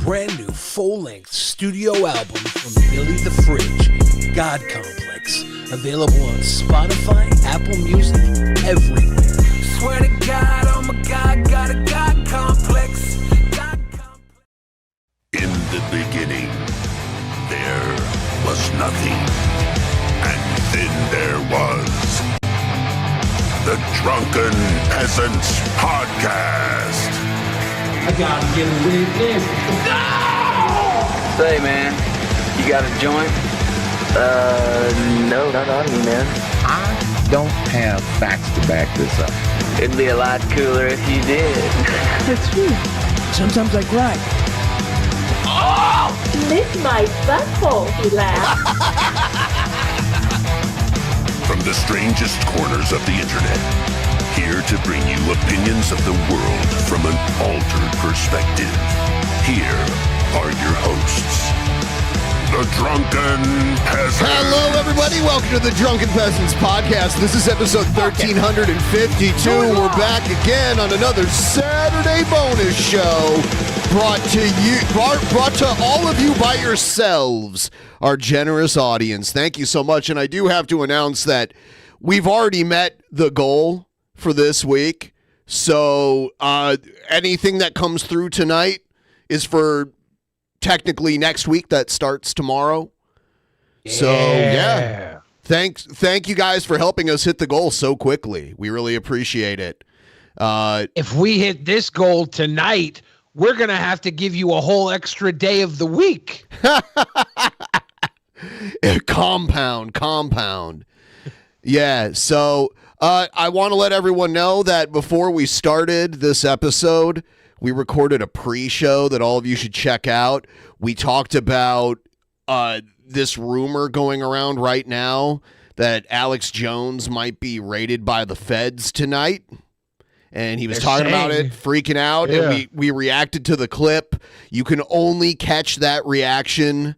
brand new full-length studio album from Billy the Fridge, God Complex, available on Spotify, Apple Music, everywhere. Swear to God, oh my God, got a God Complex. God Complex. In the beginning, there was nothing. And then there was the Drunken Peasants Podcast. I gotta get a witness. No! Say, man, you got a joint? No, not on me, man. I don't have facts to back this up. It'd be a lot cooler if you did. That's true. Sometimes I cry. Oh! Lick my butthole, he laughed. From the strangest corners of the internet, here to bring you opinions of the world from an altered perspective. Here are your hosts, the Drunken Peasants. Hello, everybody. Welcome to the Drunken Peasants Podcast. This is episode 1352. We're back again on another Saturday bonus show brought to all of you by yourselves, our generous audience. Thank you so much. And I do have to announce that we've already met the goal for this week. So anything that comes through tonight is for technically next week. That starts tomorrow. Yeah. So yeah, thank you guys for helping us hit the goal so quickly. We really appreciate it. If we hit this goal tonight, we're gonna have to give you a whole extra day of the week. Compound. Yeah. So I want to let everyone know that before we started this episode, we recorded a pre-show that all of you should check out. We talked about this rumor going around right now that Alex Jones might be raided by the feds tonight. And he was talking about it, freaking out, and we reacted to the clip. You can only catch that reaction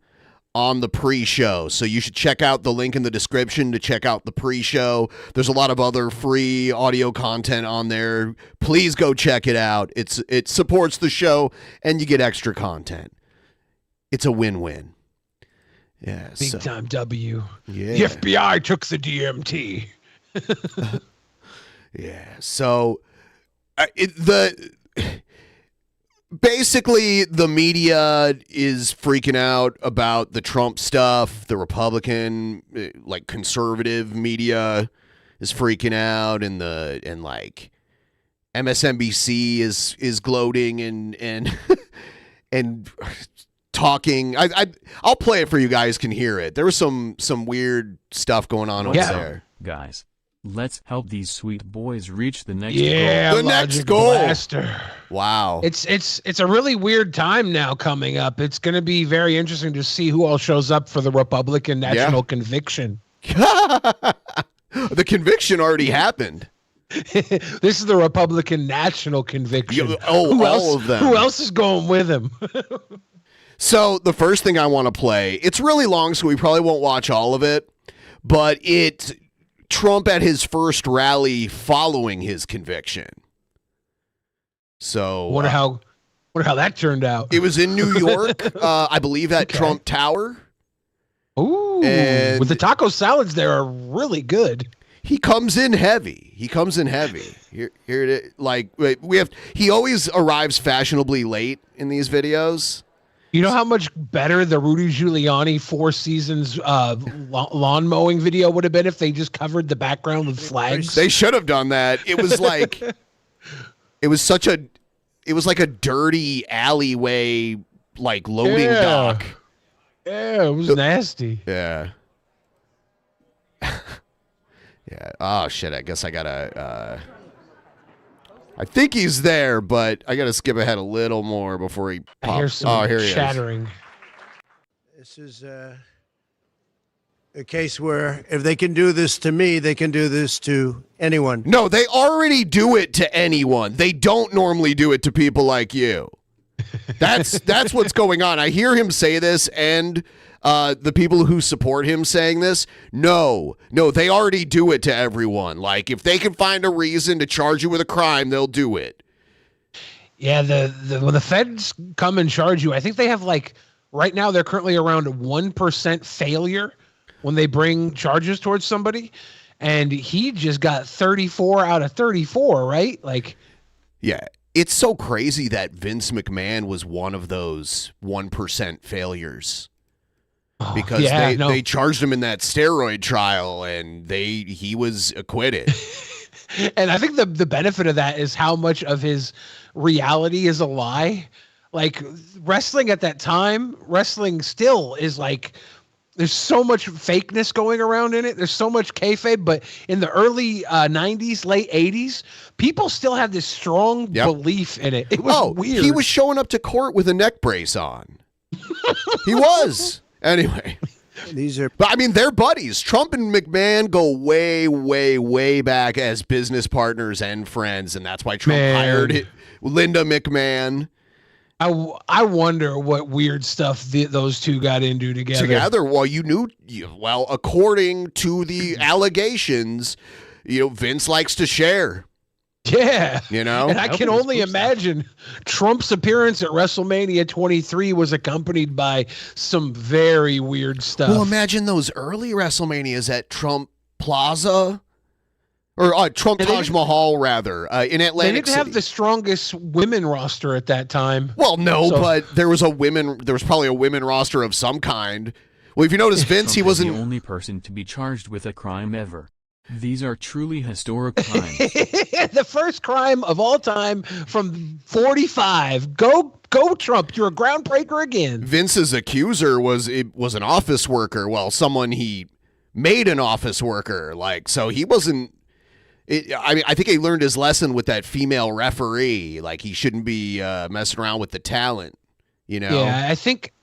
on the pre-show. So you should check out the link in the description to check out the pre-show. There's a lot of other free audio content on there. Please go check it out. It supports the show and you get extra content. It's a win-win. Yeah. Big time W. Yeah. The FBI took the DMT. Yeah. So basically, the media is freaking out about the Trump stuff. The Republican, like conservative media, is freaking out, and MSNBC is gloating and and talking. I'll play it for you guys can hear it. There was some weird stuff going on over there, guys. Let's help these sweet boys reach the next goal. The next goal. Blaster. Wow. It's a really weird time now coming up. It's going to be very interesting to see who all shows up for the Republican National Conviction. The conviction already happened. This is the Republican National Conviction. All of them. Who else is going with him? So the first thing I want to play, it's really long, so we probably won't watch all of it, but it's Trump at his first rally following his conviction. So wonder how that turned out. It was in New York, I believe at Trump Tower. Ooh, with the taco salads there are really good. He comes in heavy. Here it is. Like he always arrives fashionably late in these videos. You know how much better the Rudy Giuliani 4 Seasons lawn mowing video would have been if they just covered the background with flags? They should have done that. It was like it was like a dirty alleyway, like loading dock. Yeah, it was nasty. Yeah. Yeah. Oh shit. I guess I gotta I think he's there, but I got to skip ahead a little more before he pops. I hear some chattering. This is a case where if they can do this to me, they can do this to anyone. No, they already do it to anyone. They don't normally do it to people like you. That's what's going on. I hear him say this, and the people who support him saying this, no, they already do it to everyone. Like, if they can find a reason to charge you with a crime, they'll do it. Yeah, when the feds come and charge you, I think they have like right now they're currently around 1% failure when they bring charges towards somebody, and he just got 34 out of 34, right? Like, yeah, it's so crazy that Vince McMahon was one of those 1% failures. Because they charged him in that steroid trial and he was acquitted. And I think the benefit of that is how much of his reality is a lie. Like wrestling at that time, wrestling still is like there's so much fakeness going around in it. There's so much kayfabe, but in the early 90s, late 80s, people still had this strong belief in it. It was weird. He was showing up to court with a neck brace on. He was. Anyway, but I mean, they're buddies. Trump and McMahon go way, way, way back as business partners and friends, and that's why Trump hired Linda McMahon. I wonder what weird stuff those two got into together. Well, according to the allegations, Vince likes to share. Yeah. And I can only imagine Trump's appearance at WrestleMania 23 was accompanied by some very weird stuff. Well, imagine those early WrestleManias at Trump Plaza or Trump Taj Mahal, rather, in Atlantic City. They didn't have the strongest women roster at that time. Well, no, but there was probably a women roster of some kind. Well, if you notice, Vince, he wasn't the only person to be charged with a crime ever. These are truly historic crimes. The first crime of all time from 45. Go Trump. You're a groundbreaker again. Vince's accuser was an office worker. Well, someone he made an office worker. So he wasn't. I think he learned his lesson with that female referee. Like he shouldn't be messing around with the talent. Yeah, I think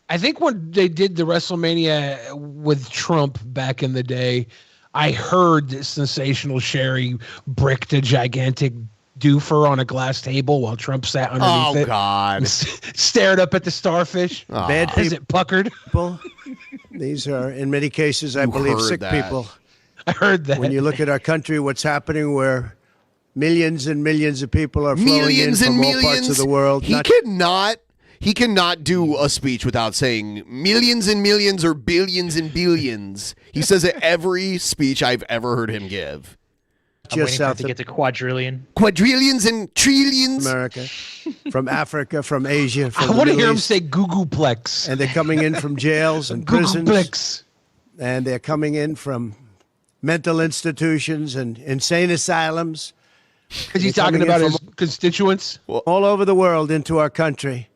when they did the WrestleMania with Trump back in the day, I heard that Sensational Sherry bricked a gigantic doofer on a glass table while Trump sat underneath it. Oh, God. Stared up at the starfish. Bad as it puckered. These are, in many cases, I believe, sick people. I heard that. When you look at our country, what's happening where millions and millions of people are flowing in from all parts of the world. He cannot do a speech without saying millions and millions or billions and billions. He says it every speech I've ever heard him give. Just south to get to quadrillion. Quadrillions and trillions. America, from Africa, from Asia. From I want to hear him say Googleplex. And they're coming in from jails and prisons. And they're coming in from mental institutions and insane asylums. Is he talking about his constituents? All over the world into our country.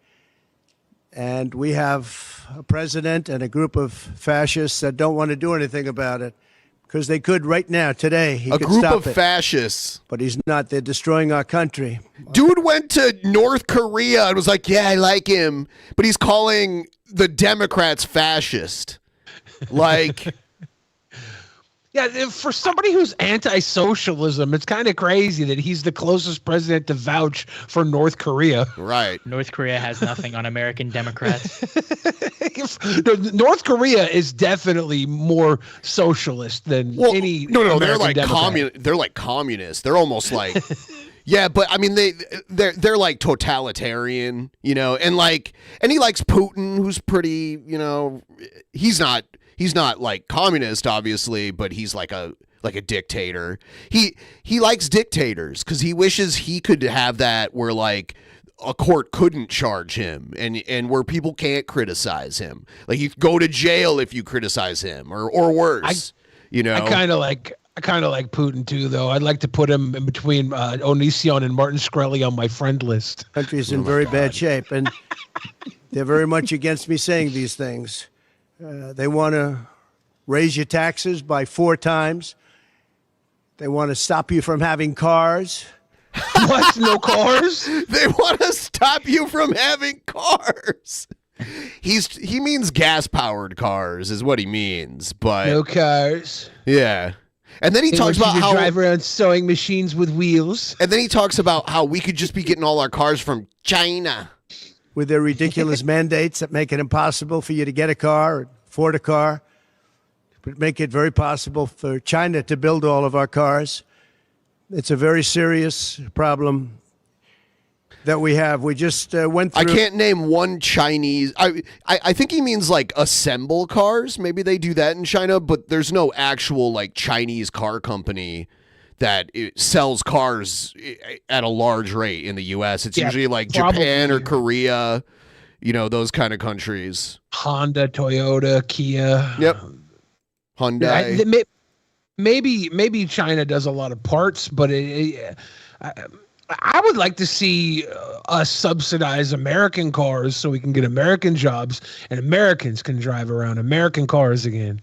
And we have a president and a group of fascists that don't want to do anything about it because they could right now, today. He a could group stop of fascists. But he's not. They're destroying our country. Dude went to North Korea and was like, yeah, I like him. But he's calling the Democrats fascist. Like... Yeah, for somebody who's anti-socialism, it's kind of crazy that he's the closest president to vouch for North Korea. Right. North Korea has nothing on American Democrats. North Korea is definitely more socialist than any. No, they're like They're like communists. They're almost like. Yeah, but I mean they're like totalitarian, and he likes Putin, who's pretty, he's not like communist, obviously, but he's like a dictator. He likes dictators because he wishes he could have that where like a court couldn't charge him and where people can't criticize him. Like you go to jail if you criticize him or worse. I kind of like Putin too, though. I'd like to put him in between Onision and Martin Shkreli on my friend list. The country's in very bad shape, and they're very much against me saying these things. They want to raise your taxes by 4 times. They want to stop you from having cars. What? No cars? They want to stop you from having cars. He means gas-powered cars is what he means, but no cars. Yeah. And then he talks about how drive around sewing machines with wheels. And then he talks about how we could just be getting all our cars from China. With their ridiculous mandates that make it impossible for you to get a car or afford a car, but make it very possible for China to build all of our cars. It's a very serious problem. that we have. We just went through. I can't name one Chinese. I think he means like assemble cars. Maybe they do that in China, but there's no actual like Chinese car company that sells cars at a large rate in the U.S. It's usually like Japan or Korea, those kind of countries. Honda, Toyota, Kia. Yep. Hyundai. Maybe China does a lot of parts, but I would like to see us subsidize American cars so we can get American jobs and Americans can drive around American cars again.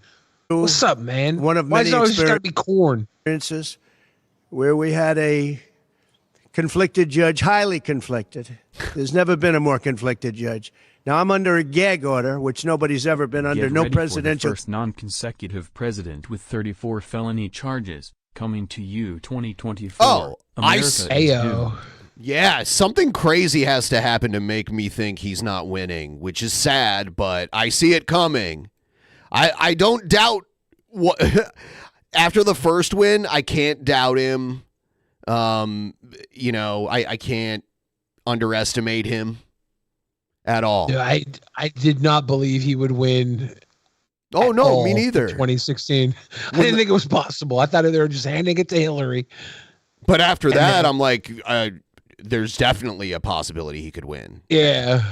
What's up, man? One of Why many is it always got to be corn? Experiences where we had a conflicted judge, highly conflicted. There's never been a more conflicted judge. Now I'm under a gag order, which nobody's ever been under. Get No ready presidential. For the first non-consecutive president with 34 felony charges coming to you 2024. Oh, America is due. Yeah, something crazy has to happen to make me think he's not winning, which is sad, but I see it coming. I don't doubt what after the first win, I can't doubt him. I can't underestimate him at all. Dude, I did not believe he would win. Oh no, me neither. 2016. I didn't think it was possible. I thought they were just handing it to Hillary. But after that, I'm like, there's definitely a possibility he could win. Yeah.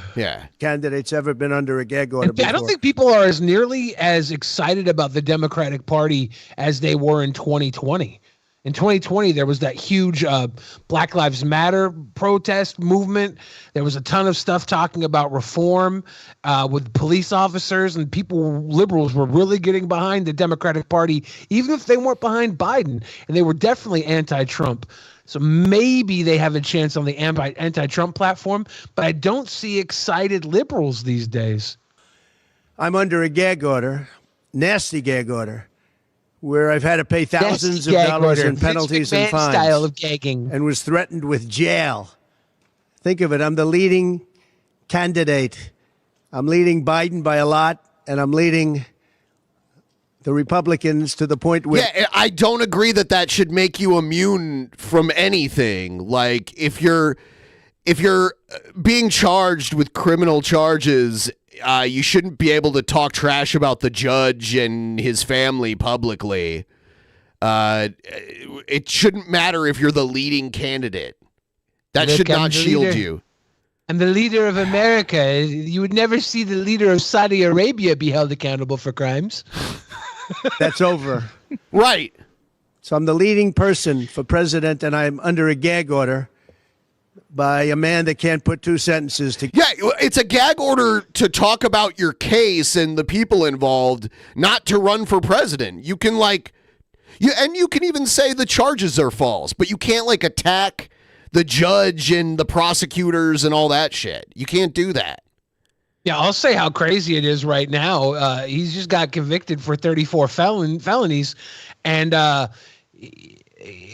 Candidates ever been under a gag order before. I don't think people are as nearly as excited about the Democratic Party as they were in 2020. In 2020, there was that huge Black Lives Matter protest movement. There was a ton of stuff talking about reform with police officers, and liberals were really getting behind the Democratic Party, even if they weren't behind Biden. And they were definitely anti-Trump. So maybe they have a chance on the anti-Trump platform, but I don't see excited liberals these days. I'm under a gag order, nasty gag order, where I've had to pay thousands of dollars in penalties and fines. Style of gagging. And was threatened with jail. Think of it. I'm the leading candidate. I'm leading Biden by a lot, and I'm leading the Republicans to the point where... Yeah, I don't agree that should make you immune from anything. Like, if you're being charged with criminal charges, you shouldn't be able to talk trash about the judge and his family publicly. It shouldn't matter if you're the leading candidate. That should not shield you. I'm the leader of America. You would never see the leader of Saudi Arabia be held accountable for crimes. That's over. Right. So I'm the leading person for president, and I'm under a gag order by a man that can't put two sentences together. Yeah, it's a gag order to talk about your case and the people involved, not to run for president. You can you can even say the charges are false, but you can't attack the judge and the prosecutors and all that shit. You can't do that. Yeah, I'll say how crazy it is right now. He's just got convicted for 34 felonies, and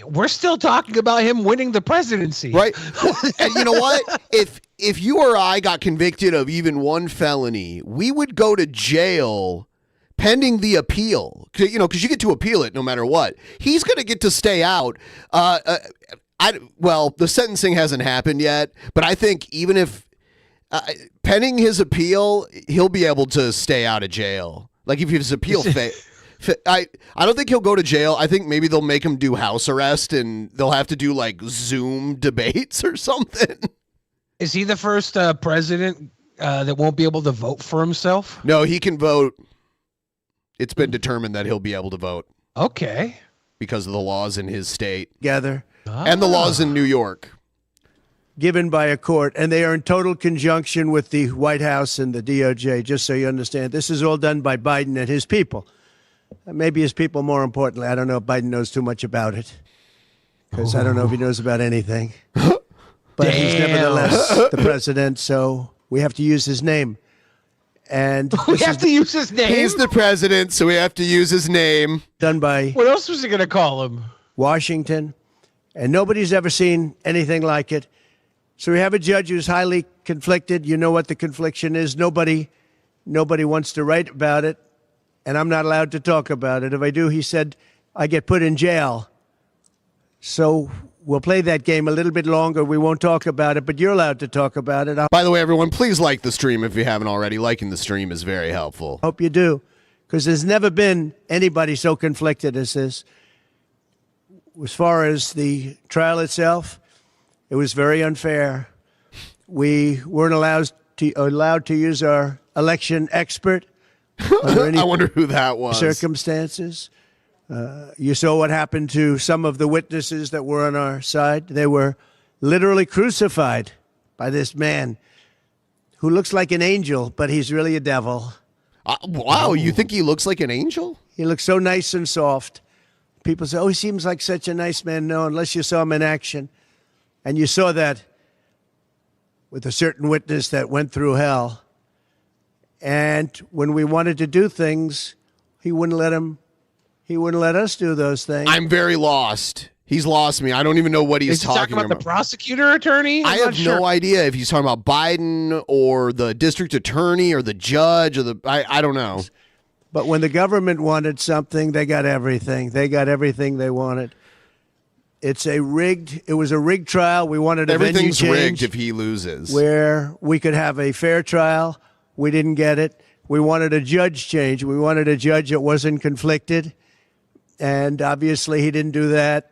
we're still talking about him winning the presidency. Right. And you know what? If you or I got convicted of even one felony, we would go to jail pending the appeal. Because you get to appeal it no matter what. He's going to get to stay out. Well, the sentencing hasn't happened yet, but I think even if pending his appeal, he'll be able to stay out of jail. Like if his appeal I don't think he'll go to jail. I think maybe they'll make him do house arrest and they'll have to do Zoom debates or something. Is he the first president that won't be able to vote for himself? No, he can vote. It's been determined that he'll be able to vote. Okay. Because of the laws in his state. Together. And the laws in New York. Given by a court, and they are in total conjunction with the White House and the DOJ, just so you understand. This is all done by Biden and his people. Maybe his people more importantly. I don't know if Biden knows too much about it, because I don't know if he knows about anything. But he's nevertheless the president, so we have to use his name. And we have to use his name? He's the president, so we have to use his name. Done by... What else was he going to call him? Washington. And nobody's ever seen anything like it. So we have a judge who's highly conflicted. You know what the confliction is. Nobody wants to write about it, and I'm not allowed to talk about it. If I do, he said, I get put in jail. So we'll play that game a little bit longer. We won't talk about it, but you're allowed to talk about it. I By the way, everyone, please like the stream if you haven't already. Liking the stream is very helpful. hope you do, because there's never been anybody so conflicted as this. As far as the trial itself, it was very unfair. We weren't allowed to use our election expert under any I wonder who that was. circumstances. You saw what happened to some of the witnesses that were on our side. They were literally crucified by this man who looks like an angel, but he's really a devil. Wow, you think he looks like an angel? He looks so nice and soft. People say, oh, he seems like such a nice man. No, unless you saw him in action. And you saw that with a certain witness that went through hell. And when we wanted to do things, he wouldn't let us do those things. I'm very lost. He's lost me. I don't even know what he's talking about. The prosecutor attorney? I have no idea if he's talking about Biden or the district attorney or the judge or I don't know. But when the government wanted something, they got everything. They got everything they wanted. It was a rigged trial. We wanted a venue Everything's change rigged if he loses. where we could have a fair trial. We didn't get it. We wanted a judge change. We wanted a judge that wasn't conflicted. And obviously he didn't do that.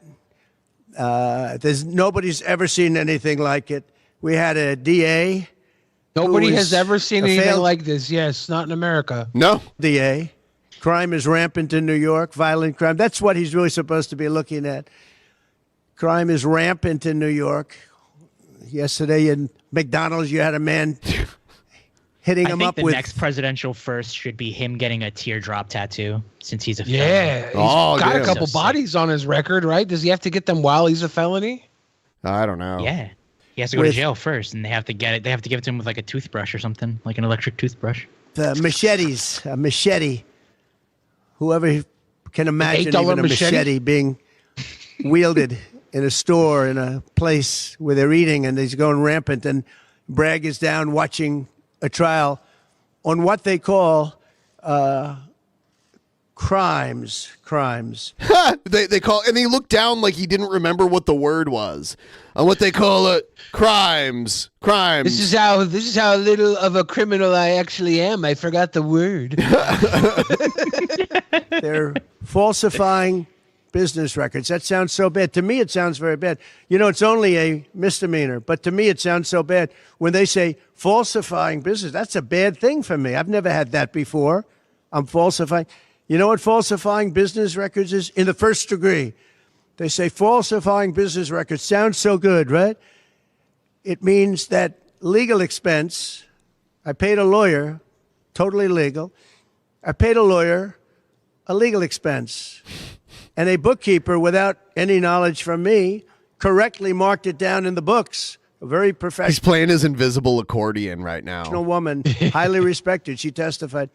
Nobody's ever seen anything like it. We had a DA. Nobody has ever seen anything like this. Yes, not in America. No. DA. Crime is rampant in New York, violent crime. That's what he's really supposed to be looking at. Crime is rampant in New York. Yesterday in McDonald's, you had a man hitting him up the with... next presidential first should be him getting a teardrop tattoo, since he's a felon. Yeah, he's got a couple bodies on his record, right? Does he have to get them while he's a felony? I don't know. Yeah. He has to go to jail first, and they have to get it. They have to give it to him with like a toothbrush or something, like an electric toothbrush. The machetes, a machete. Whoever can imagine even a machete being wielded in a store, in a place where they're eating, and he's going rampant. And Bragg is down watching a trial on what they call crimes. they call, and he looked down like he didn't remember what the word was. On what they call it, crimes. This is how little of a criminal I actually am. I forgot the word. They're falsifying business records. That sounds so bad. To me, it sounds very bad. You know, it's only a misdemeanor, but to me, it sounds so bad. When they say falsifying business, that's a bad thing for me. I've never had that before. I'm falsifying. You know what falsifying business records is? In the first degree. They say falsifying business records. Sounds so good, right? It means that legal expense, I paid a lawyer, totally legal. I paid a lawyer a legal expense. And a bookkeeper, without any knowledge from me, correctly marked it down in the books. A very professional. He's playing his invisible accordion right now. Woman, highly respected. She testified.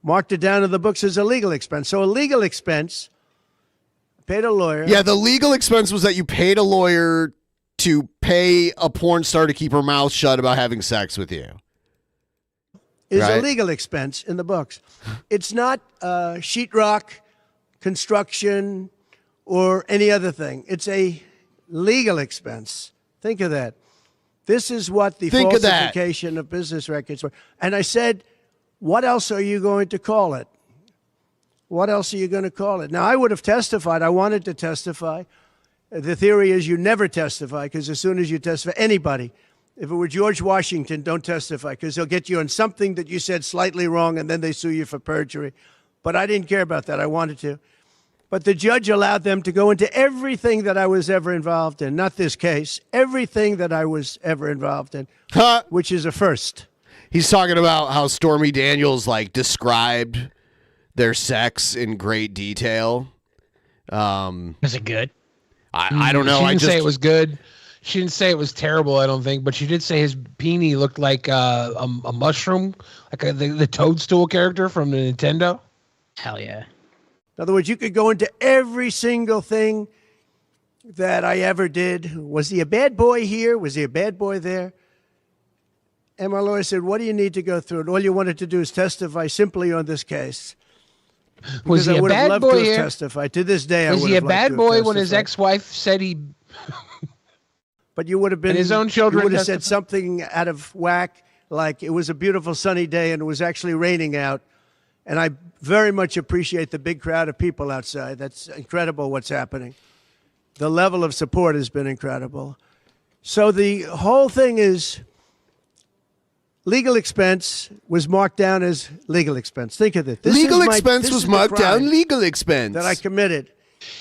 Marked it down in the books as a legal expense. So a legal expense, paid a lawyer. Yeah, the legal expense was that you paid a lawyer to pay a porn star to keep her mouth shut about having sex with you. Is a legal expense in the books. It's not sheetrock, construction, or any other thing. It's a legal expense. Think of that. This is what the falsification of business records were. And I said, what else are you going to call it? What else are you going to call it? Now, I would have testified. I wanted to testify. The theory is you never testify, because as soon as you testify, anybody, if it were George Washington, don't testify, because they'll get you on something that you said slightly wrong, and then they sue you for perjury. But I didn't care about that. I wanted to. But the judge allowed them to go into everything that I was ever involved in. Not this case. Everything that I was ever involved in, which is a first. He's talking about how Stormy Daniels described their sex in great detail. Is it good? I don't know. She didn't say it was good. She didn't say it was terrible, I don't think, but she did say his peenie looked like a mushroom, like the Toadstool character from the Nintendo. Hell yeah. In other words, you could go into every single thing that I ever did. Was he a bad boy here? Was he a bad boy there? And my lawyer said, what do you need to go through? And all you wanted to do is testify simply on this case. Was he I a would have bad loved boy to have here? testified. To this day, I Was would he a have liked bad to have boy when his testified. ex-wife said he? But you would have been And his own children You would have said testified? something out of whack, like it was a beautiful sunny day and it was actually raining out. And I very much appreciate the big crowd of people outside. That's incredible what's happening. The level of support has been incredible. So the whole thing is legal expense was marked down as legal expense. Think of it. Legal expense was marked down legal expense. That I committed.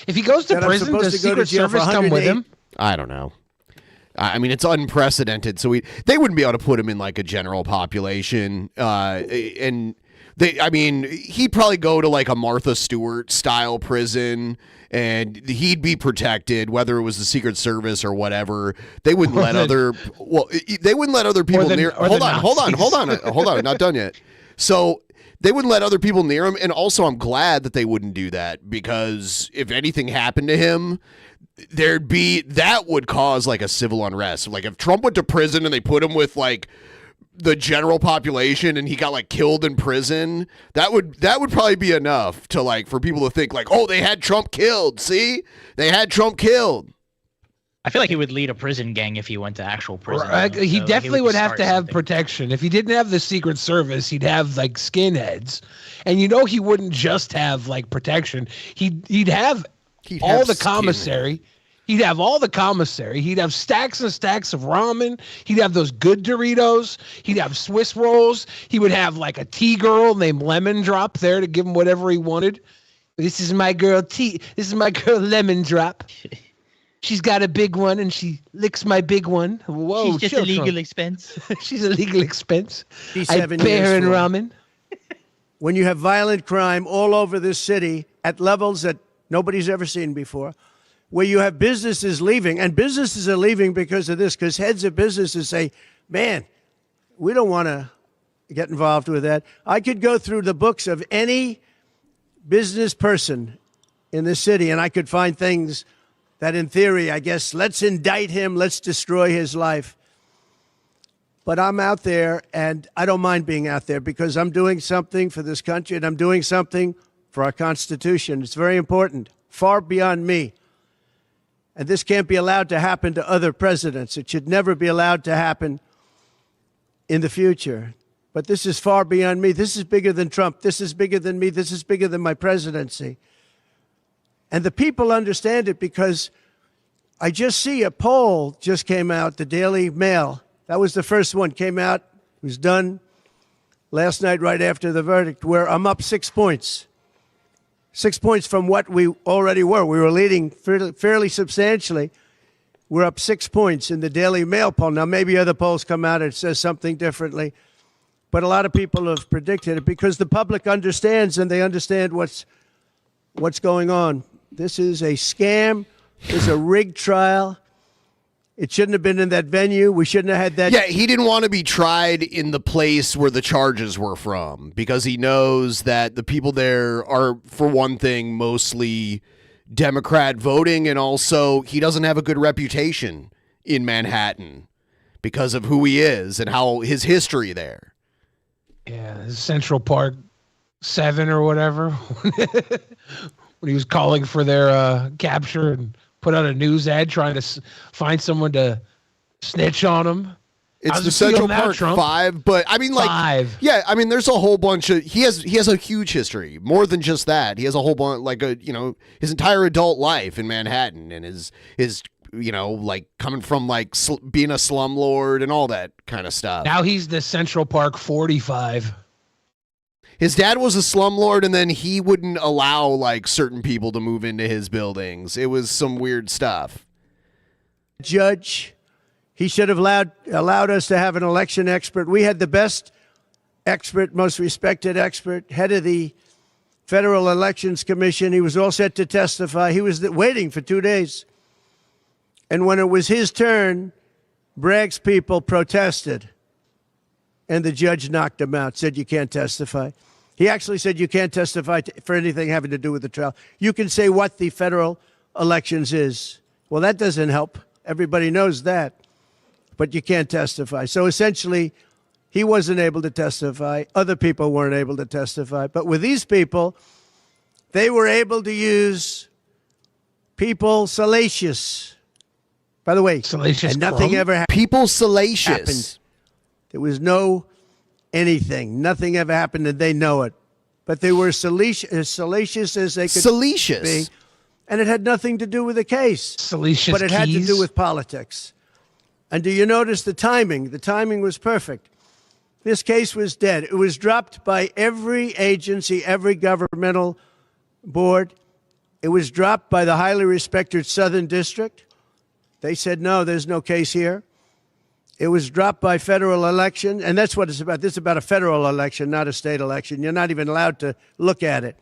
If he goes to That I'm prison, supposed does to go to Secret jail for Service come with 108 him? I don't know. I mean, it's unprecedented. So they wouldn't be able to put him in like a general population. And he'd probably go to like a Martha Stewart style prison and he'd be protected, whether it was the Secret Service or whatever. They wouldn't let they wouldn't let other people near. Hold on. Not done yet. So they wouldn't let other people near him. And also I'm glad that they wouldn't do that, because if anything happened to him, that would cause like a civil unrest. Like if Trump went to prison and they put him with like the general population and he got like killed in prison, that would probably be enough to like for people to think like, oh, they had Trump killed. See, they had Trump killed. I feel like he would lead a prison gang if he went to actual prison. He definitely would have to have something. protection. If he didn't have the Secret Service, he'd have like skinheads, and he wouldn't just have like protection. He'd have all the commissary. He'd have all the commissary. He'd have stacks and stacks of ramen. He'd have those good Doritos. He'd have Swiss rolls. He would have like a tea girl named Lemon Drop there to give him whatever he wanted. This is my girl Tea. This is my girl Lemon Drop. She's got a big one and she licks my big one. Whoa, she's just a legal expense. She's a legal expense. I 7 pay her in years for it. ramen. When you have violent crime all over this city at levels that nobody's ever seen before, where you have businesses leaving, and businesses are leaving because of this, because heads of businesses say, man, we don't want to get involved with that. I could go through the books of any business person in this city, and I could find things that in theory, I guess, let's indict him, let's destroy his life. But I'm out there, and I don't mind being out there because I'm doing something for this country, and I'm doing something for our Constitution. It's very important, far beyond me. And this can't be allowed to happen to other presidents. It should never be allowed to happen in the future. But this is far beyond me. This is bigger than Trump. This is bigger than me. This is bigger than my presidency. And the people understand it because I just see a poll just came out, the Daily Mail. That was the first one, came out. It was done last night right after the verdict, where I'm up 6 points. 6 points from what we already were. We were leading fairly substantially. We're up 6 points in the Daily Mail poll. Now, maybe other polls come out and it says something differently. But a lot of people have predicted it because the public understands and they understand what's going on. This is a scam. This is a rigged trial. It shouldn't have been in that venue. We shouldn't have had that. Yeah, he didn't want to be tried in the place where the charges were from because he knows that the people there are, for one thing, mostly Democrat voting, and also he doesn't have a good reputation in Manhattan because of who he is and how his history there. Yeah, Central Park 7 or whatever. When he was calling for their capture and put out a news ad trying to find someone to snitch on him. It's the Central Park 5, but I mean, like, 5. Yeah, I mean, there's a whole bunch of he has a huge history. More than just that, he has a whole bunch, like his entire adult life in Manhattan and his like coming from like being a slumlord and all that kind of stuff. Now he's the Central Park 45. His dad was a slumlord, and then he wouldn't allow like certain people to move into his buildings. It was some weird stuff. Judge, he should have allowed us to have an election expert. We had the best expert, most respected expert, head of the Federal Elections Commission. He was all set to testify. He was waiting for 2 days. And when it was his turn, Bragg's people protested. And the judge knocked him out, said you can't testify. He actually said you can't testify for anything having to do with the trial. You can say what the federal elections is. Well, that doesn't help. Everybody knows that. But you can't testify. So essentially, he wasn't able to testify. Other people weren't able to testify. But with these people, They were able to use people salacious. By the way, Salacious and nothing crumb? ever happened. People salacious. There was no anything. Nothing ever happened, and they know it. But they were salacious as they could Salacious. be. And it had nothing to do with the case. Salacious But it had to keys? do with politics. And do you notice the timing? The timing was perfect. This case was dead. It was dropped by every agency, every governmental board. It was dropped by the highly respected Southern District. They said, no, there's no case here. It was dropped by federal election, and that's what it's about. This is about a federal election, not a state election. You're not even allowed to look at it.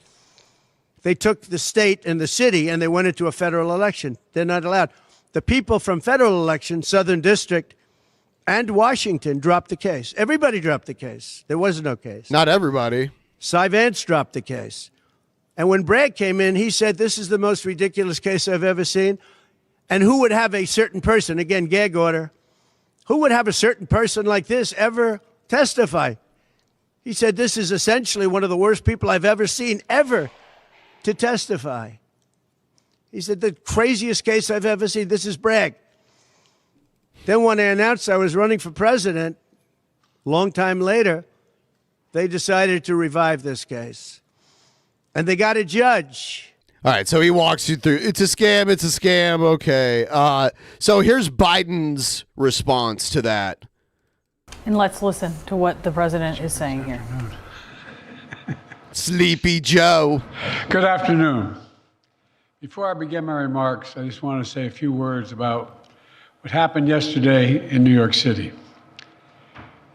They took the state and the city, and they went into a federal election. They're not allowed. The people from federal election, Southern District, and Washington dropped the case. Everybody dropped the case. There was no case. Not everybody. Vance dropped the case. And when Bragg came in, he said, this is the most ridiculous case I've ever seen. And who would have a certain person, again, gag order, who would have a certain person like this ever testify? He said, this is essentially one of the worst people I've ever seen ever to testify. He said, the craziest case I've ever seen. This is Bragg. Then when I announced I was running for president, long time later, they decided to revive this case. And they got a judge. All right, so he walks you through. It's a scam. It's a scam. Okay. So here's Biden's response to that. And let's listen to what the president is saying here. Sleepy Joe. Good afternoon. Before I begin my remarks, I just want to say a few words about what happened yesterday in New York City.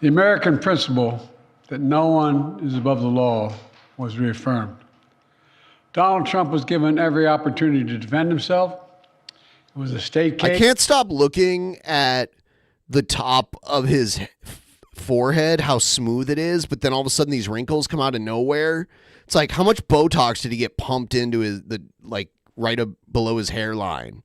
The American principle that no one is above the law was reaffirmed. Donald Trump was given every opportunity to defend himself. It was a state case. I can't stop looking at the top of his forehead, how smooth it is, but then all of a sudden these wrinkles come out of nowhere. It's like, how much Botox did he get pumped into his, right below his hairline?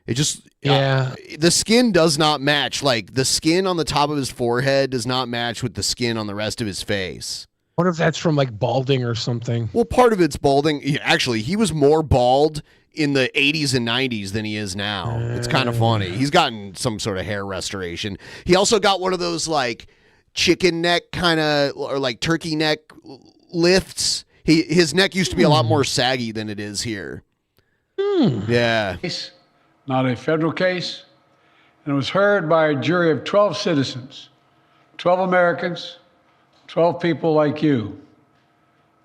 It just, the skin does not match. Like, the skin on the top of his forehead does not match with the skin on the rest of his face. What if that's from like balding or something? Well, part of it's balding. Actually, he was more bald in the 80s and 90s than he is now. It's kind of funny. He's gotten some sort of hair restoration. He also got one of those like chicken neck kind of, or like turkey neck lifts. His neck used to be a lot more saggy than it is here. Yeah. Not a federal case. And it was heard by a jury of 12 citizens, 12 Americans, 12 people like you,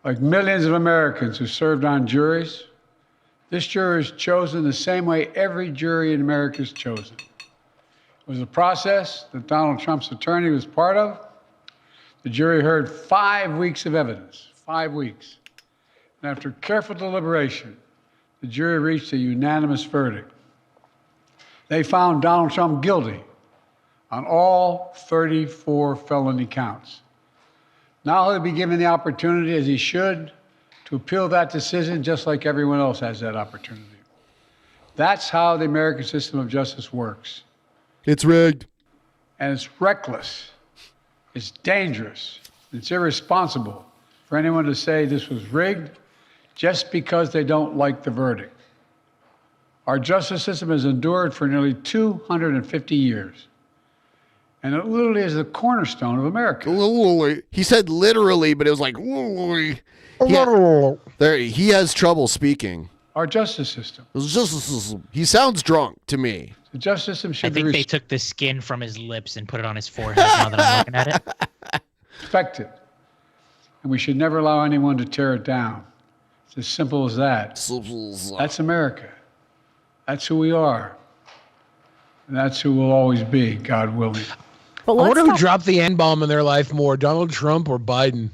like millions of Americans who served on juries. This jury is chosen the same way every jury in America is chosen. It was a process that Donald Trump's attorney was part of. The jury heard 5 weeks of evidence, 5 weeks. And after careful deliberation, the jury reached a unanimous verdict. They found Donald Trump guilty on all 34 felony counts. Now he'll be given the opportunity, as he should, to appeal that decision just like everyone else has that opportunity. That's how the American system of justice works. It's rigged. And it's reckless. It's dangerous. It's irresponsible for anyone to say this was rigged just because they don't like the verdict. Our justice system has endured for nearly 250 years. And it literally is the cornerstone of America. He said literally, but it was like, he has trouble speaking. Our justice system. He sounds drunk to me. The justice system should I think they took the skin from his lips and put it on his forehead now that I'm looking at it. respected. And we should never allow anyone to tear it down. It's as simple as that. That's America. That's who we are. And that's who we'll always be, God willing. I wonder who dropped the N-bomb in their life more, Donald Trump or Biden?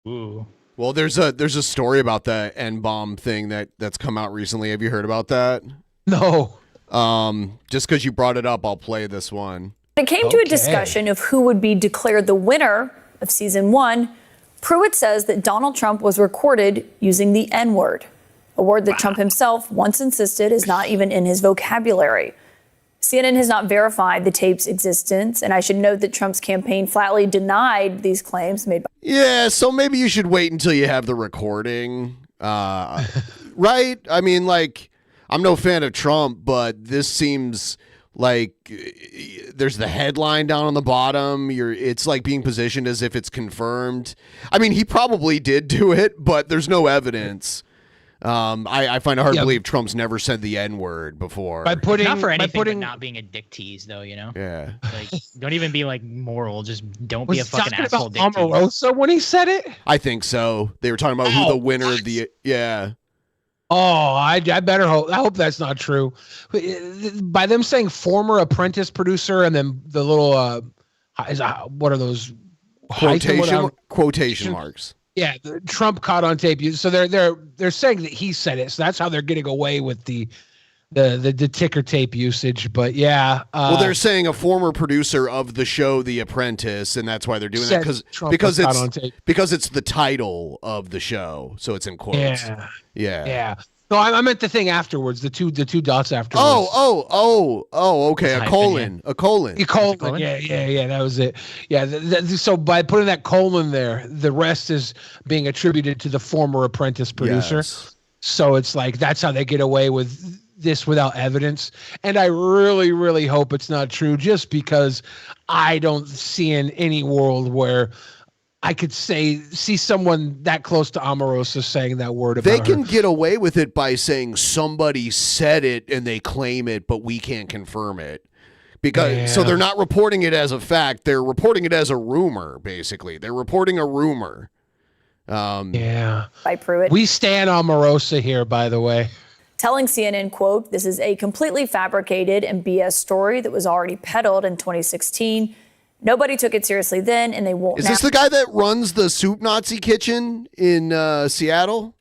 Ooh. Well, there's a story about the N-bomb thing that's come out recently. Have you heard about that? No. Just because you brought it up, I'll play this one. When it came to a discussion of who would be declared the winner of season 1, Pruitt says that Donald Trump was recorded using the N-word, a word that Trump himself once insisted is not even in his vocabulary. CNN has not verified the tape's existence, and I should note that Trump's campaign flatly denied these claims made by... Yeah, so maybe you should wait until you have the recording. Right? I mean, like, I'm no fan of Trump, but this seems like there's the headline down on the bottom. It's like being positioned as if it's confirmed. I mean, he probably did do it, but there's no evidence. I find it hard to believe Trump's never said the N-word before. Not for anything, but not being a dick tease, though, you know? Yeah. Like, don't even be, like, moral. Just don't be a fucking asshole dick tease. Omarosa when he said it? I think so. They were talking about who the winner of the... Yeah. Oh, I better hope. I hope that's not true. By them saying former apprentice producer and then the little... what are those? Quotation marks. Yeah, Trump caught on tape. So they're saying that he said it. So that's how they're getting away with the ticker tape usage. But yeah, well, they're saying a former producer of the show The Apprentice, and that's why they're doing that because it's the title of the show, so it's in quotes. Yeah. No, I meant the thing afterwards. The two dots afterwards. Okay. A colon. Yeah. That was it. Yeah. So by putting that colon there, the rest is being attributed to the former apprentice producer. Yes. So it's like that's how they get away with this without evidence. And I really, really hope it's not true, just because I don't see in any world where I could see someone that close to Omarosa saying that word about They her. can get away with it by saying somebody said it and they claim it, but we can't confirm it. So they're not reporting it as a fact. They're reporting it as a rumor, basically. They're reporting a rumor. By Pruitt. We stand Omarosa here, by the way. Telling CNN, quote, "This is a completely fabricated and BS story that was already peddled in 2016. Nobody took it seriously then, and they won't Is now." this the guy that runs the Soup Nazi kitchen in Seattle?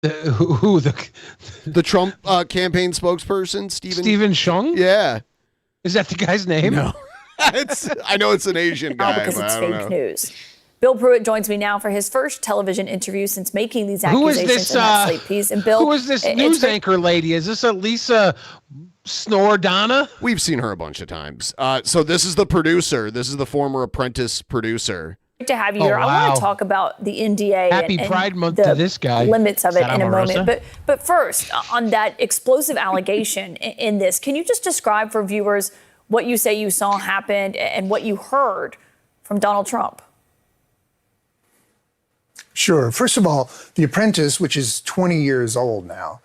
Who? The Trump campaign spokesperson, Stephen Chung? Yeah. Is that the guy's name? No. I know it's an Asian guy, because but it's I don't fake know. news. Bill Pruitt joins me now for his first television interview since making these accusations Who is this, in that Slate piece. And Bill, who is this news anchor lady? Is this a Lisa Snordana? We've seen her a bunch of times. So this is the producer. This is the former apprentice producer. Great to have you here. I want to talk about the NDA. Happy and Pride Month the to this guy. Limits of Is it that in a Omarosa? moment. But first, on that explosive allegation in this, can you just describe for viewers what you say you saw happened and what you heard from Donald Trump? Sure. First of all, The Apprentice, which is 20 years old now,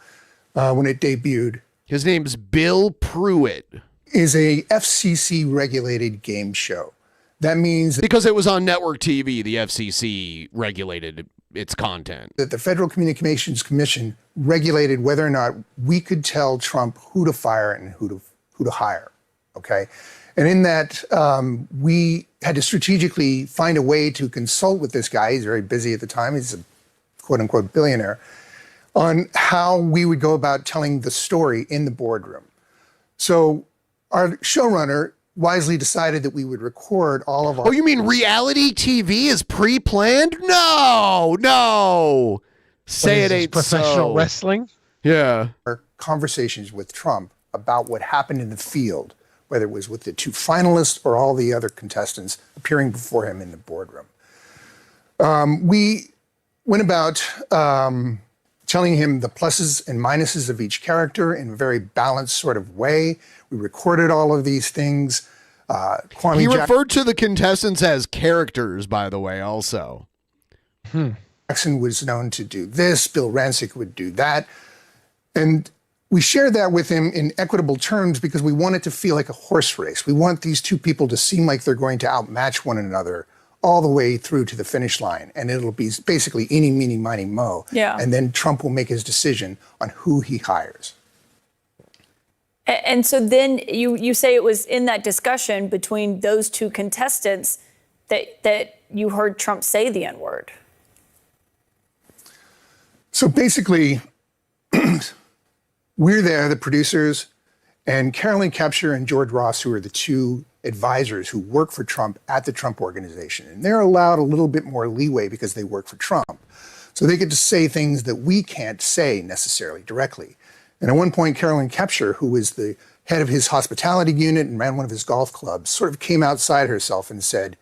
when it debuted. His name's Bill Pruitt. Is a FCC-regulated game show. That means because it was on network TV, the FCC regulated its content. That the Federal Communications Commission regulated whether or not we could tell Trump who to fire and who to hire. Okay. And in that, we had to strategically find a way to consult with this guy. He's very busy at the time. He's a quote unquote billionaire, on how we would go about telling the story in the boardroom. So our showrunner wisely decided that we would record all of our... Oh, you mean reality TV is pre-planned? No. Say it ain't professional so. wrestling? Yeah. Our conversations with Trump about what happened in the field, whether it was with the two finalists or all the other contestants appearing before him in the boardroom. We went about telling him the pluses and minuses of each character in a very balanced sort of way. We recorded all of these things. He referred to the contestants as characters, by the way, also. Jackson was known to do this. Bill Rancic would do that. And we shared that with him in equitable terms because we want it to feel like a horse race. We want these two people to seem like they're going to outmatch one another all the way through to the finish line. And it'll be basically eeny, meeny, miny, mo. Yeah. And then Trump will make his decision on who he hires. And so then you say it was in that discussion between those two contestants that you heard Trump say the N-word. So basically, we're there, the producers, and Carolyn Kepscher and George Ross, who are the two advisors who work for Trump at the Trump Organization. And they're allowed a little bit more leeway because they work for Trump. So they get to say things that we can't say necessarily directly. And at one point, Carolyn Kepscher, who was the head of his hospitality unit and ran one of his golf clubs, sort of came outside herself and said,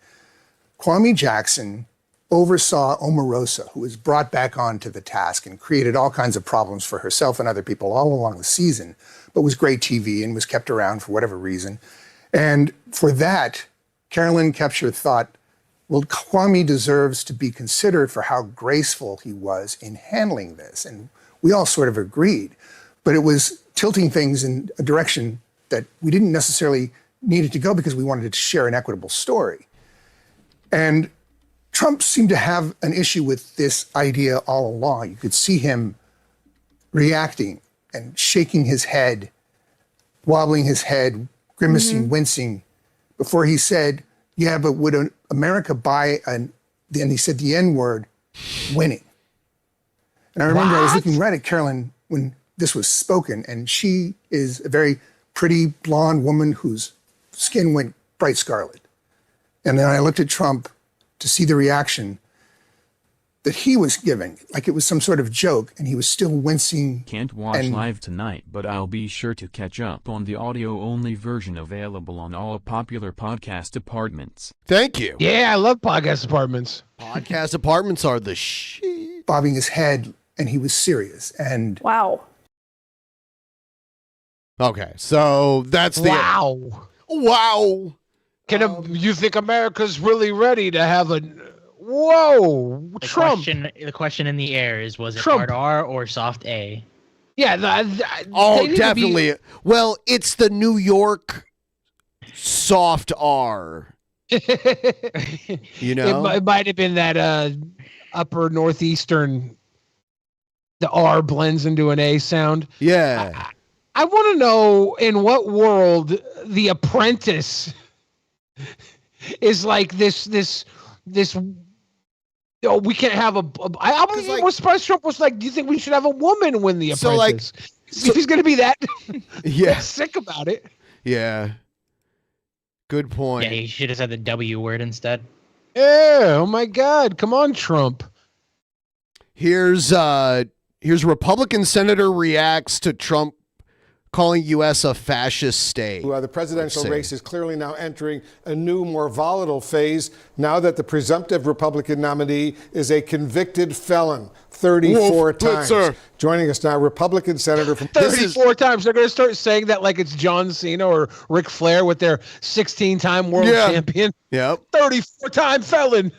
Kwame Jackson oversaw Omarosa, who was brought back onto the task and created all kinds of problems for herself and other people all along the season, but was great TV and was kept around for whatever reason. And for that, Carolyn Kepscher thought, well, Kwame deserves to be considered for how graceful he was in handling this. And we all sort of agreed. But it was tilting things in a direction that we didn't necessarily need it to go because we wanted to share an equitable story. And Trump seemed to have an issue with this idea all along. You could see him reacting and shaking his head, wobbling his head, grimacing, wincing, before he said, yeah, but would America buy then he said the N-word, winning. And I remember I was looking right at Carolyn when this was spoken, and she is a very pretty blonde woman whose skin went bright scarlet. And then I looked at Trump to see the reaction that he was giving, like it was some sort of joke, and he was still wincing. Can't watch live tonight, but I'll be sure to catch up on the audio-only version available on all popular podcast departments. Thank you. Yeah, I love podcast apartments. Podcast apartments are the shit. Bobbing his head, and he was serious. And wow. Okay, so that's the wow. You think America's really ready to have a whoa Trump? The question in the air is: was it Trump. hard R or soft A? Yeah. Definitely. Well, it's the New York soft R. You know, it might have been that upper northeastern. The R blends into an A sound. Yeah. I want to know in what world The Apprentice is like this. We can't have I was surprised Trump was like, do you think we should have a woman win The Apprentice? If he's going to be that sick about it. Yeah. Good point. Yeah, he should have said the W word instead. Yeah. Oh my God. Come on, Trump. Here's Republican senator reacts to Trump calling U.S. a fascist state. The presidential race is clearly now entering a new, more volatile phase now that the presumptive Republican nominee is a convicted felon 34 times. Joining us now, Republican senator from 34 times. They're going to start saying that like it's John Cena or Ric Flair with their 16-time world champion. Yep. 34-time felon.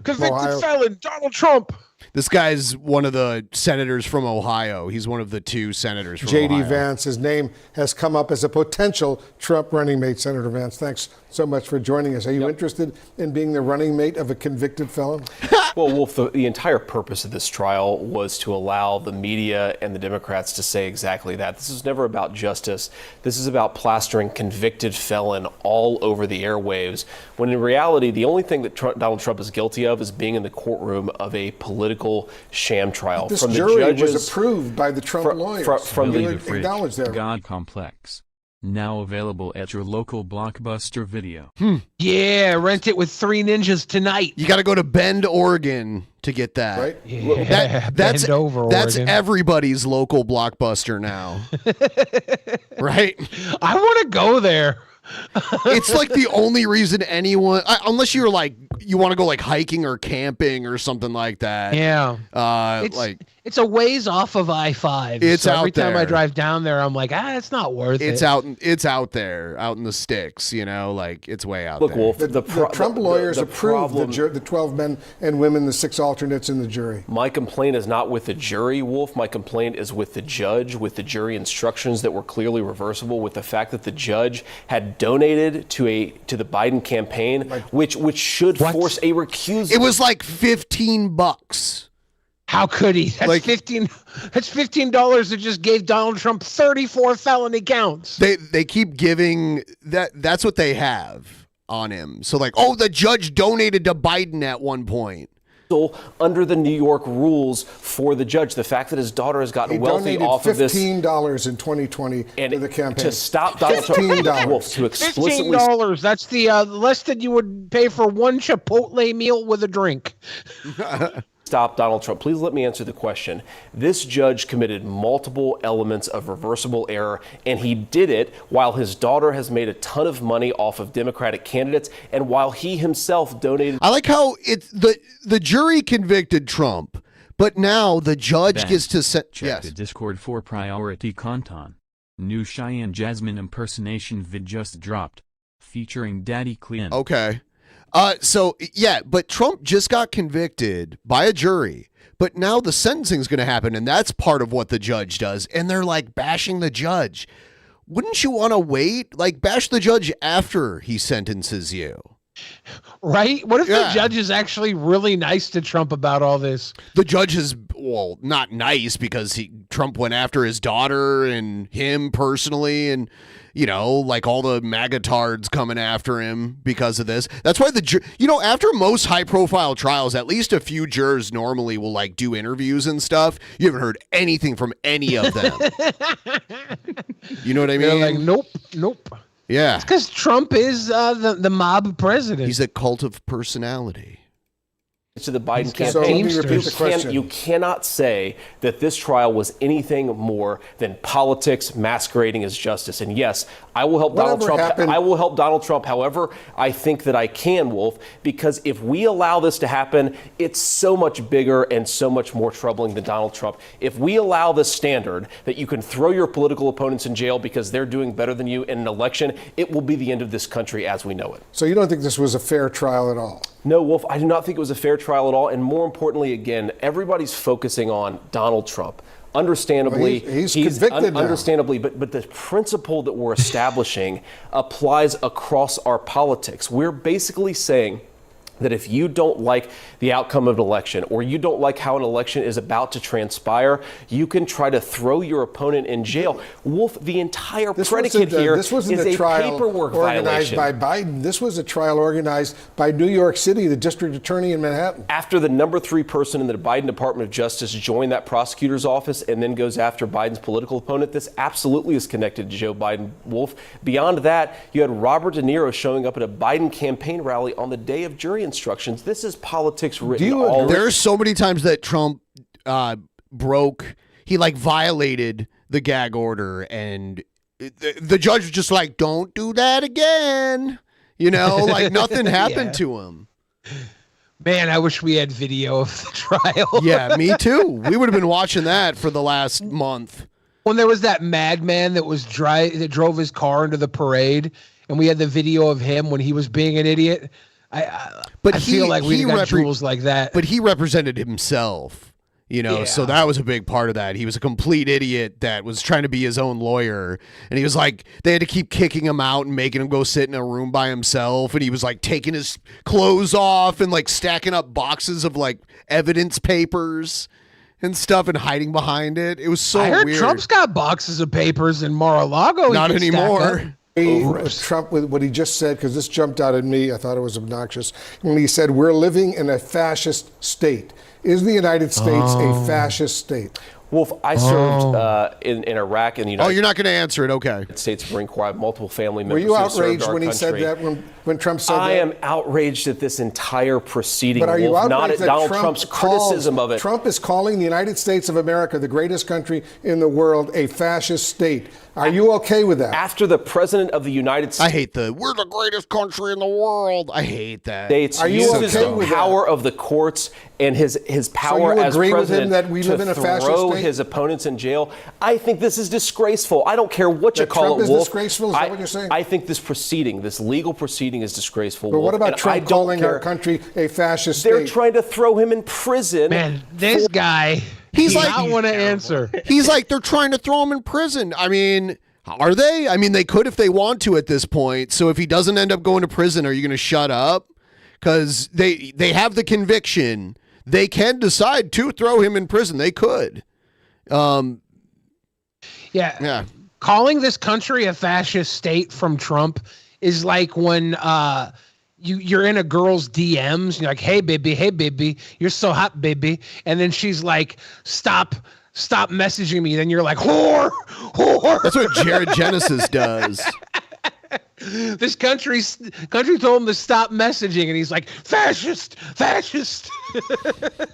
Convicted felon, Donald Trump. This guy's one of the senators from Ohio. He's one of the two senators from Ohio. J.D. Vance, his name has come up as a potential Trump running mate. Senator Vance, thanks so much for joining us. Are you interested in being the running mate of a convicted felon? Well, Wolf, the entire purpose of this trial was to allow the media and the Democrats to say exactly that. This is never about justice. This is about plastering convicted felon all over the airwaves, when in reality, the only thing that Donald Trump is guilty of is being in the courtroom of a political sham trial. This from jury the judges, was approved by the Trump lawyers. From the God Complex. Now available at your local Blockbuster Video. Yeah, rent it with 3 ninjas tonight. You got to go to Bend, Oregon to get that. Right? Yeah, that's Oregon. everybody's local Blockbuster now. Right? I want to go there. It's like the only reason anyone, unless you're like, you want to go like hiking or camping or something like that. Yeah. It's a ways off of I-5. It's out every time there. I drive down there, I'm like, it's not worth it. It's out there, out in the sticks, like it's way out Look, there. Wolf, The Trump lawyers approved the 12 men and women, the 6 alternates in the jury. My complaint is not with the jury, Wolf. My complaint is with the judge, with the jury instructions that were clearly reversible, with the fact that the judge had donated to the Biden campaign, which should force a recusal. It was like $15. How could he? That's like That's $15 that just gave Donald Trump 34 felony counts. They keep giving that. That's what they have on him. So like, the judge donated to Biden at one point. Under the New York rules for the judge, the fact that his daughter has gotten wealthy off of this. $15 in 2020 to the campaign. To stop Donald Trump, Wolf, to explicitly $15. That's the less than you would pay for one Chipotle meal with a drink. stop Donald Trump. Please let me answer the question. This judge committed multiple elements of reversible error, and he did it while his daughter has made a ton of money off of Democratic candidates, and while he himself donated. I like how the jury convicted Trump, but now the judge gets to check the Discord for priority content. New Cheyenne Jasmine impersonation vid just dropped, featuring Daddy Clean. Okay. So, yeah, but Trump just got convicted by a jury, but now the sentencing is going to happen, and that's part of what the judge does, and they're, like, bashing the judge. Wouldn't you want to wait? Like, bash the judge after he sentences you. Right? What if the judge is actually really nice to Trump about all this? The judge is, well, not nice because Trump went after his daughter and him personally, and you know, like all the magatards coming after him because of this. That's why after most high-profile trials, at least a few jurors normally will like do interviews and stuff. You haven't heard anything from any of them. You know what I mean? They're like, nope. Yeah. It's because Trump is the mob president. He's a cult of personality. To the Biden campaign. So let me repeat the question. You cannot say that this trial was anything more than politics masquerading as justice. And yes, I will help Donald Trump. I will help Donald Trump however I think that I can, Wolf, because if we allow this to happen, it's so much bigger and so much more troubling than Donald Trump. If we allow this standard that you can throw your political opponents in jail because they're doing better than you in an election, it will be the end of this country as we know it. So you don't think this was a fair trial at all? No, Wolf, I do not think it was a fair trial at all. And more importantly, again, everybody's focusing on Donald Trump. Understandably, well, he's convicted now. Understandably, but the principle that we're establishing applies across our politics. We're basically saying that if you don't like the outcome of an election or you don't like how an election is about to transpire, you can try to throw your opponent in jail. Wolf, the entire predicate here is a paperwork organized violation. by Biden. This was a trial organized by New York City, the district attorney in Manhattan. After the number 3 person in the Biden Department of Justice joined that prosecutor's office and then goes after Biden's political opponent, this absolutely is connected to Joe Biden, Wolf. Beyond that, you had Robert De Niro showing up at a Biden campaign rally on the day of jury instructions. This is politics written all. There's so many times that Trump he violated the gag order, and the judge was just like, don't do that again. You know, like nothing happened to him. Man, I wish we had video of the trial. Yeah, me too. We would have been watching that for the last month. When there was that madman that drove his car into the parade, and we had the video of him when he was being an idiot. I feel like we got jewels like that. But he represented himself, you know, so that was a big part of that. He was a complete idiot that was trying to be his own lawyer. And he was like, they had to keep kicking him out and making him go sit in a room by himself. And he was like taking his clothes off and like stacking up boxes of like evidence papers and stuff and hiding behind it. It was so weird. I heard Trump's got boxes of papers in Mar-a-Lago. Not anymore. Trump, with what he just said, because this jumped out at me, I thought it was obnoxious, when he said, we're living in a fascist state. Is the United States a fascist state? Wolf, I served in Iraq in the United you're not going to answer it. Okay. States Marine Corps. I have multiple family members. Were you who served outraged our when he country. said that, when Trump said that? I am outraged at this entire proceeding, but are you Wolf, not at that Donald Trump's criticism of it. Trump is calling the United States of America, the greatest country in the world, a fascist state. Are you okay with that? After the president of the United States. I hate we're the greatest country in the world. I hate that. Are you uses okay the power of the courts and his power as president with him that we live in a fascist throw state? His opponents in jail? I think this is disgraceful. I don't care what you call Trump it, Wolf. Is disgraceful? Is that what you're saying? I think this proceeding, this legal proceeding, is disgraceful. But what Wolf, about Trump calling our country a fascist state? They're trying to throw him in prison. Man, this guy, he's like, not want to answer. He's like, they're trying to throw him in prison. I mean, are they? I mean, they could if they want to at this point. So if he doesn't end up going to prison, are you going to shut up? Because they have the conviction. They can decide to throw him in prison. They could. Yeah. Calling this country a fascist state from Trump is like when you're in a girl's DMs and you're like, hey baby, you're so hot, baby. And then she's like, stop messaging me. Then you're like, whore. That's what Jared Genesis does. This country told him to stop messaging, and he's like, fascist.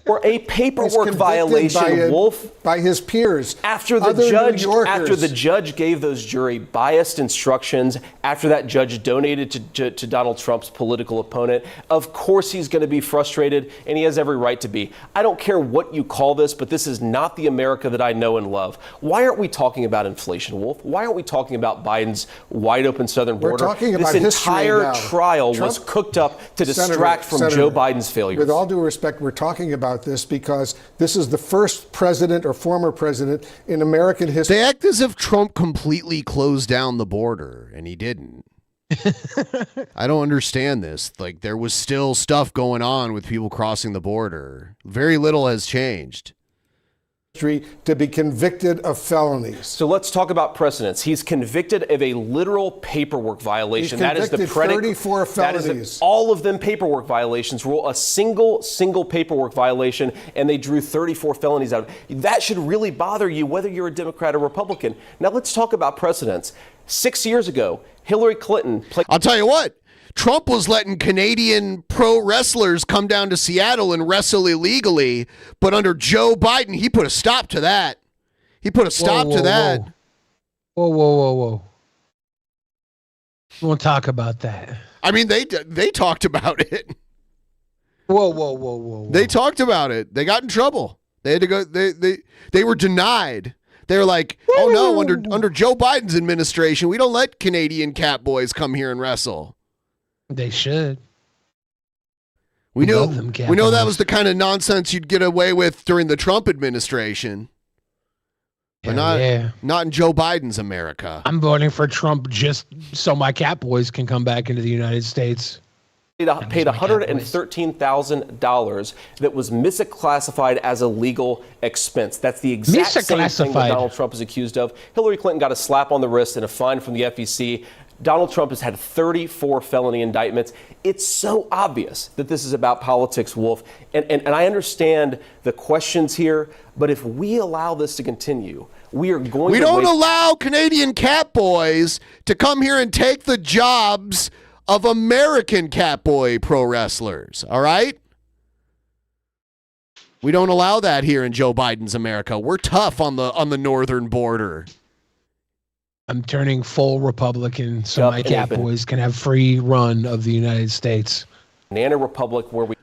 Or a paperwork violation, Wolf, by his peers. After the judge gave those jury biased instructions, after that judge donated to Donald Trump's political opponent, of course he's going to be frustrated, and he has every right to be. I don't care what you call this, but this is not the America that I know and love. Why aren't we talking about inflation, Wolf? Why aren't we talking about Biden's wide open southern border? We're talking about this entire trial was cooked up to distract from Joe Biden's failures. With all due respect, we're talking about this because this is the first president or former president in American history. They act as if Trump completely closed down the border, and he didn't. I don't understand this. Like, there was still stuff going on with people crossing the border. Very little has changed. To be convicted of felonies. So let's talk about precedents. He's convicted of a literal paperwork violation. He's that is the convicted 34 felonies. All of them paperwork violations. Rule a single paperwork violation, and they drew 34 felonies out. That should really bother you, whether you're a Democrat or Republican. Now let's talk about precedents. 6 years ago, Hillary Clinton I'll tell you what. Trump was letting Canadian pro wrestlers come down to Seattle and wrestle illegally, but under Joe Biden, he put a stop to that. He put a stop to that. Whoa. We won't talk about that. I mean, they talked about it. Whoa. They talked about it. They got in trouble. They had to go. They were denied. They're like, oh no, under Joe Biden's administration, we don't let Canadian cat boys come here and wrestle. They should. We know that was the kind of nonsense you'd get away with during the Trump administration. But not in Joe Biden's America. I'm voting for Trump just so my cat boys can come back into the United States. Paid $113,000 that was misclassified as a legal expense. That's the exact same thing that Donald Trump is accused of. Hillary Clinton got a slap on the wrist and a fine from the FEC. Donald Trump has had 34 felony indictments. It's so obvious that this is about politics, Wolf. And I understand the questions here, but if we allow this to continue, we are going We don't allow Canadian cat boys to come here and take the jobs of American catboy pro wrestlers, all right? We don't allow that here in Joe Biden's America. We're tough on the northern border. I'm turning full Republican so my cat boys can have free run of the United States. Banana Republic where we...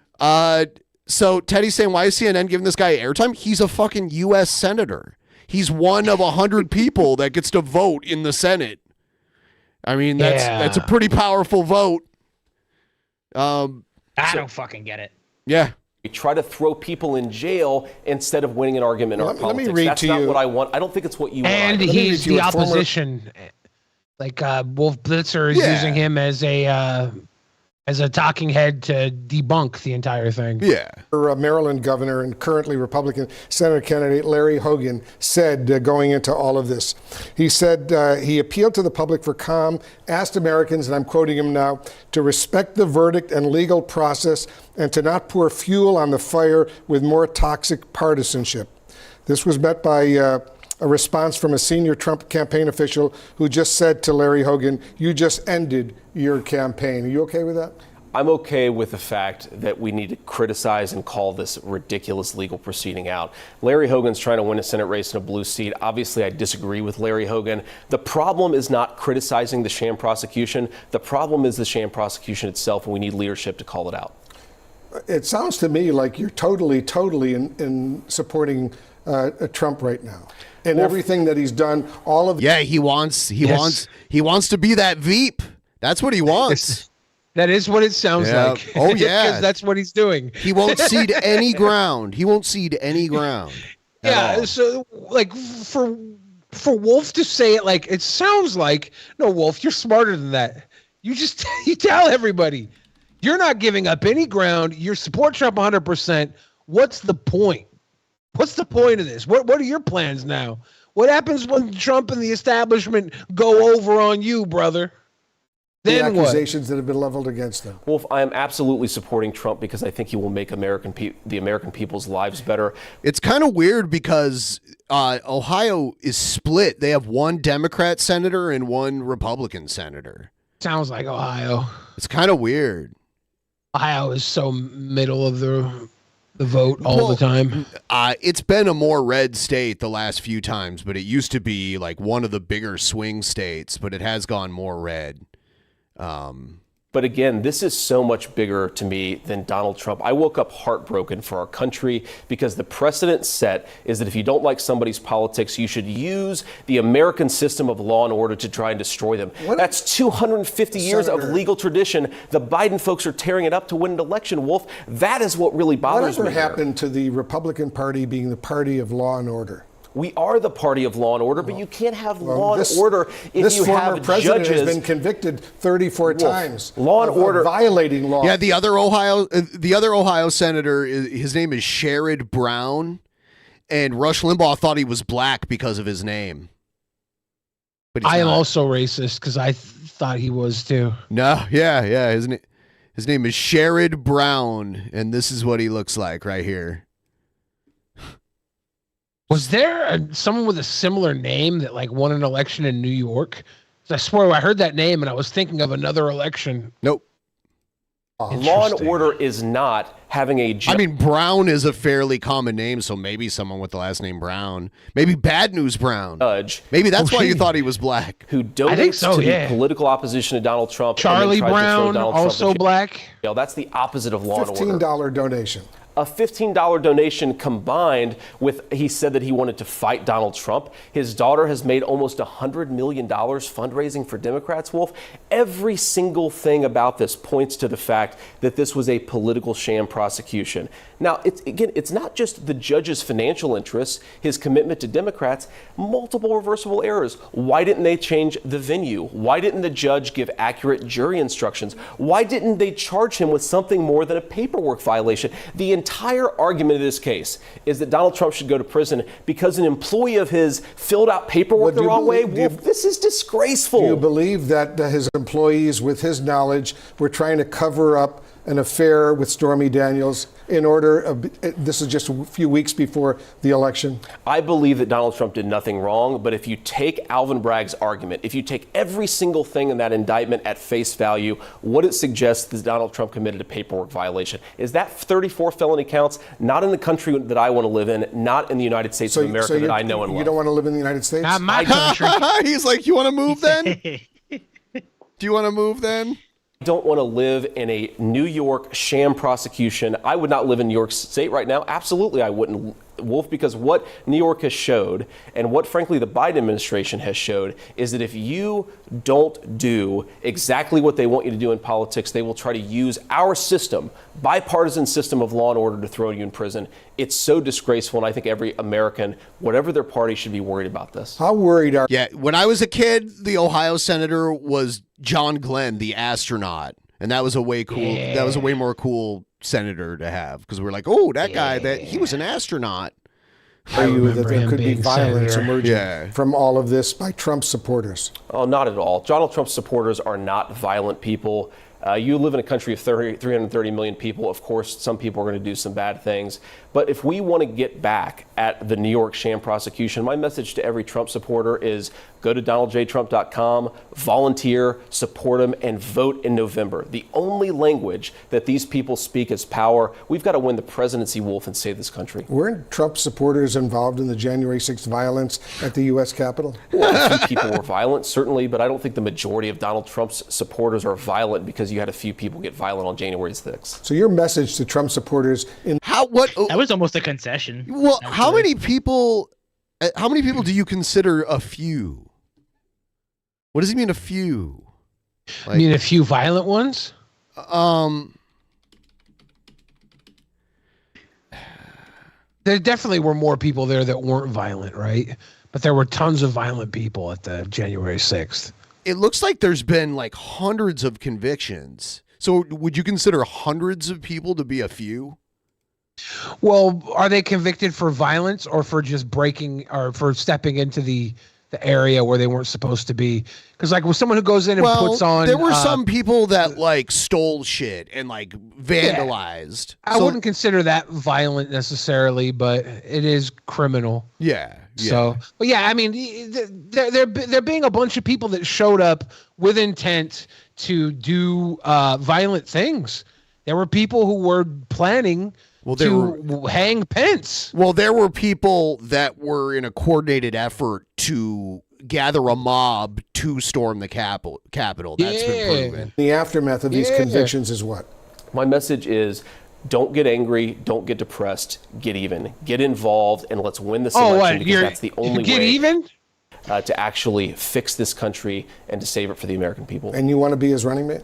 So Teddy's saying, why is CNN giving this guy airtime? He's a fucking U.S. senator. He's one of 100 people that gets to vote in the Senate. I mean, that's a pretty powerful vote. I don't fucking get it. Yeah. We try to throw people in jail instead of winning an argument in our politics. Let me read That's to not you. what I want. I don't think it's what you want. And he's the opposition. Like Wolf Blitzer is using him as a talking head to debunk the entire thing. Yeah. Maryland governor and currently Republican Senator candidate Larry Hogan said going into all of this. He said he appealed to the public for calm, asked Americans, and I'm quoting him now, to respect the verdict and legal process and to not pour fuel on the fire with more toxic partisanship. This was met by a response from a senior Trump campaign official who just said to Larry Hogan, you just ended your campaign. Are you okay with that? I'm okay with the fact that we need to criticize and call this ridiculous legal proceeding out. Larry Hogan's trying to win a Senate race in a blue seat. Obviously, I disagree with Larry Hogan. The problem is not criticizing the sham prosecution. The problem is the sham prosecution itself, and we need leadership to call it out. It sounds to me like you're totally in supporting Trump right now. And everything that he's done, all of he wants to be that Veep. That's what he wants. That is what it sounds like. Oh yeah, because that's what he's doing. He won't cede any ground. Yeah. So like for Wolf to say it like it sounds like, no, Wolf, you're smarter than that. You tell everybody you're not giving up any ground. You support Trump 100%. What's the point? What's the point of this? What are your plans now? What happens when Trump and the establishment go over on you, brother? Then the accusations that have been leveled against them. Wolf, I am absolutely supporting Trump because I think he will make the American people's lives better. It's kind of weird because Ohio is split. They have one Democrat senator and one Republican senator. Sounds like Ohio. It's kind of weird. Ohio is so middle of the the vote all the time? It's been a more red state the last few times, but it used to be like one of the bigger swing states, but it has gone more red. But again, this is so much bigger to me than Donald Trump. I woke up heartbroken for our country because the precedent set is that if you don't like somebody's politics, you should use the American system of law and order to try and destroy them. That's 250 years of legal tradition. The Biden folks are tearing it up to win an election, Wolf. That is what really bothers me. Whatever happened to the Republican Party being the party of law and order? We are the party of law and order, but you can't have law and order if you have this former president judges. has been convicted 34 times. Law and order violating law. Yeah, the other Ohio senator, his name is Sherrod Brown, and Rush Limbaugh thought he was black because of his name. But I am also racist because I thought he was too. No, yeah. His name is Sherrod Brown, and this is what he looks like right here. Was there someone with a similar name that like won an election in New York? I swear I heard that name and I was thinking of another election. Nope. Law and order is not having a I mean, Brown is a fairly common name, so maybe someone with the last name Brown. Maybe Bad News Brown. Judge. Maybe that's why you thought he was black. Who donates to the political opposition to Donald Trump. Charlie Brown, also black. That's the opposite of law and order. $15 donation. A $15 donation combined with, he said that he wanted to fight Donald Trump. His daughter has made almost $100 million fundraising for Democrats, Wolf. Every single thing about this points to the fact that this was a political sham prosecution. Now, it's not just the judge's financial interests, his commitment to Democrats, multiple reversible errors. Why didn't they change the venue? Why didn't the judge give accurate jury instructions? Why didn't they charge him with something more than a paperwork violation? The entire argument of this case is that Donald Trump should go to prison because an employee of his filled out paperwork the wrong way. Wolf, this is disgraceful. Do you believe that his employees, with his knowledge, were trying to cover up an affair with Stormy Daniels in order, this is just a few weeks before the election? I believe that Donald Trump did nothing wrong, but if you take Alvin Bragg's argument, if you take every single thing in that indictment at face value, what it suggests is Donald Trump committed a paperwork violation. Is that 34 felony counts? Not in the country that I want to live in, not in the United States of America that I know and love. You don't want to live in the United States? Not my country. He's like, you want to move then? Do you want to move then? Don't want to live in a New York sham prosecution. I would not live in New York State right now. Absolutely, I wouldn't, Wolf, because what New York has showed and what, frankly, the Biden administration has showed is that if you don't do exactly what they want you to do in politics, they will try to use our system, bipartisan system of law and order, to throw you in prison. It's so disgraceful, and I think every American, whatever their party, should be worried about this. How worried are... Yeah, when I was a kid, the Ohio senator was John Glenn, the astronaut, and that was a way cool. Yeah. That was a way more cool senator to have, because we're like, oh, that guy, he was an astronaut. Are you that there could be violence emerging from all of this by Trump supporters? Oh, not at all. Donald Trump supporters are not violent people. You live in a country of 330 million people. Of course, some people are going to do some bad things. But if we want to get back at the New York sham prosecution, my message to every Trump supporter is go to donaldjtrump.com, volunteer, support him, and vote in November. The only language that these people speak is power. We've got to win the presidency, Wolf, and save this country. Weren't Trump supporters involved in the January 6th violence at the U.S. Capitol? Well, a few people were violent, certainly, but I don't think the majority of Donald Trump's supporters are violent because you had a few people get violent on January 6th. So your message to Trump supporters in that was almost a concession. Well, how many people do you consider a few? What does he mean, a few? Like, I mean, a few violent ones? There definitely were more people there that weren't violent, right? But there were tons of violent people at the January 6th. It looks like there's been like hundreds of convictions. So would you consider hundreds of people to be a few? Well, are they convicted for violence or for just breaking or for stepping into the area where they weren't supposed to be? Because like with someone who goes in and puts on, there were some people that like stole shit and like vandalized. I wouldn't consider that violent necessarily, but it is criminal. Yeah. So, but yeah, I mean, there being a bunch of people that showed up with intent to do violent things. There were people who were planning to hang Pence. Well, there were people that were in a coordinated effort to gather a mob to storm the Capitol. That's been proven. The aftermath of these convictions is what? My message is, don't get angry, don't get depressed, get even. Get involved, and let's win this election, because that's the only way to actually fix this country and to save it for the American people. And you want to be his running mate?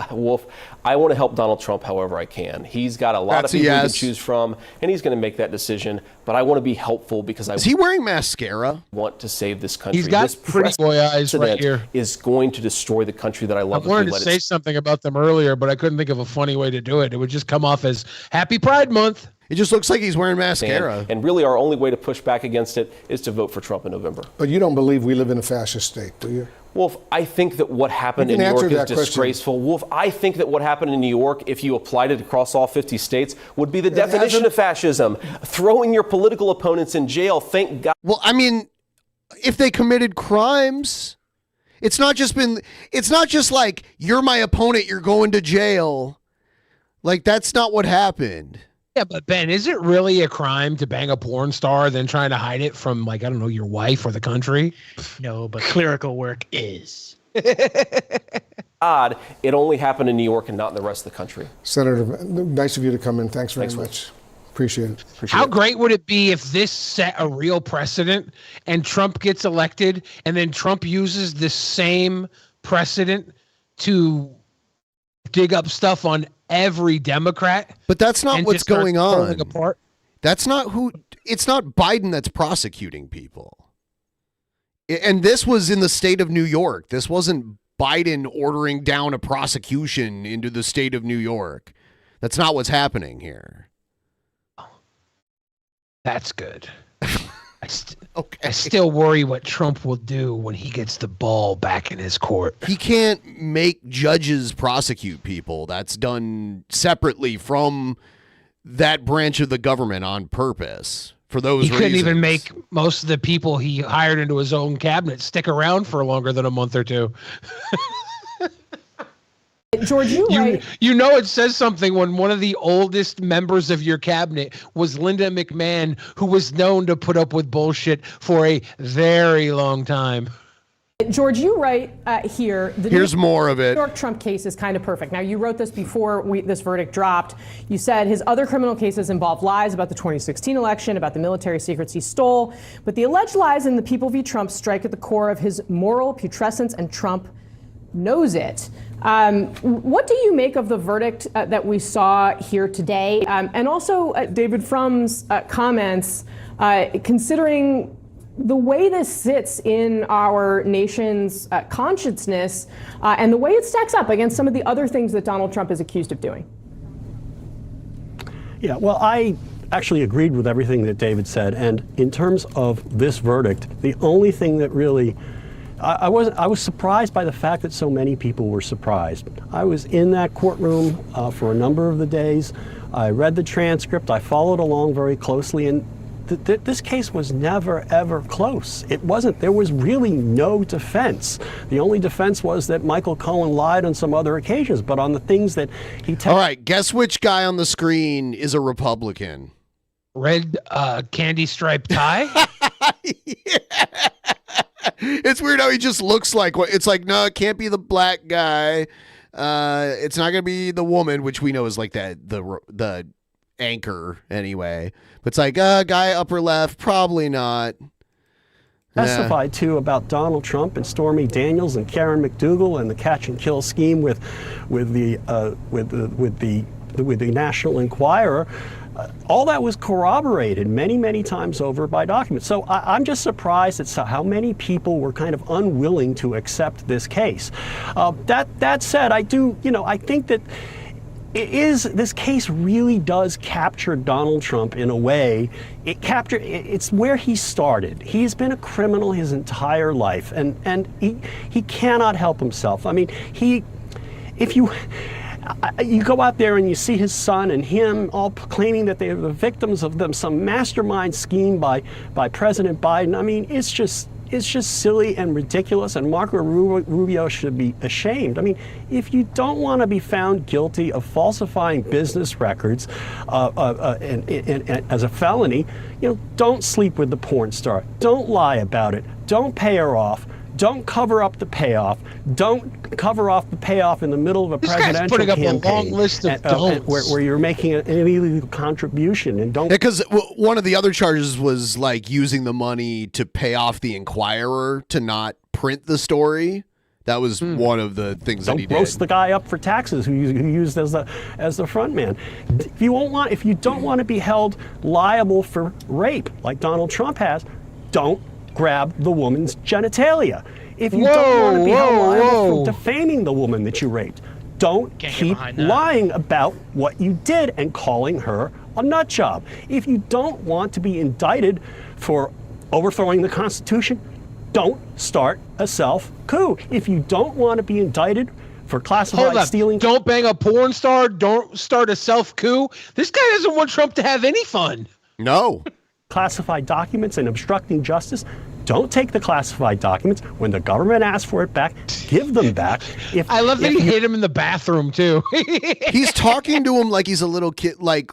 Wolf, I want to help Donald Trump however I can. He's got a lot of people he can choose from, and he's going to make that decision. But I want to be helpful because Is he wearing mascara? Want to save this country. He's got this pretty boy eyes right here. Is going to destroy the country that I love. I wanted to say something about them earlier, but I couldn't think of a funny way to do it. It would just come off as Happy Pride Month. It just looks like he's wearing mascara. And really our only way to push back against it is to vote for Trump in November. But you don't believe we live in a fascist state, do you? Wolf, I think that what happened in New York is disgraceful. Wolf, I think that what happened in New York, if you applied it across all 50 states, would be the definition of fascism. Throwing your political opponents in jail, thank God. Well, I mean, if they committed crimes, it's not just like, you're my opponent, you're going to jail. Like, that's not what happened. Yeah, but Ben, is it really a crime to bang a porn star than trying to hide it from, like, I don't know, your wife or the country? No, but clerical work is. Odd, it only happened in New York and not in the rest of the country. Senator, nice of you to come in. Thanks very much. Appreciate it. How great would it be if this set a real precedent and Trump gets elected and then Trump uses the same precedent to dig up stuff on every Democrat? But that's not what's going on. Apart? It's not Biden that's prosecuting people. And this was in the state of New York. This wasn't Biden ordering down a prosecution into the state of New York. That's not what's happening here. That's good. I still worry what Trump will do when he gets the ball back in his court. He can't make judges prosecute people. That's done separately from that branch of the government on purpose for those reasons. He couldn't even make most of the people he hired into his own cabinet stick around for longer than a month or two. George, you know it says something when one of the oldest members of your cabinet was Linda McMahon, who was known to put up with bullshit for a very long time. George, you write here. Here's more of it. The New York Trump case is kind of perfect. Now, you wrote this before this verdict dropped. You said his other criminal cases involve lies about the 2016 election, about the military secrets he stole. But the alleged lies in the People v. Trump strike at the core of his moral putrescence, and Trump knows it. What do you make of the verdict that we saw here today? And also David Frum's comments, considering the way this sits in our nation's consciousness and the way it stacks up against some of the other things that Donald Trump is accused of doing. Yeah, well, I actually agreed with everything that David said. And in terms of this verdict, the only thing that really I was surprised by the fact that so many people were surprised. I was in that courtroom for a number of the days. I read the transcript. I followed along very closely, and this case was never, ever close. It wasn't. There was really no defense. The only defense was that Michael Cohen lied on some other occasions, but on the things that he All right, guess which guy on the screen is a Republican? Red candy striped tie? Yeah. It's weird how he just looks like what it's like. No, it can't be the black guy. It's not gonna be the woman, which we know is like the anchor anyway. But it's like guy upper left, probably not. Testified too about Donald Trump and Stormy Daniels and Karen McDougal and the catch and kill scheme with the National Enquirer. All that was corroborated many, many times over by documents. So I'm just surprised at how many people were kind of unwilling to accept this case. That said, I think that this case really does capture Donald Trump in a way. It's where he started. He's been a criminal his entire life, and he cannot help himself. I mean, if you go out there and you see his son and him all claiming that they are the victims of some mastermind scheme by President Biden. I mean, it's just is just silly and ridiculous, and Marco Rubio should be ashamed. I mean, if you don't want to be found guilty of falsifying business records and as a felony, don't sleep with the porn star. Don't lie about it. Don't pay her off. Don't cover up the payoff. Don't cover off the payoff in the middle of a presidential putting campaign. up a long list of don'ts. Where you're making an illegal contribution and don't. Because one of the other charges was like using the money to pay off the Inquirer to not print the story. That was one of the things that he did. Don't roast the guy up for taxes who used as the front man. If you don't want to be held liable for rape like Donald Trump has, don't grab the woman's genitalia. If you don't want to be held liable for defaming the woman that you raped, don't keep lying about what you did and calling her a nut job. If you don't want to be indicted for overthrowing the Constitution, don't start a self-coup. If you don't want to be indicted for classified stealing... Don't bang a porn star, don't start a self-coup. This guy doesn't want Trump to have any fun. No. Classified documents and obstructing justice. Don't take the classified documents. When the government asks for it back, give them back. I love that he hit him in the bathroom too. He's talking to him like he's a little kid, like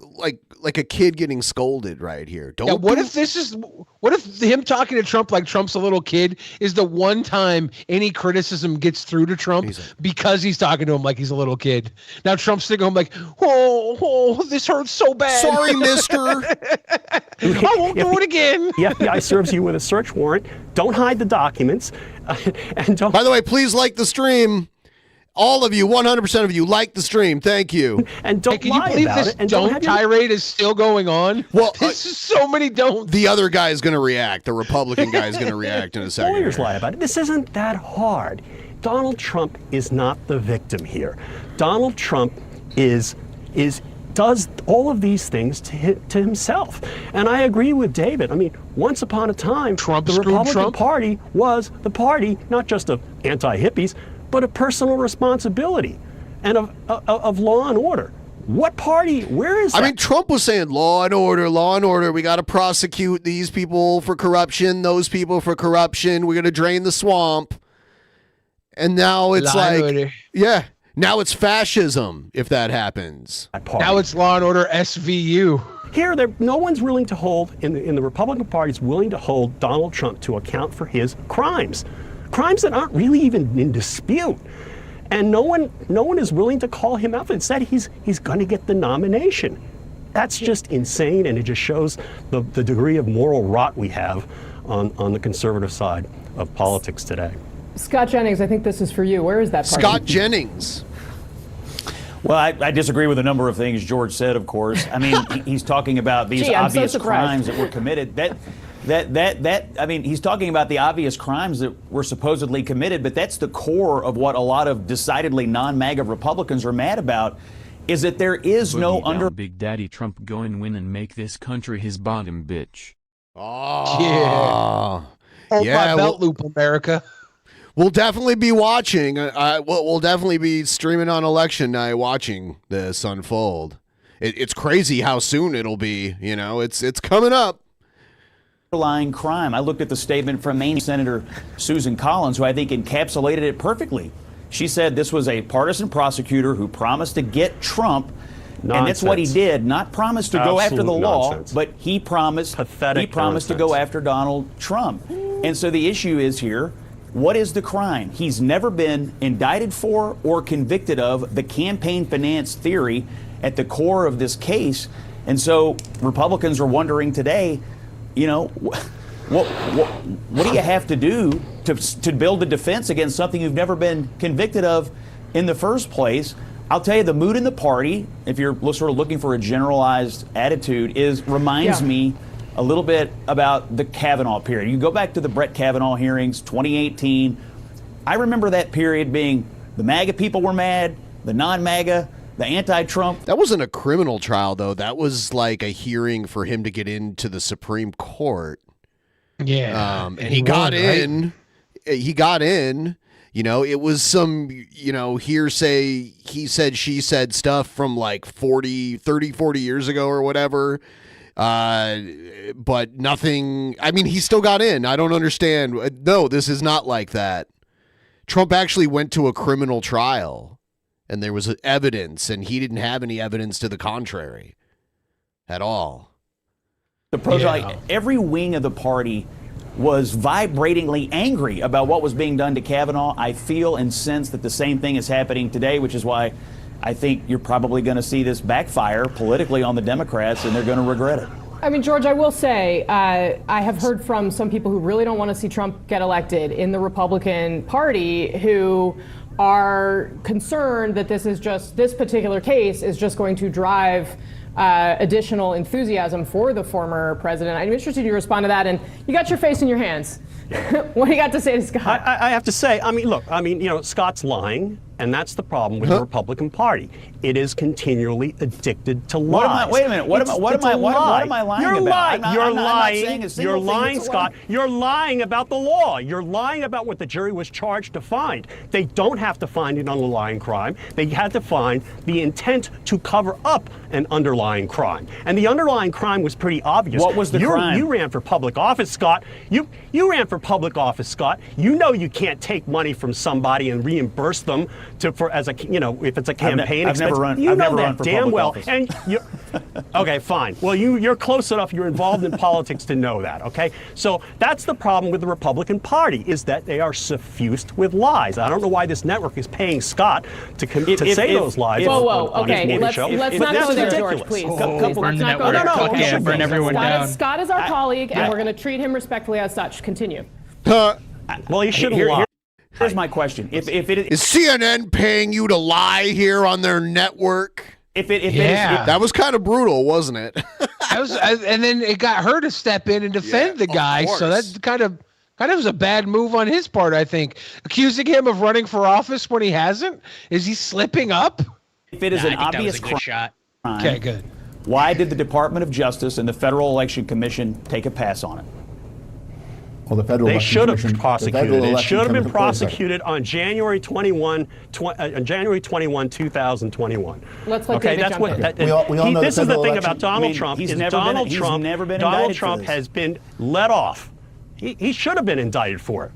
a kid getting scolded right here. What if him talking to Trump like Trump's a little kid is the one time any criticism gets through to Trump because he's talking to him like he's a little kid? Now Trump's sitting home like, oh, this hurts so bad. Sorry, mister. I won't do it again. The FBI serves you with a search warrant. Don't hide the documents. And don't. By the way, please like the stream. All of you, 100% of you, like the stream. Thank you. And don't can you believe this don't tirade is still going on? Well, this is so many don'ts. The other guy is going to react. The Republican guy is going to react in a second. Lawyers lie about it. This isn't that hard. Donald Trump is not the victim here. Donald Trump does all of these things to himself. And I agree with David. I mean, once upon a time, the Republican Party was the party not just of anti-hippies, but of personal responsibility and of law and order. What party? Where is that? I mean, Trump was saying law and order. We got to prosecute these people for corruption, those people for corruption. We're going to drain the swamp. And now it's now it's fascism if that happens. Now it's law and order SVU. Here, no one's willing to hold, in the Republican Party is willing to hold Donald Trump to account for his crimes. Crimes that aren't really even in dispute. And no one is willing to call him out. Instead, he's going to get the nomination. That's just insane, and it just shows the degree of moral rot we have on the conservative side of politics today. Scott Jennings, I think this is for you. Where is that party? Scott Jennings. Well, I disagree with a number of things George said, of course. I mean, he's talking about these obvious crimes that were committed. I mean, he's talking about the obvious crimes that were supposedly committed, but that's the core of what a lot of decidedly non-MAGA Republicans are mad about, is that there is no Big Daddy Trump go and win and make this country his bottom bitch. Oh, yeah. Hold my belt loop, America. We'll definitely be watching. We'll definitely be streaming on election night watching this unfold. It's crazy how soon it'll be. You know, it's coming up. Underlying crime. I looked at the statement from Maine Senator Susan Collins, who I think encapsulated it perfectly. She said this was a partisan prosecutor who promised to get Trump, and that's what he did. Not promise to go after the law, but he promised to go after Donald Trump. And so the issue is here, what is the crime? He's never been indicted for or convicted of the campaign finance theory at the core of this case. And so Republicans are wondering today, you know, what do you have to do to build a defense against something you've never been convicted of in the first place? I'll tell you, the mood in the party, if you're sort of looking for a generalized attitude, reminds me a little bit about the Kavanaugh period. You go back to the Brett Kavanaugh hearings, 2018. I remember that period being the MAGA people were mad, the non-MAGA, the anti-Trump. That wasn't a criminal trial, though. That was like a hearing for him to get into the Supreme Court. Yeah. And he got in. Right? He got in. You know, it was some, hearsay, he said, she said stuff from like 40 years ago or whatever. But nothing. I mean, he still got in. I don't understand. No, this is not like that. Trump actually went to a criminal trial, and there was evidence, and he didn't have any evidence to the contrary at all. Like every wing of the party was vibratingly angry about what was being done to Kavanaugh. I feel and sense that the same thing is happening today, which is why I think you're probably going to see this backfire politically on the Democrats, and they're going to regret it. I mean, George, I will say, I have heard from some people who really don't want to see Trump get elected in the Republican Party who are concerned that this particular case is just going to drive additional enthusiasm for the former president. I'm interested in you to respond to that. And you got your face in your hands. What do you got to say to Scott? I have to say, Scott's lying, and that's the problem with the Republican Party. It is continually addicted to lies. Wait a minute. What am I lying You're about? Lying. You're lying, Scott. You're lying about the law. You're lying about what the jury was charged to find. They don't have to find an underlying crime. They had to find the intent to cover up an underlying crime. And the underlying crime was pretty obvious. What was the crime? You ran for public office, Scott. You ran for public office, Scott. You know you can't take money from somebody and reimburse them if it's a campaign expense. I've never run for damn public well. office. And okay, fine. Well, you're close enough. You're involved in politics to know that. Okay, so that's the problem with the Republican Party, is that they are suffused with lies. I don't know why this network is paying Scott to say those lies. Whoa, okay. Let's not go there, George, please. Burn the network. Burn everyone down. Scott is our colleague, and we're going to treat him respectfully as such. Continue. Well, he shouldn't lie. Here's my question: Is CNN paying you to lie here on their network? That was kind of brutal, wasn't it? And then it got her to step in and defend the guy. So that kind of was a bad move on his part, I think. Accusing him of running for office when he hasn't? Is he slipping up? If it is an obvious crime, okay, good. Why did the Department of Justice and the Federal Election Commission take a pass on it? Well, they should have prosecuted it. It should have been prosecuted on January 21, 2021. Let's let David jump in. This is the thing about Donald Trump. Donald Trump has been let off. He should have been indicted for it.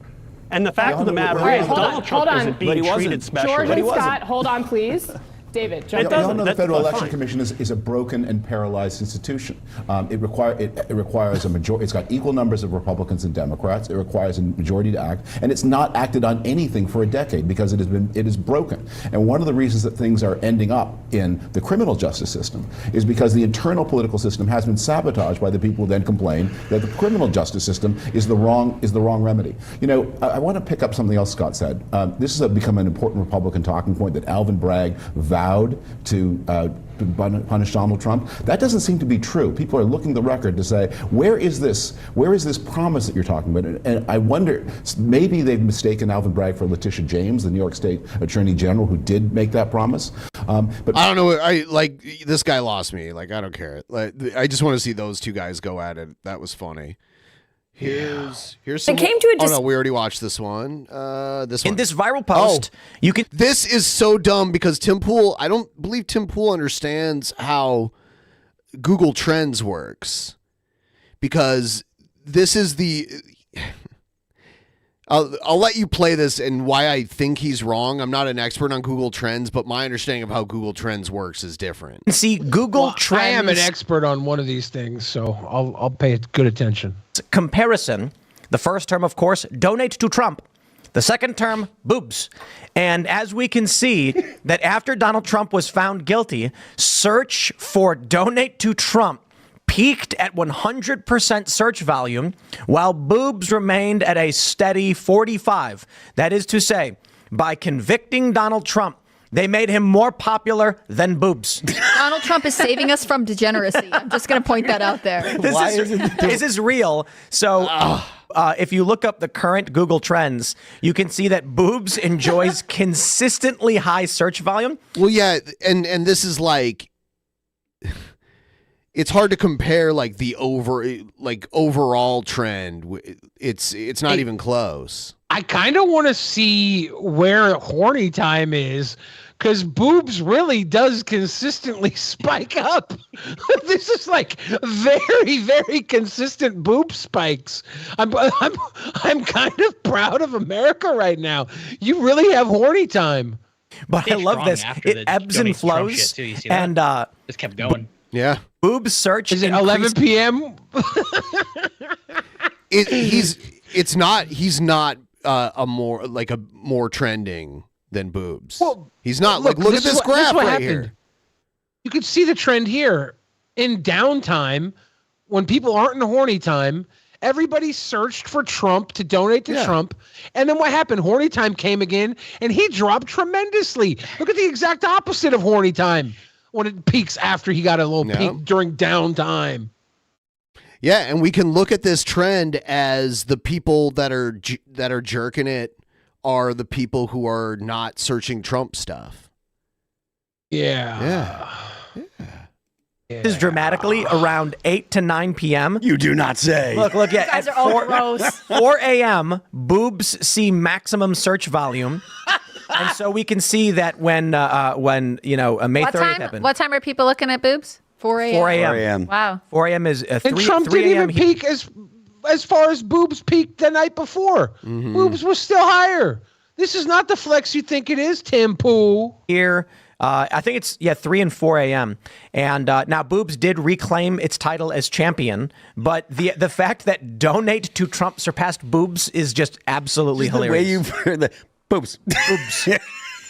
And the fact of the matter is, Donald Trump isn't being treated specially. George and Scott, hold on, please. David, jump in. We all know the Federal Election Commission is a broken and paralyzed institution. It requires a majority. It's got equal numbers of Republicans and Democrats. It requires a majority to act, and it's not acted on anything for a decade because it is broken. And one of the reasons that things are ending up in the criminal justice system is because the internal political system has been sabotaged by the people who then complain that the criminal justice system is the wrong remedy. You know, I want to pick up something else Scott said. This has become an important Republican talking point that Alvin Bragg vowed to punish Donald Trump. That doesn't seem to be true. People are looking at the record to say, where is this promise that you're talking about? And I wonder, maybe they've mistaken Alvin Bragg for Letitia James, the New York State Attorney General, who did make that promise. But I don't know. This guy lost me. I don't care. I just want to see those two guys go at it. That was funny. Here's some. It came to a oh no, we already watched this one. This one. In this viral post, you can. This is so dumb because Tim Pool. I don't believe Tim Pool understands how Google Trends works, because this is the. I'll let you play this and why I think he's wrong. I'm not an expert on Google Trends, but my understanding of how Google Trends works is different. See, Google Trends. I am an expert on one of these things, so I'll pay good attention. Comparison. The first term, of course, donate to Trump. The second term, boobs. And as we can see, that after Donald Trump was found guilty, search for donate to Trump peaked at 100% search volume, while boobs remained at a steady 45. That is to say, by convicting Donald Trump, they made him more popular than boobs. Donald Trump is saving us from degeneracy. I'm just going to point that out there. This is real. So if you look up the current Google Trends, you can see that boobs enjoys consistently high search volume. Well, yeah, and this is it's hard to compare the overall trend. It's not even close. I kind of want to see where horny time is because boobs really does consistently spike up. This is like very, very consistent boob spikes. I'm kind of proud of America right now. You really have horny time. But I love this. It ebbs and flows, and just kept going. Yeah. Boobs search. Is it 11 p.m.? He's not a more trending than boobs. Well, he's not look look at this graph right here. You could see the trend here in downtime when people aren't in horny time. Everybody searched for Trump to donate to Trump. And then what happened? Horny time came again, and he dropped tremendously. Look at the exact opposite of horny time when it peaks after he got a little peak during downtime. Yeah, and we can look at this trend as the people that are jerking it are the people who are not searching Trump stuff. Yeah. This is dramatically around 8 to 9 p.m. You do not say. Look, You guys are all gross. 4 a.m., boobs see maximum search volume. And so we can see that when May 30th happened. What time are people looking at boobs? 4 a.m. 4 a.m. 4 a.m. Wow. 4 a.m. is 3 And Trump 3 didn't a.m. even peak as far as boobs peaked the night before. Boobs was still higher. This is not the flex you think it is, Tim Pool. Here, I think it's 3 and 4 a.m. And now boobs did reclaim its title as champion, but the fact that donate to Trump surpassed boobs is just absolutely hilarious. The way you the boobs.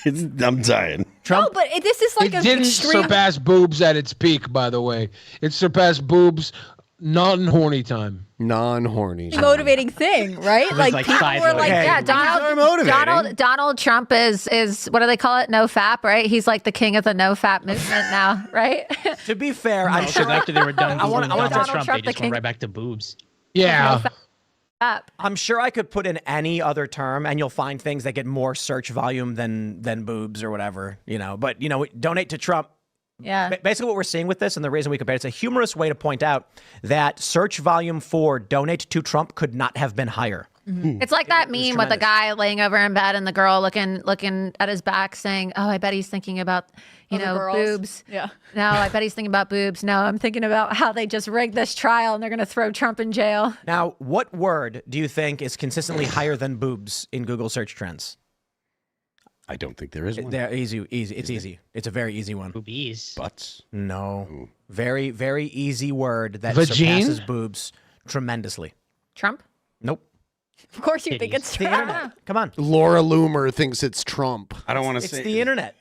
I'm dying. No, but this is like It didn't surpass boobs at its peak, by the way. It surpassed boobs non-horny time. Non-horny. motivating thing, right? like People size were like, motivating. yeah, Donald Trump is what do they call it? No fap, right? He's like the king of the no fap movement now, right? To be fair, I'm sure after they were done I want Donald to Trump, they just went right back to boobs. Yeah. I'm sure I could put in any other term and you'll find things that get more search volume than boobs or whatever, but donate to Trump. Yeah. Basically what we're seeing with this, and the reason we compare, it's a humorous way to point out that search volume for donate to Trump could not have been higher. It's like that meme with the guy laying over in bed and the girl looking at his back saying, oh, I bet he's thinking about, boobs. Yeah. No, I bet he's thinking about boobs. No, I'm thinking about how they just rigged this trial and they're going to throw Trump in jail. Now, what word do you think is consistently higher than boobs in Google search trends? I don't think there is one. They're easy. It's easy. It's a very easy one. Boobies. Butts. No. Very, very easy word that Vagine? surpasses boobs tremendously. Trump? Nope. Of course you think it's The internet. Come on. Laura Loomer thinks it's Trump. I don't want to It's say. the internet.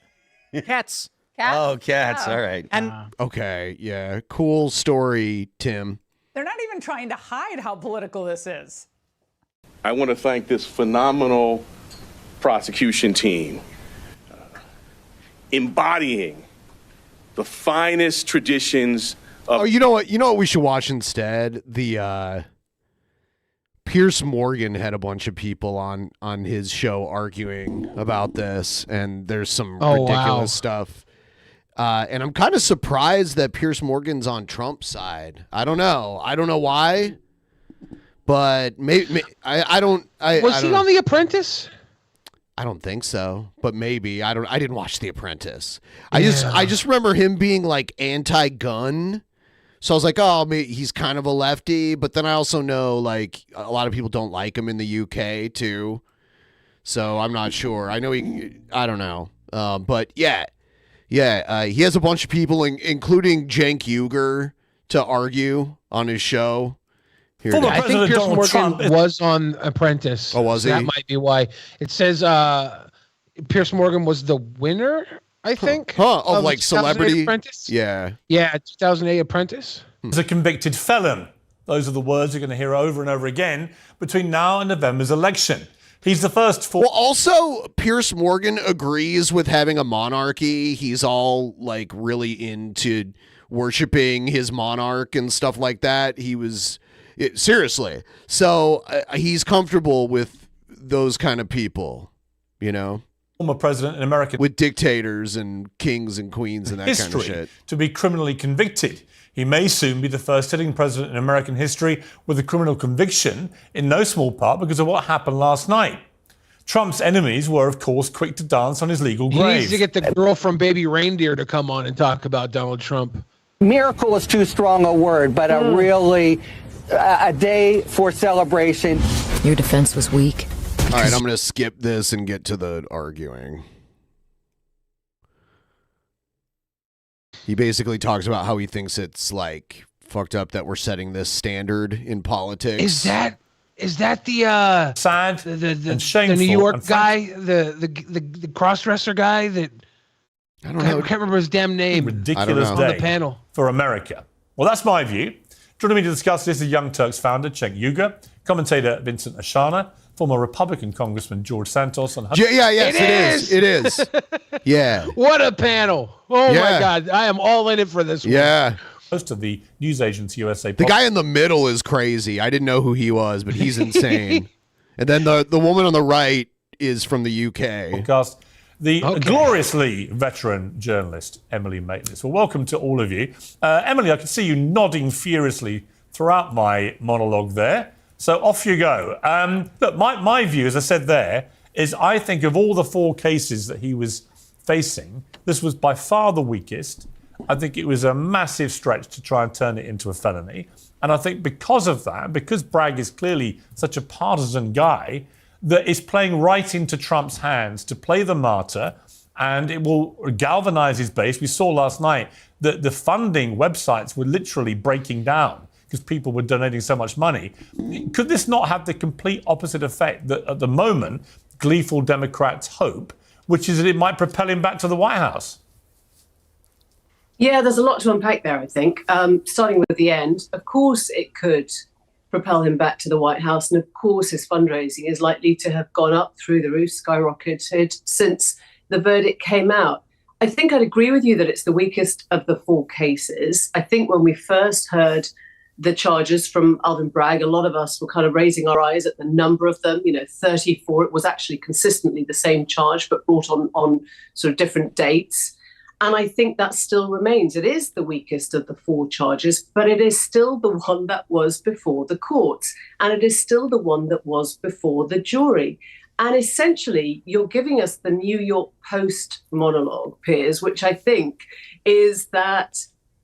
Cats. Cat? Oh, cats. Oh. All right. And Okay, yeah. Cool story, Tim. They're not even trying to hide how political this is. I want to thank this phenomenal prosecution team embodying the finest traditions of. Oh, you know what? You know what we should watch instead? The Piers Morgan had a bunch of people on his show arguing about this, and there's some ridiculous stuff. And I'm kind of surprised that Piers Morgan's on Trump's side. I don't know why, but maybe I don't. Was he on The Apprentice? I don't think so, but maybe. I didn't watch The Apprentice. I just remember him being like anti-gun. So I was like, oh, maybe he's kind of a lefty, but then I also know like a lot of people don't like him in the UK too. So I'm not sure. I don't know. But yeah. He has a bunch of people, including Cenk Uygur, to argue on his show. Here it is. I think Piers Morgan was on Apprentice. Oh, was he? That might be why. It says Piers Morgan was the winner, I think. Of like 2008 celebrity? Apprentice. Yeah. Yeah, 2008 Apprentice. As a convicted felon. Those are the words you're going to hear over and over again between now and November's election. He's the first Well, also, Piers Morgan agrees with having a monarchy. He's all like really into worshiping his monarch and stuff like that. Seriously. So he's comfortable with those kind of people, former president in American with dictators and kings and queens and that kind of shit. to be criminally convicted. He may soon be the first sitting president in American history with a criminal conviction, in no small part because of what happened last night. Trump's enemies were, of course, quick to dance on his legal grave. He needs to get the girl from Baby Reindeer to come on and talk about Donald Trump. Miracle is too strong a word, but a day for celebration. Your defense was weak. All right, I'm going to skip this and get to the arguing. He basically talks about how he thinks it's like fucked up that we're setting this standard in politics. Is that the sad and shameful, the New York guy, the cross-dresser guy that I don't know. I can't remember his damn name. Ridiculous on day the panel for America. Well, that's my view. Joining me to discuss this is Young Turks founder Cenk Uygur, commentator Vincent Ashana, former Republican Congressman George Santos, and It is. Yeah. What a panel! Oh my God, I am all in it for this one. Yeah. Host of the news agency USA. The guy in the middle is crazy. I didn't know who he was, but he's insane. And then the woman on the right is from the UK. Podcast. The gloriously veteran journalist, Emily Maitlis. Well, welcome to all of you. Emily, I can see you nodding furiously throughout my monologue there. So off you go. Look, my view, as I said there, is I think of all the 4 cases that he was facing, this was by far the weakest. I think it was a massive stretch to try and turn it into a felony. And I think because of that, because Bragg is clearly such a partisan guy, that is playing right into Trump's hands to play the martyr, and it will galvanize his base. We saw last night that the funding websites were literally breaking down because people were donating so much money. Could this not have the complete opposite effect that at the moment gleeful Democrats hope, which is that it might propel him back to the White House? Yeah, there's a lot to unpack there, I think. Starting with the end, of course it could propel him back to the White House. And of course, his fundraising is likely to have gone up through the roof, skyrocketed since the verdict came out. I think I'd agree with you that it's the weakest of the 4 cases. I think when we first heard the charges from Alvin Bragg, a lot of us were kind of raising our eyes at the number of them, 34. It was actually consistently the same charge, but brought on sort of different dates. And I think that still remains. It is the weakest of the 4 charges, but it is still the one that was before the courts. And it is still the one that was before the jury. And essentially, you're giving us the New York Post monologue, Piers, which I think is that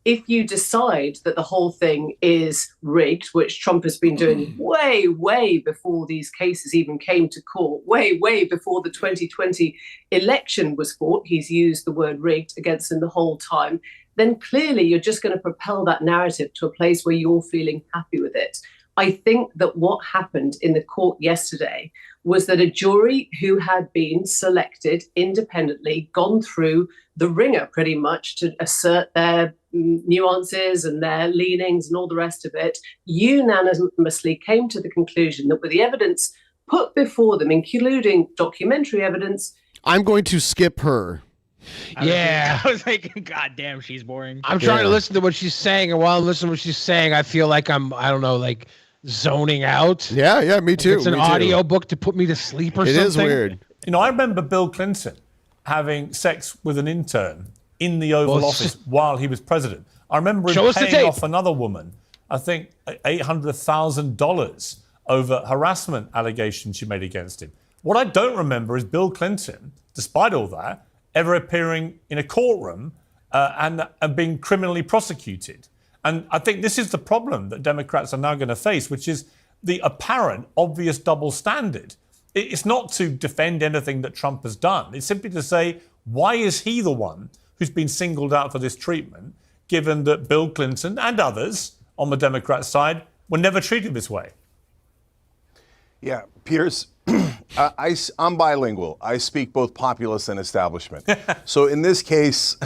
if you decide that the whole thing is rigged, which Trump has been doing way, way before these cases even came to court, way, way before the 2020 election was fought, he's used the word rigged against him the whole time, then clearly you're just going to propel that narrative to a place where you're feeling happy with it. I think that what happened in the court yesterday was that a jury who had been selected independently, gone through the ringer pretty much to assert their nuances and their leanings and all the rest of it, unanimously came to the conclusion that with the evidence put before them, including documentary evidence. I'm going to skip her. Yeah. I was like, God damn, she's boring. I'm trying to listen to what she's saying, and while I'm listening to what she's saying, I feel like I'm, zoning out. Yeah, me too. It's an audio book to put me to sleep or something. It is weird. I remember Bill Clinton having sex with an intern in the Oval Office while he was president. I remember him paying off another woman, I think $800,000 over harassment allegations she made against him. What I don't remember is Bill Clinton, despite all that, ever appearing in a courtroom and being criminally prosecuted. And I think this is the problem that Democrats are now going to face, which is the apparent, obvious double standard. It's not to defend anything that Trump has done. It's simply to say, why is he the one who's been singled out for this treatment, given that Bill Clinton and others on the Democrat side were never treated this way? Yeah, Piers, I'm bilingual. I speak both populist and establishment. So in this case,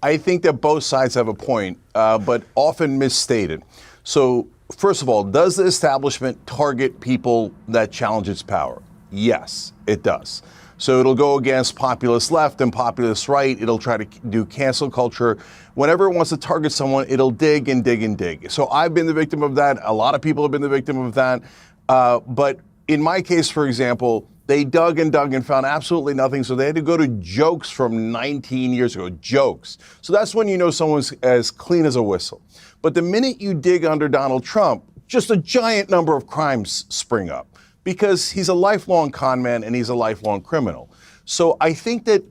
I think that both sides have a point, but often misstated. So first of all, does the establishment target people that challenge its power? Yes, it does. So it'll go against populist left and populist right. It'll try to do cancel culture. Whenever it wants to target someone, it'll dig and dig and dig. So I've been the victim of that. A lot of people have been the victim of that. But in my case, for example, they dug and dug and found absolutely nothing. So they had to go to jokes from 19 years ago, jokes. So that's when you know someone's as clean as a whistle. But the minute you dig under Donald Trump, just a giant number of crimes spring up. because he's a lifelong con man and he's a lifelong criminal. So I think that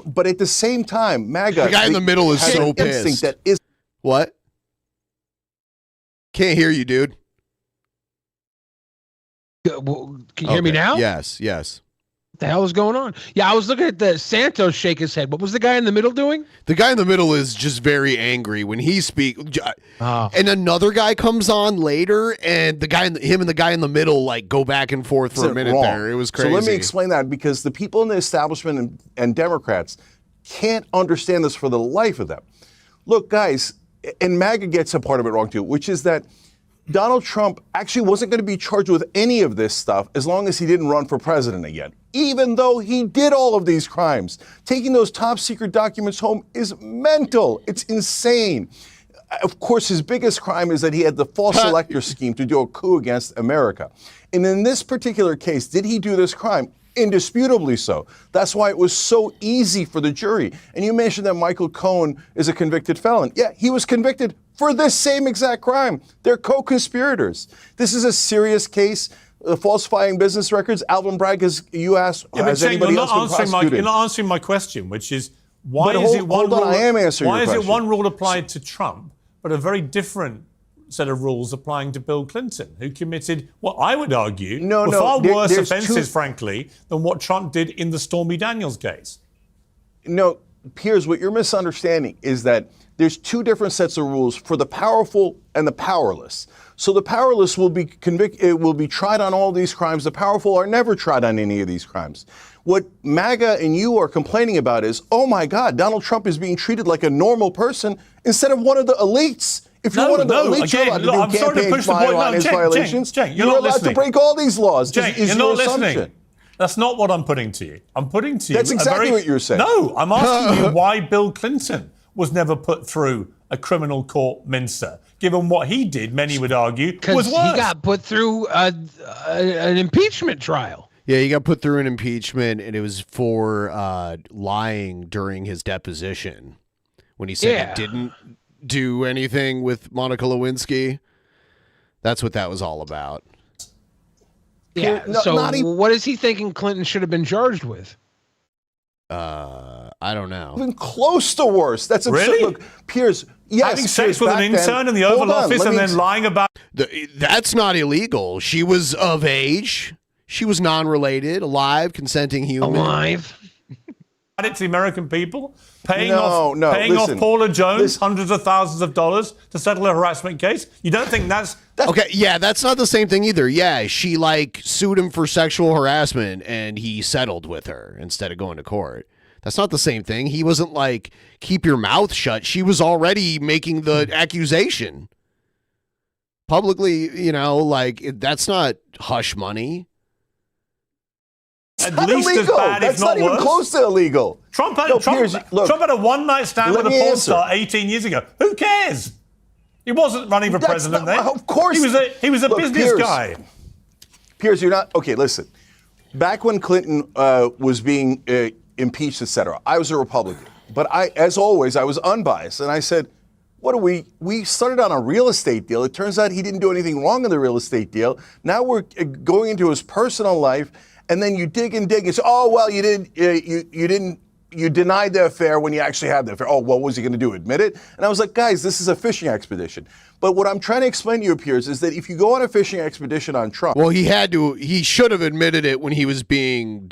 but at the same time, MAGA, the guy in the middle is so pissed. What? Can't hear you, dude. Can you hear me now? Yes, yes. What the hell is going on? Yeah, I was looking at the Santos shake his head. What was the guy in the middle doing? The guy in the middle is just very angry when he speaks. And another guy comes on later, and him and the guy in the middle like go back and forth for a minute wrong. there. It was crazy. So let me explain that, because the people in the establishment and Democrats can't understand this for the life of them. Look, guys, and MAGA gets a part of it wrong too, which is that Donald Trump actually wasn't going to be charged with any of this stuff as long as he didn't run for president again, even though he did all of these crimes. Taking those top secret documents home is mental. It's insane. Of course, his biggest crime is that he had the false elector scheme to do a coup against America. And in this particular case, did he do this crime? Indisputably so. That's why it was so easy for the jury. And you mentioned that Michael Cohen is a convicted felon. Yeah, he was convicted for this same exact crime. They're co-conspirators. This is a serious case. Falsifying business records. Alvin Bragg, has anybody else been prosecuted? You're not answering my question, which is why is it one rule applied to Trump, but a very different set of rules applying to Bill Clinton, who committed what I would argue were far worse offenses, frankly, than what Trump did in the Stormy Daniels case. No, Piers, what you're misunderstanding is that there's two different sets of rules for the powerful and the powerless. So the powerless will be will be tried on all these crimes. The powerful are never tried on any of these crimes. What MAGA and you are complaining about is, oh my God, Donald Trump is being treated like a normal person instead of one of the elites. If you're one of the elites, you're allowed to do campaign violence violations. You're allowed to break all these laws. You're not listening. That's not what I'm putting to you. I'm putting to you. That's exactly what you're saying. No, I'm asking you why Bill Clinton was never put through a criminal court mincer, given what he did, many would argue, was worse. He got put through an impeachment trial. Yeah, he got put through an impeachment, and it was for lying during his deposition when he said he didn't do anything with Monica Lewinsky. That's what that was all about. Yeah. What is he thinking Clinton should have been charged with? I don't know. Even close to worse. That's absurd. Really? Look, Piers, yes, having sex with an intern in the Oval Office and then lying about. That's not illegal. She was of age. She was non-related, alive, consenting human. Alive. It to the American people, paying off Paula Jones hundreds of thousands of dollars to settle a harassment case. You don't think that's okay? Yeah, that's not the same thing either. Yeah, she sued him for sexual harassment, and he settled with her instead of going to court. That's not the same thing. He wasn't like, keep your mouth shut. She was already making the accusation publicly. That's not hush money. At least illegal. As bad, that's if not even worse. Close to illegal. Trump had a one-night stand with a porn star 18 years ago. Who cares? He wasn't running for president then. Of course. He was a business guy. Piers, you're not... Okay, listen. Back when Clinton was being impeached, etc., I was a Republican. But as always, I was unbiased. And I said, we started on a real estate deal. It turns out he didn't do anything wrong in the real estate deal. Now we're going into his personal life. And then you dig and say, oh, well, you denied the affair when you actually had the affair. Oh, what was he going to do? Admit it? And I was like, guys, this is a fishing expedition. But what I'm trying to explain to you, Piers, is that if you go on a fishing expedition on Trump. Well, he should have admitted it when he was being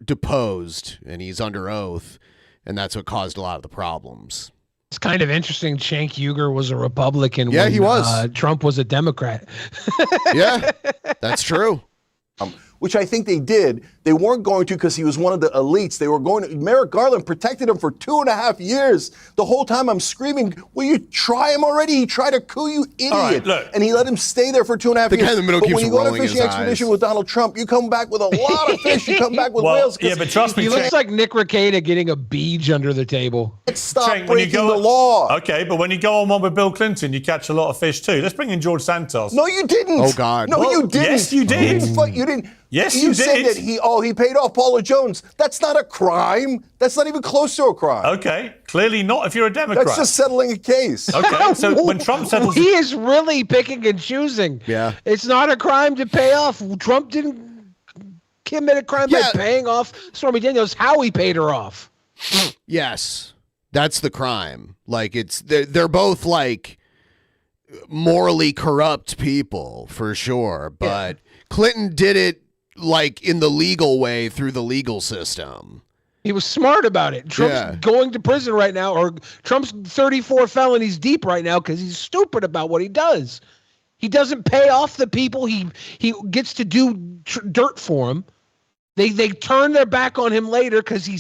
deposed, and he's under oath. And that's what caused a lot of the problems. It's kind of interesting. Cenk Uygur was a Republican. Yeah, when, he was. Trump was a Democrat. Yeah, that's true. Which I think they did. They weren't going to because he was one of the elites. They were going to. Merrick Garland protected him for 2.5 years. The whole time I'm screaming, will you try him already? He tried a coup, you idiot. Right, look. And he let him stay there for 2.5 years. The guy in the middle but keeps when you go on a rolling his fishing expedition with Donald Trump, you come back with a lot of fish. You come back with whales. Yeah, but trust me, he looks like Nick Rekieta getting a beach under the table. Let's stop breaking the law. Okay, but when you go on one with Bill Clinton, you catch a lot of fish too. Let's bring in George Santos. No, you didn't. Oh, God. No, you didn't. Yes, you did. You didn't. Yes, you you said did. that he paid off Paula Jones. That's not a crime. That's not even close to a crime. Okay, clearly not if you're a Democrat. That's just settling a case. Okay, so when Trump settles... He is really picking and choosing. Yeah. It's not a crime to pay off. Trump didn't commit a crime by paying off Stormy Daniels. How he paid her off. Yes, that's the crime. Like they're both like morally corrupt people for sure, but Clinton did it like in the legal way through the legal system. He was smart about it. Trump's going to prison right now, or Trump's 34 felonies deep right now because he's stupid about what he does. He doesn't pay off the people he gets to do dirt for him. They turn their back on him later because he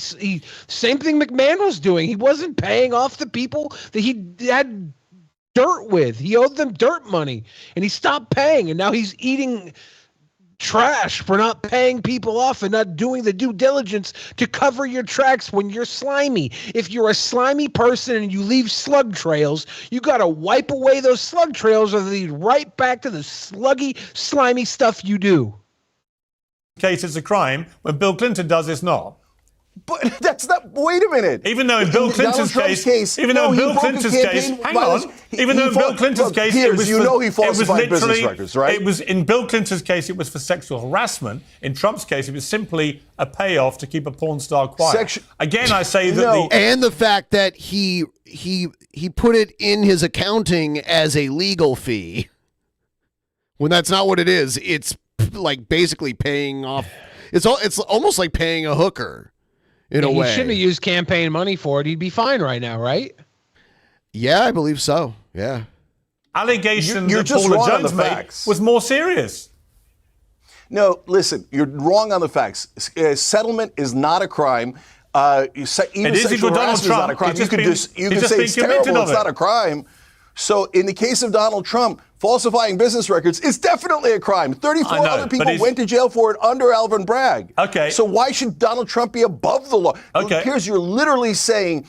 same thing McMahon was doing. He wasn't paying off the people that he had dirt with. He owed them dirt money, and he stopped paying, and now he's eating trash for not paying people off and not doing the due diligence to cover your tracks when you're slimy. If you're a slimy person and you leave slug trails, you got to wipe away those slug trails or they lead right back to the sluggy, slimy stuff you do. Case it's a crime. When Bill Clinton does, it's not. But that's not. Wait a minute. Even though in Bill Clinton's case, even though in Bill Clinton's case, hang on. Even though in Bill Clinton's case, it was he falsified business records, right? It was in Bill Clinton's case, it was for sexual harassment. In Trump's case, it was simply a payoff to keep a porn star quiet. Again, I say that and the fact that he put it in his accounting as a legal fee when that's not what it is. It's like basically paying off. It's almost like paying a hooker. In a way. He shouldn't have used campaign money for it. He'd be fine right now, right? Yeah, I believe so. Yeah. Allegation that Paula Jones made was more serious. No, listen, you're wrong on the facts. Settlement is not a crime. Even sexual harassment is not a crime. You could say it's terrible, it's not a crime. So in the case of Donald Trump, falsifying business records is definitely a crime. 34 other people went to jail for it under Alvin Bragg. Okay. So why should Donald Trump be above the law? Okay. Here's, you're literally saying,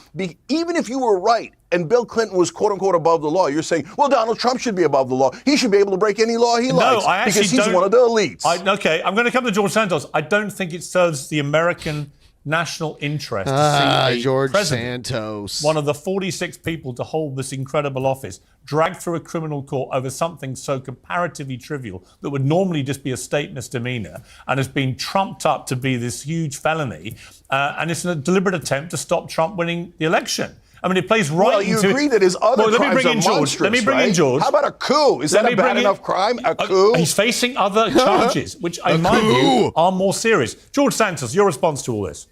even if you were right and Bill Clinton was quote unquote above the law, you're saying, well, Donald Trump should be above the law. He should be able to break any law he likes because he's one of the elites. Okay, I'm going to come to George Santos. I don't think it serves the American national interest to see a George president, Santos, one of the 46 people to hold this incredible office, dragged through a criminal court over something so comparatively trivial that would normally just be a state misdemeanor and has been trumped up to be this huge felony. And it's a deliberate attempt to stop Trump winning the election. I mean, it plays right well, you into... agree that his other crimes are monstrous, Let me bring in George. How about a coup? Is that a bad enough crime? A coup? He's facing other charges, which, in my view, are more serious. George Santos, your response to all this?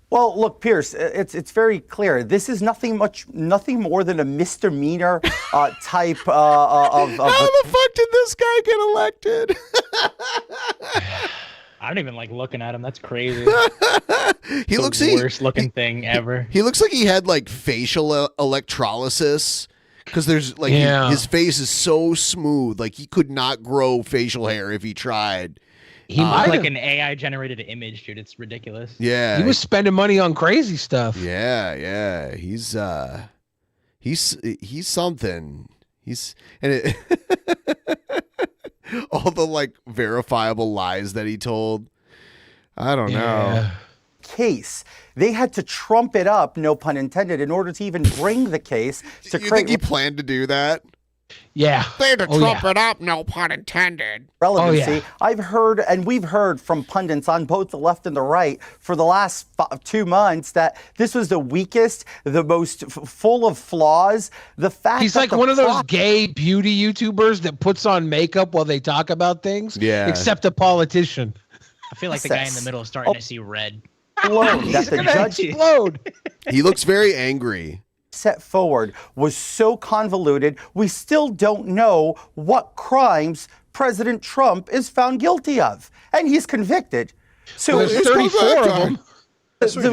Well, look, Pierce, it's very clear. This is nothing more than a misdemeanor type of. How the fuck did this guy get elected? I don't even like looking at him. That's crazy. He looks the worst looking thing ever. He looks like he had like facial electrolysis because there's like his face is so smooth, like he could not grow facial hair if he tried. He looks like an AI generated image, dude. It's ridiculous. Yeah, he was spending money on crazy stuff. Yeah. He's something. All the like verifiable lies that he told. I don't know. Case. They had to trump it up, no pun intended, in order to even bring the case to You think he planned to do that? Yeah. They had to trump it up, no pun intended. Relevancy. I've heard, and we've heard from pundits on both the left and the right for the last 2 months that this was the weakest, the most full of flaws. The fact he's like one of those gay beauty YouTubers that puts on makeup while they talk about things. Yeah. Except a politician. I feel like the guy in the middle is starting to see red. That the judge explode. He looks very angry. Set forward was so convoluted, we still don't know what crimes President Trump is found guilty of. And he's convicted. So there's 34 of them.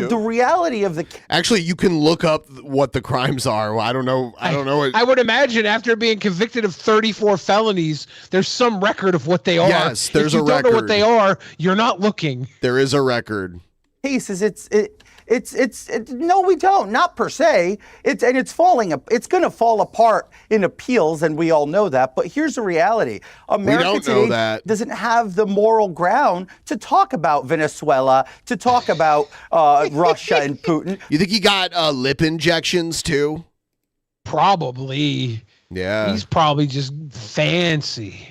The reality of the... Actually, you can look up what the crimes are. I don't know. I would imagine after being convicted of 34 felonies, there's some record of what they are. Yes, there's a record. If you don't know what they are, you're not looking. There is a record. Cases, No, we don't. Not per se. It's going to fall apart in appeals, and we all know that. But here's the reality: America today doesn't have the moral ground to talk about Venezuela, to talk about Russia and Putin. You think he got lip injections too? Probably. Yeah. He's probably just fancy.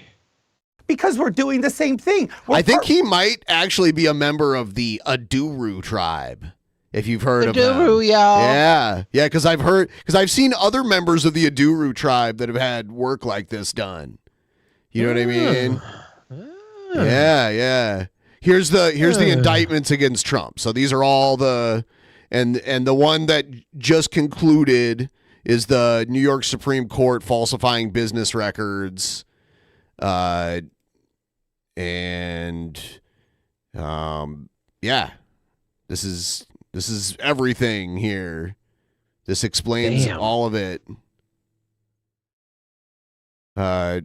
Because we're doing the same thing. I think he might actually be a member of the Aduru tribe. If you've heard of them. Aduru, y'all. Yeah. Yeah, because I've seen other members of the Aduru tribe that have had work like this done. You know what I mean? Yeah. Here's the indictments against Trump. So these are all the and the one that just concluded is the New York Supreme Court falsifying business records. This is everything here. This explains all of it. Oh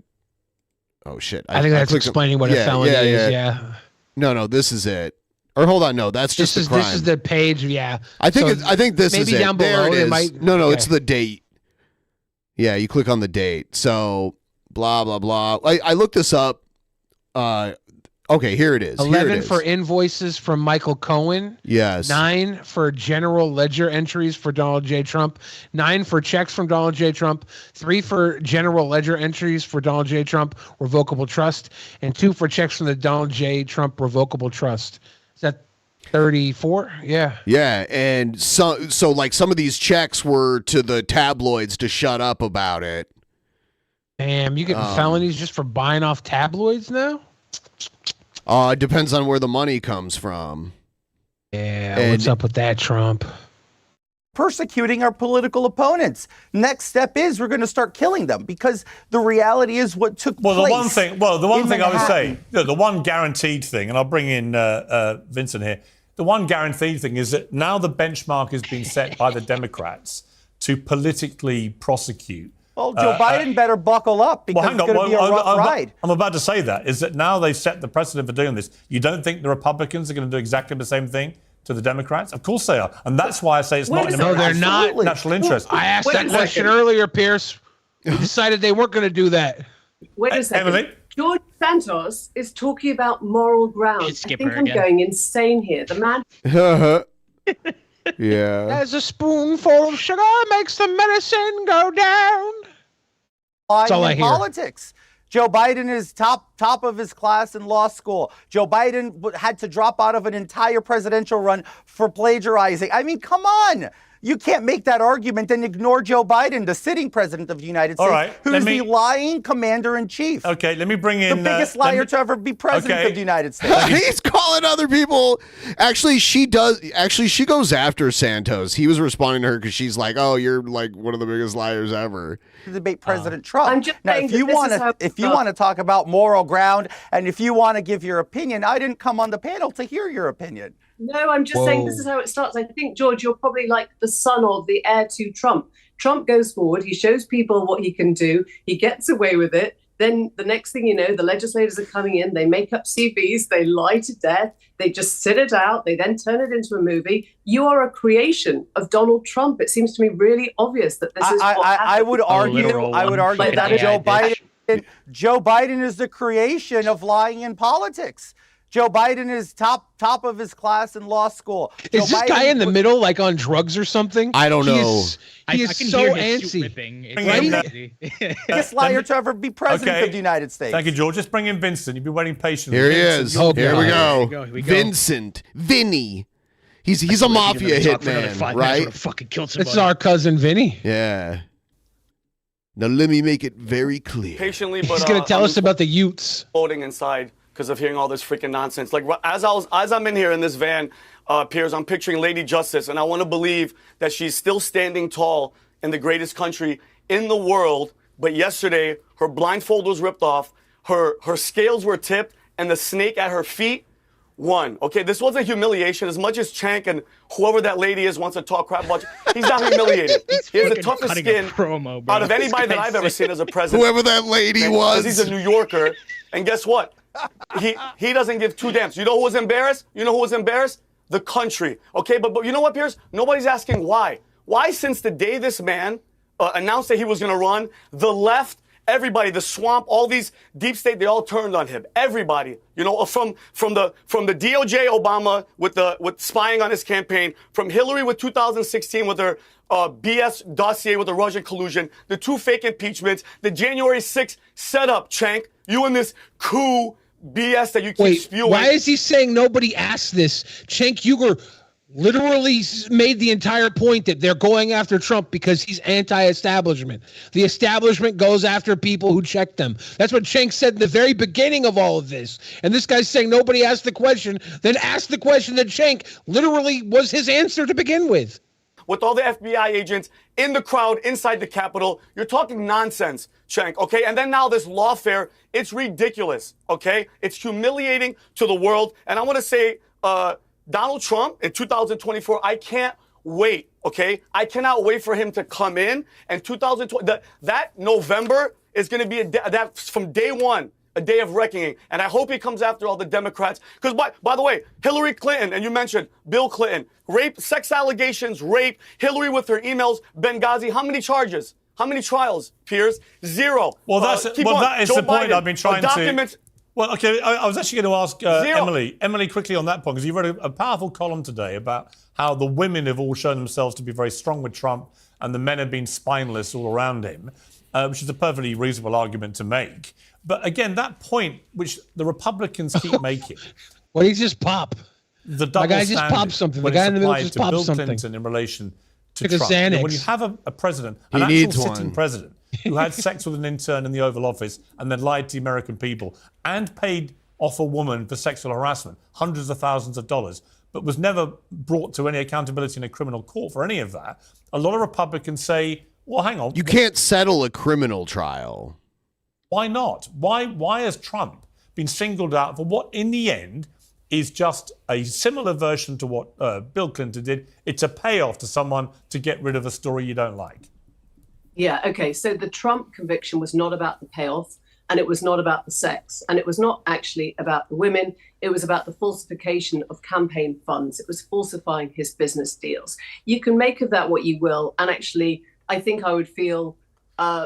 shit! I think that's explaining what a felony is. Yeah. No, this is it. Or hold on, no, that's just the crime. This is the page. Yeah. I think this is it. Maybe down below there it is. might. No, it's the date. Yeah, you click on the date. So blah blah blah. I looked this up. Okay, here it is. 11 for invoices from Michael Cohen. Yes. 9 for general ledger entries for Donald J. Trump. 9 for checks from Donald J. Trump. 3 for general ledger entries for Donald J. Trump revocable trust, and 2 for checks from the Donald J. Trump revocable trust. Is that 34? Yeah. Yeah, and so like some of these checks were to the tabloids to shut up about it. Damn, you getting felonies just for buying off tabloids now? It depends on where the money comes from. Yeah, what's up with that, Trump? Persecuting our political opponents. Next step is we're going to start killing them, because the reality is what took place. The one thing I would say, the one guaranteed thing, and I'll bring in Vincent here. The one guaranteed thing is that now the benchmark has been set by the Democrats to politically prosecute. Well, Joe Biden better buckle up, because it's going to be a rough ride. I'm about to say that, is that now they've set the precedent for doing this. You don't think the Republicans are going to do exactly the same thing to the Democrats? Of course they are. And that's why I say it's not in America's national interest. I asked that question earlier, Pierce. We decided they weren't going to do that. Wait a second. Emily? George Santos is talking about moral ground. I think I'm going insane here. The man... Yeah. As a spoonful of sugar makes the medicine go down. That's all I hear. Politics. Joe Biden is top of his class in law school. Joe Biden had to drop out of an entire presidential run for plagiarizing. I mean, come on. You can't make that argument and ignore Joe Biden, the sitting president of the United States, who's the lying commander-in-chief. Okay, let me bring in... The biggest liar to ever be president of the United States. He's calling other people. Actually, she goes after Santos. He was responding to her because she's like, oh, you're like one of the biggest liars ever. To debate President Trump. I'm just now, saying if you want to talk about moral ground, and if you want to give your opinion, I didn't come on the panel to hear your opinion. No, I'm just saying this is how it starts. I think, George, you're probably like the son or the heir to Trump. Trump goes forward. He shows people what he can do. He gets away with it. Then the next thing you know, the legislators are coming in. They make up CVs. They lie to death. They just sit it out. They then turn it into a movie. You are a creation of Donald Trump. It seems to me really obvious that this is what happened. I would argue that Joe Biden is the creation of lying in politics. Joe Biden is top of his class in law school. Is this guy in the middle, like on drugs or something? I don't know. He is so antsy. Biggest liar to ever be president of the United States. Thank you, George. Just bring in Vincent. You've been waiting patiently. Here he is. Oh, here we go. Vincent. Vinny. He's a mafia hitman, right? Fucking killed somebody. It's our cousin Vinny. Yeah. Now let me make it very clear. Patiently, but he's going to tell us about the Utes. Voting inside because of hearing all this freaking nonsense. Like as I'm in here in this van, Piers, I'm picturing Lady Justice, and I want to believe that she's still standing tall in the greatest country in the world. But yesterday, her blindfold was ripped off, her scales were tipped, and the snake at her feet won. Okay, this wasn't humiliation. As much as Chank and whoever that lady is wants to talk crap about you, he's not humiliated. He has the toughest skin out of anybody that I've ever seen as a president. Whoever that lady was. He's a New Yorker, and guess what? He doesn't give two damns. You know who was embarrassed? You know who was embarrassed? the country. Okay, but you know what, Piers? Nobody's asking why. Why, since the day this man announced that he was going to run, the left, everybody, the swamp, all these deep state, they all turned on him. Everybody, you know, from the DOJ, Obama with spying on his campaign, from Hillary with 2016 with her BS dossier with the Russian collusion, the 2 fake impeachments, the January 6th setup, Chank, you and this coup BS that you keep spewing. Why is he saying nobody asked this? Cenk Uygur literally made the entire point that they're going after Trump because he's anti-establishment. The establishment goes after people who check them. That's what Cenk said in the very beginning of all of this. And this guy's saying nobody asked the question, then asked the question that Cenk literally was his answer to begin with. With all the FBI agents in the crowd inside the Capitol, you're talking nonsense, Cenk, okay? And then now this lawfare, it's ridiculous, okay? It's humiliating to the world. And I want to say, Donald Trump in 2024, I can't wait, okay? I cannot wait for him to come in. And 2020, that November is going to be that from day one, a day of reckoning. And I hope he comes after all the Democrats. Because, by the way, Hillary Clinton, and you mentioned Bill Clinton, rape, sex allegations, rape, Hillary with her emails, Benghazi, how many charges? How many trials, Piers? 0. Well, that is Joe the point Biden, I've been trying documents, to... Well, okay, I was actually going to ask Emily quickly on that point, because you wrote a powerful column today about how the women have all shown themselves to be very strong with Trump and the men have been spineless all around him, which is a perfectly reasonable argument to make. But again, that point which the Republicans keep making... What did he just pop? The double My guy just standard popped something. The when guy it's in the middle applied just to popped Bill something. Clinton in relation to Took a Trump. You know, Xanax. when you have a president, He an actual needs sitting one. president, who had sex with an intern in the Oval Office and then lied to the American people and paid off a woman for sexual harassment, hundreds of thousands of dollars, but was never brought to any accountability in a criminal court for any of that, a lot of Republicans say, well, hang on. You can't settle a criminal trial. Why not? Why has Trump been singled out for what, in the end, is just a similar version to what Bill Clinton did? It's a payoff to someone to get rid of a story you don't like. Yeah, okay. So the Trump conviction was not about the payoff, and it was not about the sex, and it was not actually about the women. It was about the falsification of campaign funds. It was falsifying his business deals. You can make of that what you will, and actually, I think I would feel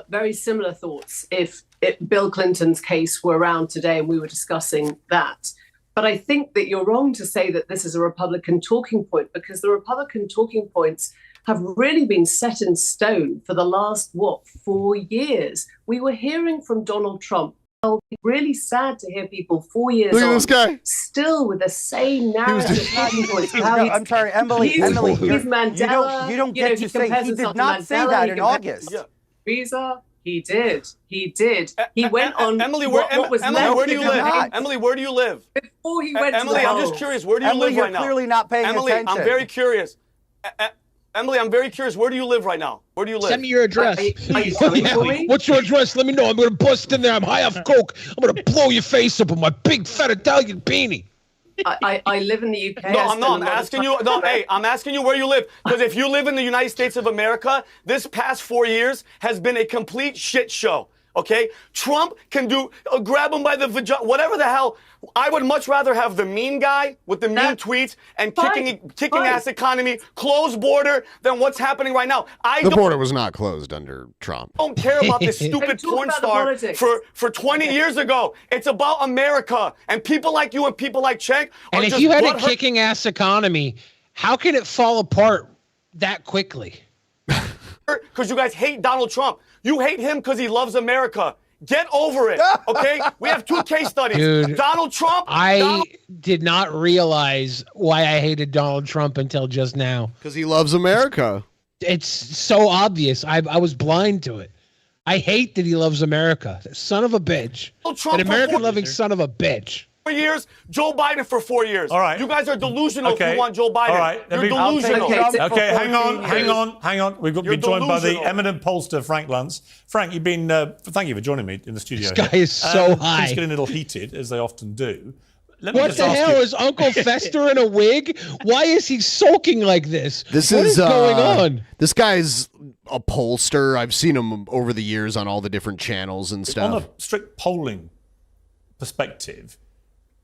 very similar thoughts if Bill Clinton's case were around today and we were discussing that. But I think that you're wrong to say that this is a Republican talking point, because the Republican talking points have really been set in stone for the last, 4 years. We were hearing from Donald Trump. It's really sad to hear people 4 years Look at on this guy. still with the same narrative. I'm sorry, Emily. He's Mandela. You don't get to say he did not say that in August. Visa. He did. He went on. Emily, what was Emily, left where do you of live? that Emily, where do you live? Before he went Emily, to I'm just curious. Where do you live right now? You're clearly not paying Emily, attention. I'm very curious. Emily, I'm very curious. Where do you live right now? Where do you live? Send me your address. Are you coming for me? What's your address? Let me know. I'm going to bust in there. I'm high off coke. I'm going to blow your face up with my big fat Italian beanie. I live in the UK. No, I'm asking you. No, hey, I'm asking you where you live. Because if you live in the United States of America, this past 4 years has been a complete shit show. Okay? Trump can do, grab him by the vagina, whatever the hell. I would much rather have the mean guy with the mean tweets and kicking ass economy, closed border, than what's happening right now. The border was not closed under Trump. I don't care about this stupid porn star for 20 years ago. It's about America. And people like you and people like Cenk And if you had a kicking ass economy, how can it fall apart that quickly? Because you guys hate Donald Trump. You hate him because he loves America. Get over it, okay? We have 2 case studies. Dude, Donald Trump. I did not realize why I hated Donald Trump until just now. Because he loves America. It's so obvious. I was blind to it. I hate that he loves America. Son of a bitch. An American-loving son of a bitch. 4 years, Joe Biden for 4 years. All right. You guys are delusional if Okay. you want Joe Biden. All right. You're delusional. Okay, hang on. We've been joined by the delusional. eminent pollster, Frank Luntz. Frank, you've been, thank you for joining me in the studio. This guy here. is so high. Things getting a little heated, as they often do. Let me What just the ask hell you- is Uncle Fester in a wig? Why is he sulking like this? This What is going on? This guy's a pollster. I've seen him over the years on all the different channels and stuff. On a strict polling perspective,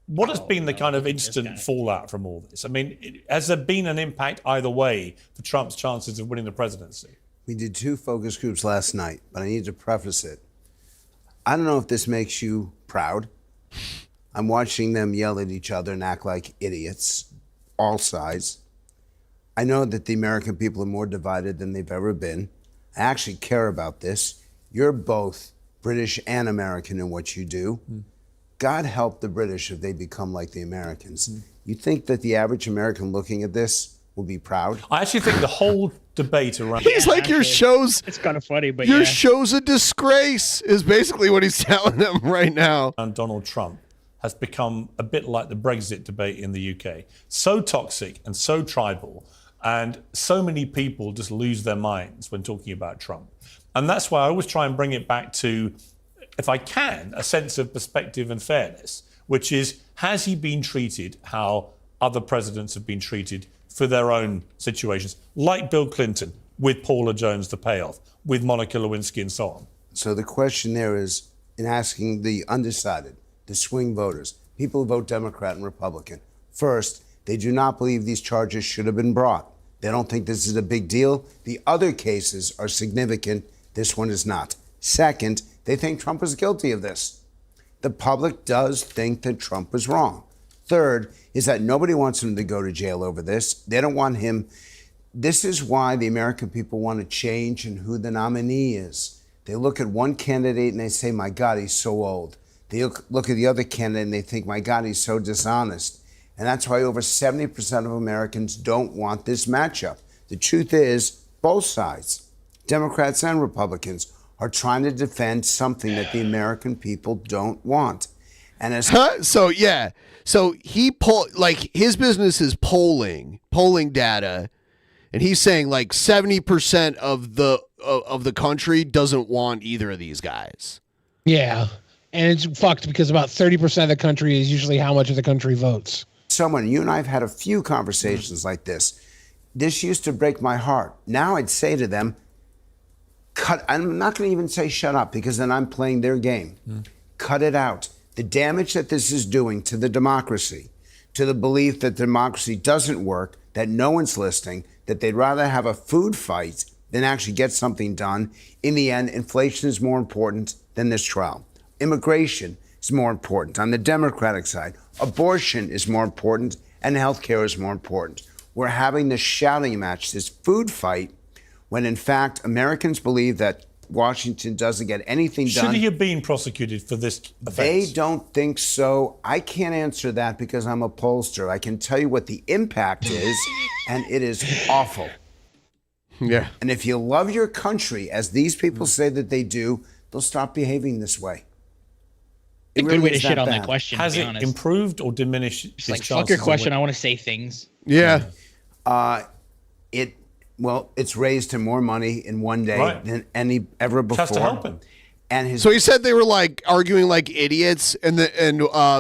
What has been the kind of instant fallout from all this? I mean, has there been an impact either way for Trump's chances of winning the presidency? We did 2 focus groups last night, but I need to preface it. I don't know if this makes you proud. I'm watching them yell at each other and act like idiots, all sides. I know that the American people are more divided than they've ever been. I actually care about this. You're both British and American in what you do. God help the British if they become like the Americans. You think that the average American looking at this will be proud? I actually think the whole debate around... He's like, your show's... It's kind of funny, but your yeah. show's a disgrace, is basically what he's telling them right now. And Donald Trump has become a bit like the Brexit debate in the UK. So toxic and so tribal, and so many people just lose their minds when talking about Trump. And that's why I always try and bring it back to, if I can, a sense of perspective and fairness, which is, has he been treated how other presidents have been treated for their own situations, like Bill Clinton, with Paula Jones, the payoff, with Monica Lewinsky and so on? So the question there is, in asking the undecided, the swing voters, people who vote Democrat and Republican, first, they do not believe these charges should have been brought. They don't think this is a big deal. The other cases are significant. This one is not. Second, they think Trump is guilty of this. The public does think that Trump was wrong. Third is that nobody wants him to go to jail over this. They don't want him. This is why the American people want to change in who the nominee is. They look at one candidate and they say, my God, he's so old. They look at the other candidate and they think, my God, he's so dishonest. And that's why over 70% of Americans don't want this matchup. The truth is, both sides, Democrats and Republicans, are trying to defend something that the American people don't want. And as So he his business is polling data, and he's saying like 70% of the country doesn't want either of these guys. Yeah, and it's fucked because about 30% of the country is usually how much of the country votes. Someone, you and I have had a few conversations like this. This used to break my heart. Now I'd say to them, I'm not going to even say shut up, because then I'm playing their game. Cut it out. The damage that this is doing to the democracy, to the belief that democracy doesn't work, that no one's listening, that they'd rather have a food fight than actually get something done. In the end, inflation is more important than this trial. Immigration is more important. On the Democratic side, abortion is more important, and healthcare is more important. We're having this shouting match, this food fight, when in fact Americans believe that Washington doesn't get anything done. Should he have been prosecuted for this offense? They don't think so. I can't answer that because I'm a pollster. I can tell you what the impact is, and it is awful. Yeah. And if you love your country, as these people say that they do, they'll stop behaving this way. A good way to shit on that question. Has it improved or diminished? Just like, fuck your question. I want to say things. Yeah. It's raised him more money in one day than any ever before. Has to help him. And So he said they were like arguing like idiots, and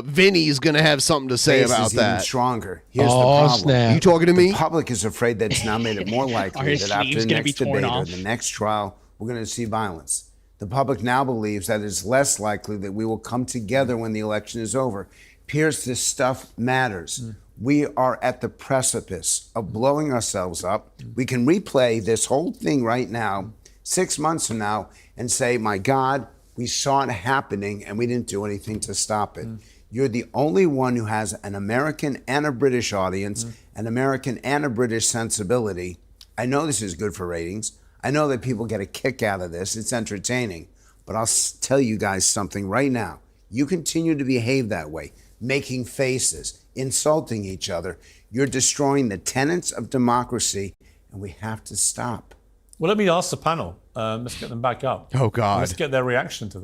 Vinny's gonna have something to say base about is that. even stronger. Here's the problem. Snap. You talking to me? The public is afraid that it's now made it more likely that after the next debate or off. the next trial, we're going to see violence. The public now believes that it's less likely that we will come together when the election is over. Pierce, this stuff matters. We are at the precipice of blowing ourselves up. We can replay this whole thing right now, 6 months from now, and say, my God, we saw it happening and we didn't do anything to stop it. You're the only one who has an American and a British audience, an American and a British sensibility. I know this is good for ratings. I know that people get a kick out of this. It's entertaining. But I'll tell you guys something right now. You continue to behave that way, making faces, insulting each other. You're destroying the tenets of democracy, and we have to stop. Well, let me ask the panel. Let's get them back up. Oh, God. Let's get their reaction to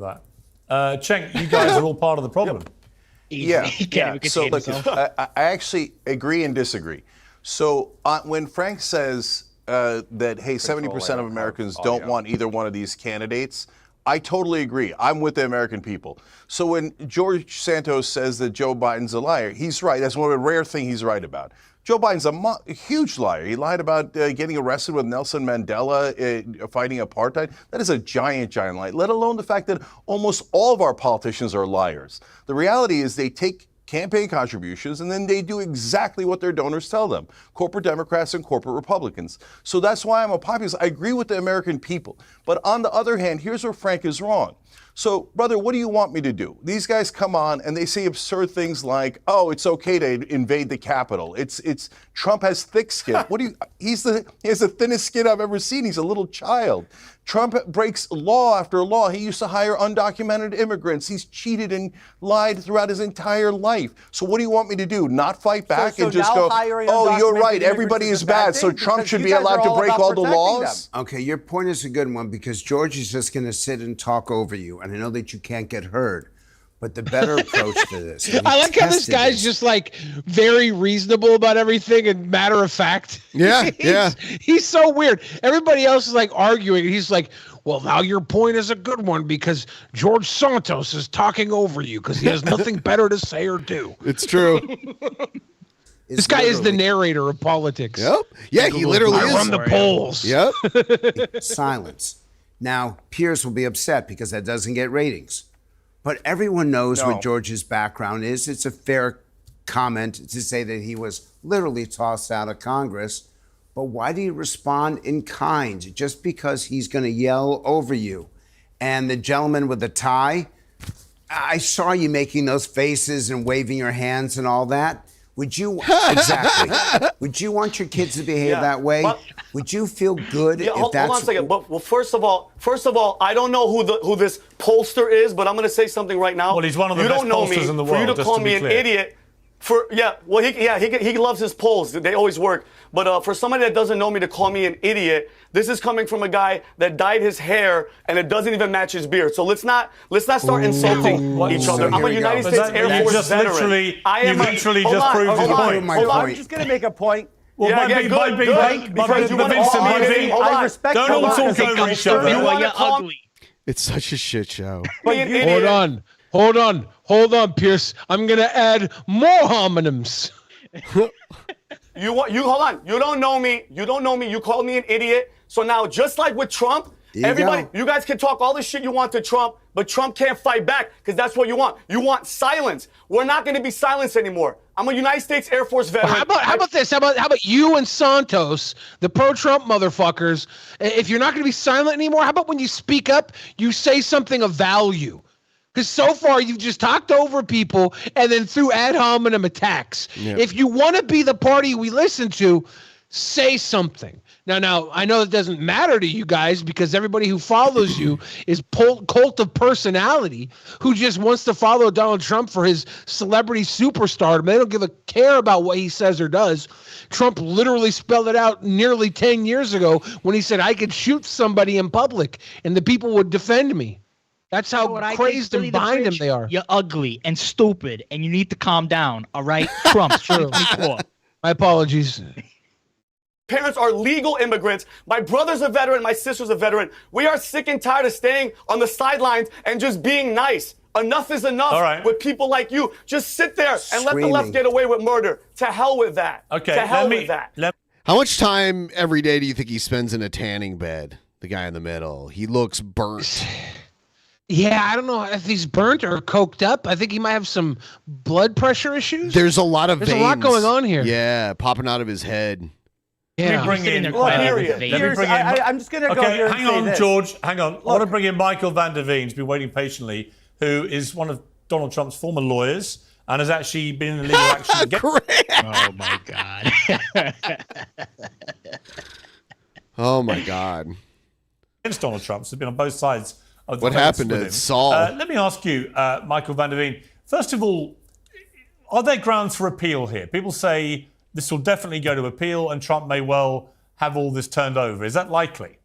that. Cheng, you guys are all part of the problem. Yeah. So look, I actually agree and disagree. So when Frank says that, hey, 70% of Americans don't want either one of these candidates, I totally agree. I'm with the American people. So when George Santos says that Joe Biden's a liar, he's right. That's one of the rare things he's right about. Joe Biden's a huge liar. He lied about getting arrested with Nelson Mandela, fighting apartheid. That is a giant, giant lie, let alone the fact that almost all of our politicians are liars. The reality is they take campaign contributions, and then they do exactly what their donors tell them, corporate Democrats and corporate Republicans. So that's why I'm a populist. I agree with the American people. But on the other hand, here's where Frank is wrong. So, brother, what do you want me to do? These guys come on and they say absurd things like, "Oh, it's okay to invade the Capitol. It's Trump has thick skin." He has the thinnest skin I've ever seen. He's a little child. Trump breaks law after law. He used to hire undocumented immigrants. He's cheated and lied throughout his entire life. So what do you want me to do? Not fight back and just go, "Oh, you're right. Everybody is bad. So Trump should be allowed to break all the laws"? Okay, your point is a good one because George is just going to sit and talk over you. And I know that you can't get heard. But the better approach to this. I like how this guy's just like very reasonable about everything and matter of fact. Yeah, He's so weird. Everybody else is like arguing. And he's like, well, now your point is a good one because George Santos is talking over you because he has nothing better to say or do. It's true. This guy is the narrator of politics. Yep. Yeah, he literally is. I run the polls. Yep. Silence. Now, Piers will be upset because that doesn't get ratings. But everyone knows what George's background is. It's a fair comment to say that he was literally tossed out of Congress. But why do you respond in kind? Just because he's going to yell over you. And the gentleman with the tie, I saw you making those faces and waving your hands and all that. Would you exactly? Would you want your kids to behave that way? Would you feel good if hold that's? on a second. But first of all, I don't know who this pollster is, but I'm going to say something right now. Well, he's one of the best pollsters in the world. For you to call me an idiot. He loves his polls. They always work. But for somebody that doesn't know me to call me an idiot, this is coming from a guy that dyed his hair and it doesn't even match his beard. So let's not start insulting each other. I'm a United States Air Force veteran. You literally just proved his point. I'm just going to make a point. Well, because you want to call me an idiot. I respect don't all talk over each other. You're ugly. It's such a shit show. Hold on, Pierce. I'm gonna add more homonyms. You hold on. You don't know me. You called me an idiot. So now, just like with Trump, you guys can talk all the shit you want to Trump, but Trump can't fight back because that's what you want. You want silence. We're not going to be silenced anymore. I'm a United States Air Force veteran. How about this? How about you and Santos, the pro-Trump motherfuckers? If you're not going to be silent anymore, how about when you speak up, you say something of value? Because so far you've just talked over people and then threw ad hominem attacks. Yep. If you want to be the party we listen to, say something. Now, I know it doesn't matter to you guys because everybody who follows you is cult of personality who just wants to follow Donald Trump for his celebrity superstardom. They don't give a care about what he says or does. Trump literally spelled it out nearly 10 years ago when he said, I could shoot somebody in public and the people would defend me. That's how crazed and behind him they are. You're ugly and stupid, and you need to calm down, all right? Trump, true. My apologies. Parents are legal immigrants. My brother's a veteran. My sister's a veteran. We are sick and tired of staying on the sidelines and just being nice. Enough is enough with people like you. Just sit there and let the left get away with murder. To hell with that. Okay, to hell with that. How much time every day do you think he spends in a tanning bed? The guy in the middle. He looks burnt. Yeah, I don't know if he's burnt or coked up. I think he might have some blood pressure issues. There's a lot of veins. There's a lot going on here. Yeah, popping out of his head. Yeah. I'm just going to go here and hang say on, this. George. Hang on. I want to bring in Michael van der Veen, who's been waiting patiently, who is one of Donald Trump's former lawyers and has actually been in legal action against. Oh, my God. Oh, my God. Against Donald Trump. So he's been on both sides. What happened to Saul? Let me ask you, Michael van der Veen. First of all, are there grounds for appeal here? People say this will definitely go to appeal and Trump may well have all this turned over. Is that likely?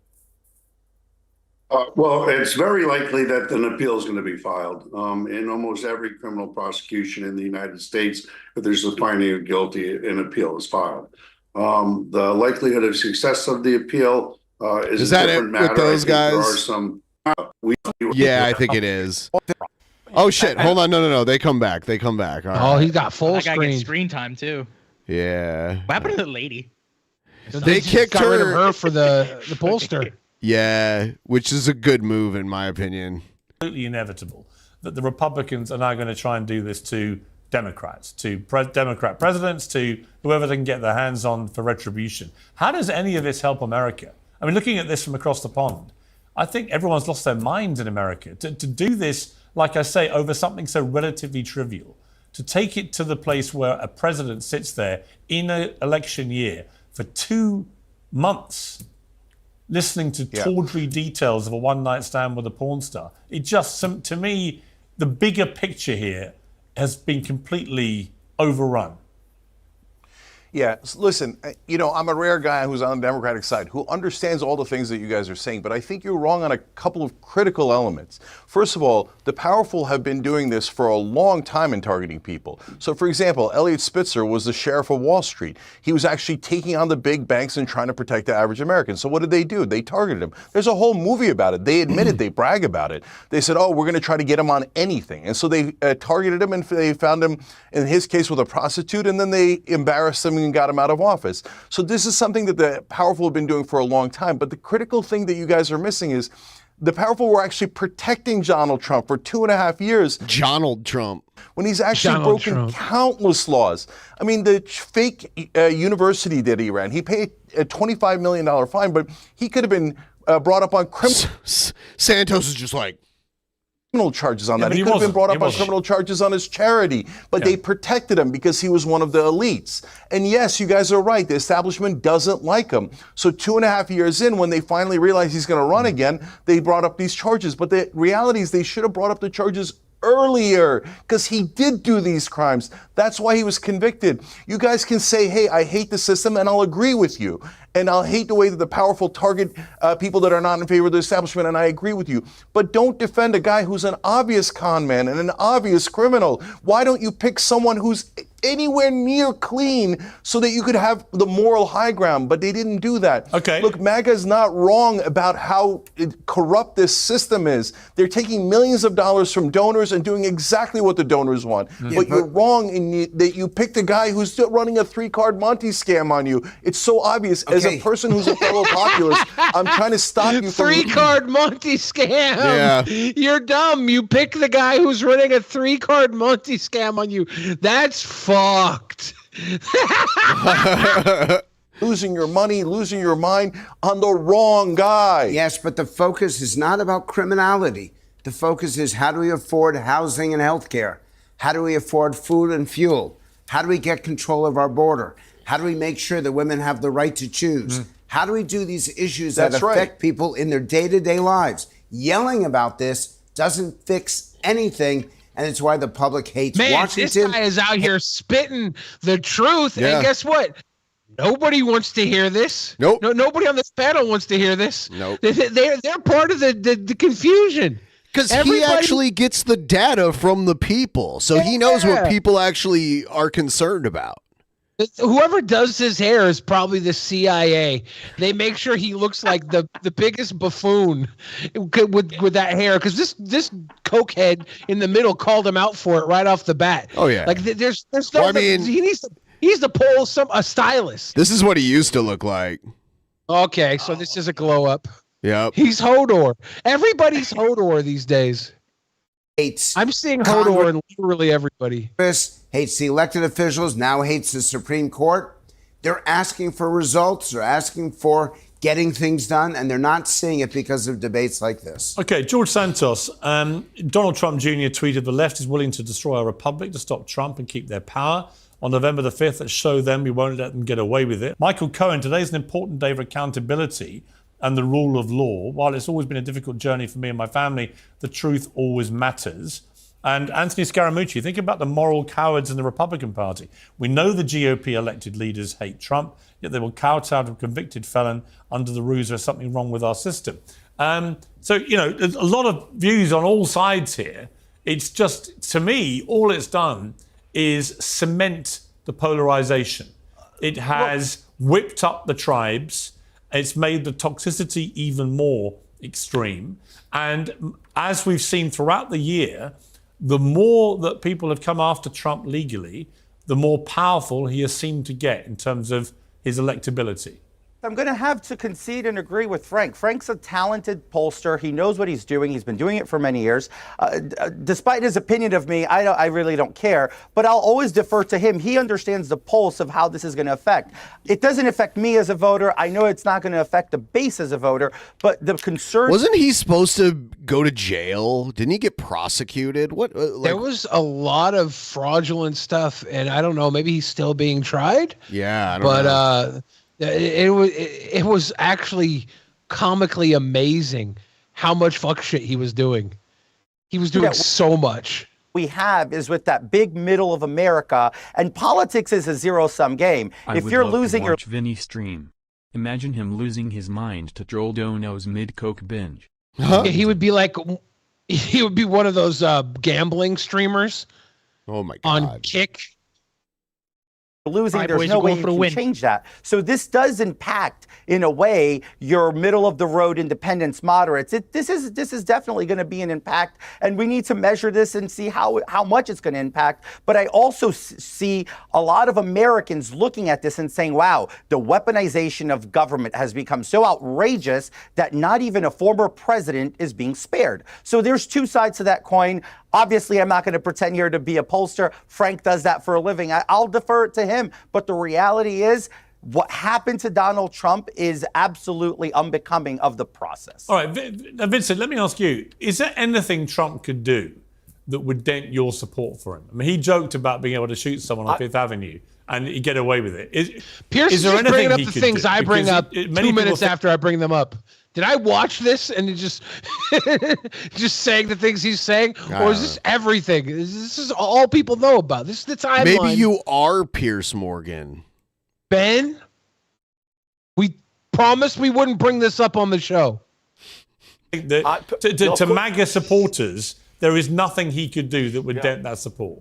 Well, it's very likely that an appeal is going to be filed. In almost every criminal prosecution in the United States, if there's a finding of guilty, an appeal is filed. The likelihood of success of the appeal is a different matter. With those guys? There are some. Yeah, I think it is. Oh shit! Hold on, no. They come back. All right. He's got full screen. Screen time too. Yeah. What happened to the lady? They kicked got rid of her for the pollster. Yeah, which is a good move in my opinion. Absolutely inevitable that the Republicans are now going to try and do this to Democrats, to Democrat presidents, to whoever they can get their hands on for retribution. How does any of this help America? I mean, looking at this from across the pond, I think everyone's lost their minds in America. To do this, like I say, over something so relatively trivial, to take it to the place where a president sits there in an election year for 2 months listening to tawdry details of a one-night stand with a porn star. It just, to me, the bigger picture here has been completely overrun. Yeah, listen, I'm a rare guy who's on the Democratic side who understands all the things that you guys are saying, but I think you're wrong on a couple of critical elements. First of all, the powerful have been doing this for a long time in targeting people. So, for example, Elliot Spitzer was the sheriff of Wall Street. He was actually taking on the big banks and trying to protect the average American. So what did they do? They targeted him. There's a whole movie about it. They admitted, they brag about it. They said, oh, we're going to try to get him on anything. And so they targeted him, and they found him, in his case, with a prostitute, and then they embarrassed him and got him out of office. So this is something that the powerful have been doing for a long time. But the critical thing that you guys are missing is the powerful were actually protecting Donald Trump for 2.5 years. Donald Trump. When he's actually broken countless laws. I mean, the fake university that he ran, he paid a $25 million fine, but he could have been brought up on criminal. Santos is just like, criminal charges on that. He could have been brought up on criminal charges on his charity, but they protected him because he was one of the elites. And yes, you guys are right. The establishment doesn't like him. So 2.5 years in, when they finally realized he's going to run again, they brought up these charges. But the reality is they should have brought up the charges earlier because he did do these crimes. That's why he was convicted. You guys can say, hey, I hate the system, and I'll agree with you. And I'll hate the way that the powerful target people that are not in favor of the establishment, and I agree with you. But don't defend a guy who's an obvious con man and an obvious criminal. Why don't you pick someone who's anywhere near clean so that you could have the moral high ground? But they didn't do that. Okay. Look, MAGA is not wrong about how corrupt this system is. They're taking millions of dollars from donors and doing exactly what the donors want. But you're wrong in that you picked a guy who's still running a 3-card Monty scam on you. It's so obvious. As a person who's a fellow populist, I'm trying to stop you from 3-card Monty scam. Yeah. You're dumb. You pick the guy who's running a 3-card Monty scam on you. That's fucked. Losing your money, losing your mind on the wrong guy. Yes, but the focus is not about criminality. The focus is how do we afford housing and health care? How do we afford food and fuel? How do we get control of our border? How do we make sure that women have the right to choose? How do we do these issues that affect people in their day-to-day lives? Yelling about this doesn't fix anything, and it's why the public hates Washington. This guy is out here spitting the truth, and guess what? Nobody wants to hear this. Nope. No, nobody on this panel wants to hear this. Nope. They're part of the confusion. Because he actually gets the data from the people, so he knows what people actually are concerned about. Whoever does his hair is probably the CIA. They make sure he looks like the biggest buffoon with that hair, because this cokehead in the middle called him out for it right off the bat. Oh yeah, like there's no. Well, I mean, he needs to pull a stylist. This is what he used to look like. Okay, so this is a glow up. Yep. He's Hodor. Everybody's Hodor these days. I'm seeing Hodor in literally everybody. Hates the elected officials, now hates the Supreme Court. They're asking for results. They're asking for getting things done, and they're not seeing it because of debates like this. Okay, George Santos. Donald Trump Jr. tweeted, the left is willing to destroy our republic to stop Trump and keep their power. On November the 5th, let's show them we won't let them get away with it. Michael Cohen, today's an important day of accountability and the rule of law. While it's always been a difficult journey for me and my family, the truth always matters. And Anthony Scaramucci, think about the moral cowards in the Republican Party. We know the GOP elected leaders hate Trump, yet they will kowtow to a convicted felon under the ruse there's something wrong with our system. So, there's a lot of views on all sides here. It's just, to me, all it's done is cement the polarization. It has whipped up the tribes. It's made the toxicity even more extreme. And as we've seen throughout the year, the more that people have come after Trump legally, the more powerful he has seemed to get in terms of his electability. I'm going to have to concede and agree with Frank. Frank's a talented pollster. He knows what he's doing. He's been doing it for many years. Despite his opinion of me, I really don't care. But I'll always defer to him. He understands the pulse of how this is going to affect. It doesn't affect me as a voter. I know it's not going to affect the base as a voter. But the concern... Wasn't he supposed to go to jail? Didn't he get prosecuted? What? There was a lot of fraudulent stuff, and I don't know. Maybe he's still being tried. Yeah, I don't know. It was actually comically amazing how much fuck shit he was doing. He was doing so much. We have is with that big middle of America, and politics is a zero-sum game. If you're losing your Vinny stream, imagine him losing his mind to Joel Dono's mid-coke binge. Yeah, he would be one of those gambling streamers. Oh my God. On Kick. Losing, there's no way you can change that. So this does impact, in a way, your middle-of-the-road independents, moderates. This is definitely going to be an impact, and we need to measure this and see how much it's going to impact. But I also see a lot of Americans looking at this and saying, wow, the weaponization of government has become so outrageous that not even a former president is being spared. So there's two sides to that coin. Obviously, I'm not going to pretend here to be a pollster. Frank does that for a living. I'll defer it to him. But the reality is, what happened to Donald Trump is absolutely unbecoming of the process. All right, Vincent, let me ask you, is there anything Trump could do that would dent your support for him? I mean, he joked about being able to shoot someone on Fifth Avenue and he'd get away with it. Pierce is there just bringing up he the could things do? I bring Because up 2 minutes after I bring them up. Did I watch this and it just just saying the things he's saying? Or is this everything? This is all people know about. This is the timeline. Maybe you are Pierce Morgan. Ben, we promised we wouldn't bring this up on the show. To MAGA supporters, there is nothing he could do that would dent that support.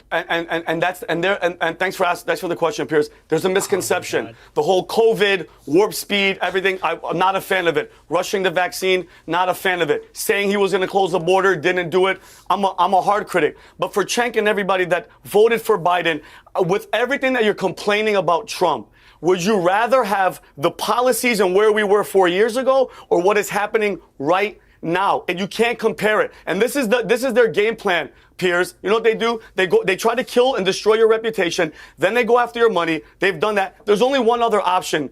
And thanks for the question, Pierce. There's a misconception. The whole COVID, warp speed, everything, I'm not a fan of it. Rushing the vaccine, not a fan of it. Saying he was going to close the border, didn't do it. I'm a hard critic. But for Cenk and everybody that voted for Biden, with everything that you're complaining about Trump, would you rather have the policies and where we were 4 years ago, or what is happening right now? And you can't compare it. And this is their game plan, Piers. You know what they do? They try to kill and destroy your reputation. Then they go after your money. They've done that. There's only one other option,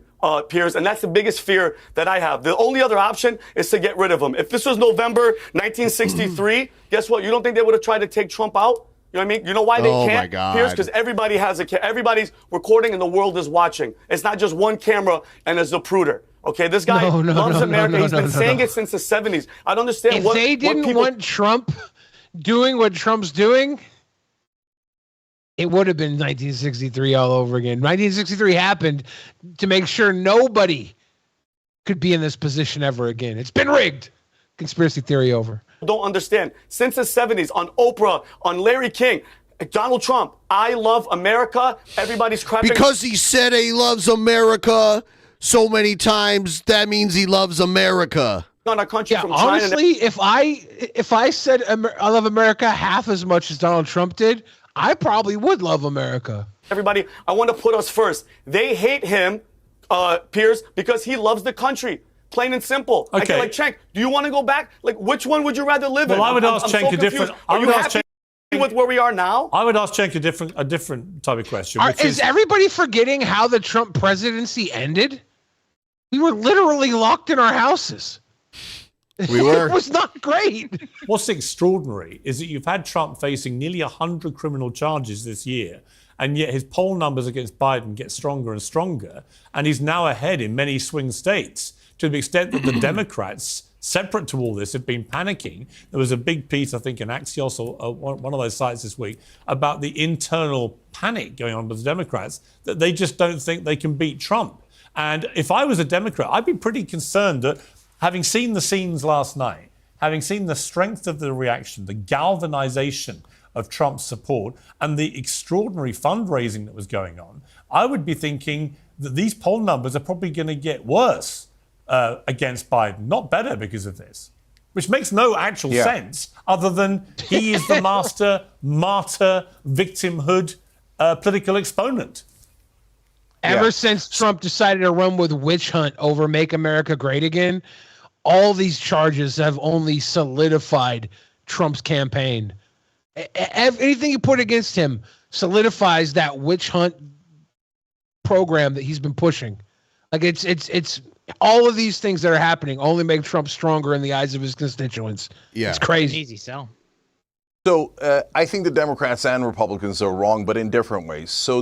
Piers, and that's the biggest fear that I have. The only other option is to get rid of him. If this was November 1963, guess what? You don't think they would have tried to take Trump out? You know what I mean? You know why they can't? My God. Piers, because everybody has everybody's recording and the world is watching. It's not just one camera and a Zapruder. Okay, this guy loves America. He's been saying it since the 70s. I don't understand if they didn't want Trump doing what Trump's doing, it would have been 1963 all over again. 1963 happened to make sure nobody could be in this position ever again. It's been rigged. Conspiracy theory over. Don't understand. Since the 70s, on Oprah, on Larry King, Donald Trump, I love America. Everybody's crapping. Because he said he loves America so many times, that means he loves America. On our country from honestly, China. if I said I love America half as much as Donald Trump did, I probably would love America. Everybody, I want to put us first. They hate him, Piers, because he loves the country. Plain and simple. Okay. I feel like, Cenk, do you want to go back? Like, which one would you rather live in? Well, I would ask Cenk a different. Are you happy with where we are now? I would ask Cenk a different type of question. Is everybody forgetting how the Trump presidency ended? We were literally locked in our houses. We were. It was not great. What's extraordinary is that you've had Trump facing nearly 100 criminal charges this year, and yet his poll numbers against Biden get stronger and stronger, and he's now ahead in many swing states, to the extent that the Democrats, separate to all this, have been panicking. There was a big piece, I think, in Axios or one of those sites this week about the internal panic going on with the Democrats, that they just don't think they can beat Trump. And if I was a Democrat, I'd be pretty concerned that, having seen the scenes last night, having seen the strength of the reaction, the galvanization of Trump's support, and the extraordinary fundraising that was going on, I would be thinking that these poll numbers are probably going to get worse against Biden, not better because of this, which makes no actual sense other than he is the master, martyr, victimhood political exponent. Ever since Trump decided to run with witch hunt over Make America Great Again, all these charges have only solidified Trump's campaign. Anything you put against him solidifies that witch hunt program that he's been pushing. Like it's all of these things that are happening only make Trump stronger in the eyes of his constituents. Yeah, it's crazy. Easy sell. So I think the Democrats and Republicans are wrong, but in different ways. So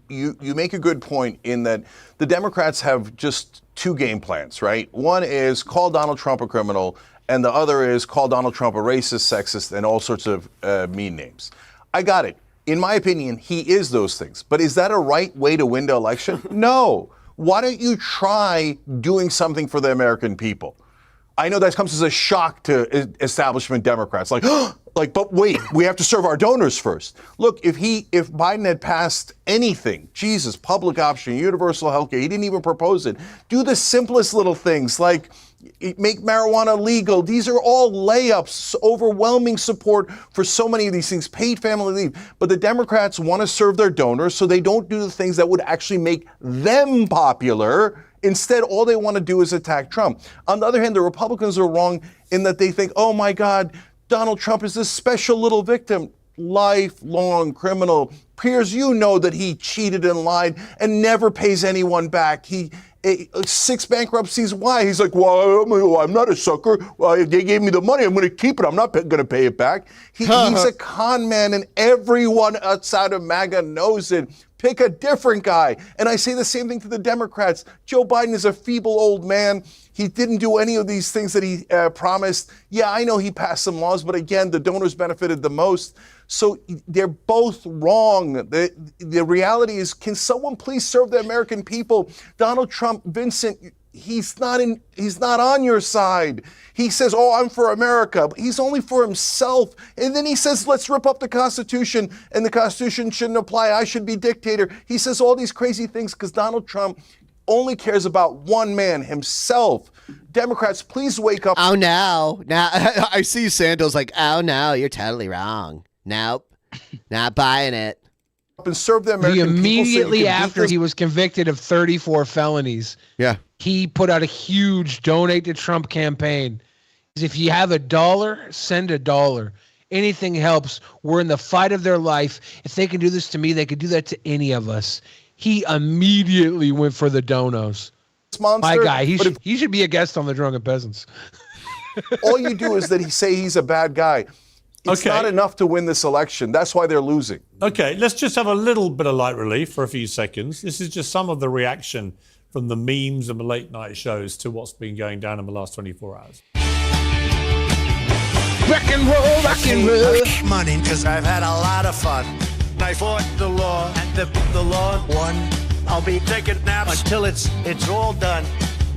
you make a good point in that the Democrats have just two game plans, right? One is call Donald Trump a criminal, and the other is call Donald Trump a racist, sexist, and all sorts of mean names. I got it. In my opinion, he is those things. But is that a right way to win the election? No. Why don't you try doing something for the American people? I know that comes as a shock to establishment Democrats. But wait, we have to serve our donors first. Look, if Biden had passed anything, Jesus, public option, universal health care, he didn't even propose it. Do the simplest little things like make marijuana legal. These are all layups, overwhelming support for so many of these things, paid family leave. But the Democrats want to serve their donors, so they don't do the things that would actually make them popular. Instead, all they want to do is attack Trump. On the other hand, the Republicans are wrong in that they think, oh my God, Donald Trump is this special little victim, lifelong criminal. Piers, you know that he cheated and lied and never pays anyone back. 6 bankruptcies. Why? He's like, well, I'm not a sucker. Well, they gave me the money. I'm going to keep it. I'm not going to pay it back. He's a con man, and everyone outside of MAGA knows it. Pick a different guy. And I say the same thing to the Democrats. Joe Biden is a feeble old man. He didn't do any of these things that he promised. Yeah, I know he passed some laws, but again, the donors benefited the most. So they're both wrong. The reality is, can someone please serve the American people? Donald Trump, Vincent, he's not on your side. He says, oh, I'm for America, but he's only for himself. And then he says, let's rip up the Constitution, and the Constitution shouldn't apply. I should be dictator. He says all these crazy things because Donald Trump only cares about one man, himself. Democrats, please wake up. Oh, no. Now I see Sandoz like, oh, no, you're totally wrong. Nope. Not buying it. And serve the American people. Immediately after he was convicted of 34 felonies, he put out a huge donate to Trump campaign. If you have $1, send $1. Anything helps. We're in the fight of their life. If they can do this to me, they could do that to any of us. He immediately went for the donos. My guy, he should be a guest on the Drunken Peasants. All you do is that he say he's a bad guy. It's not enough to win this election. That's why they're losing. Okay, let's just have a little bit of light relief for a few seconds. This is just some of the reaction from the memes and the late night shows to what's been going down in the last 24 hours. Rock and roll. Money, because I've had a lot of fun. I fought the law, and the law won. I'll be taking naps until it's all done.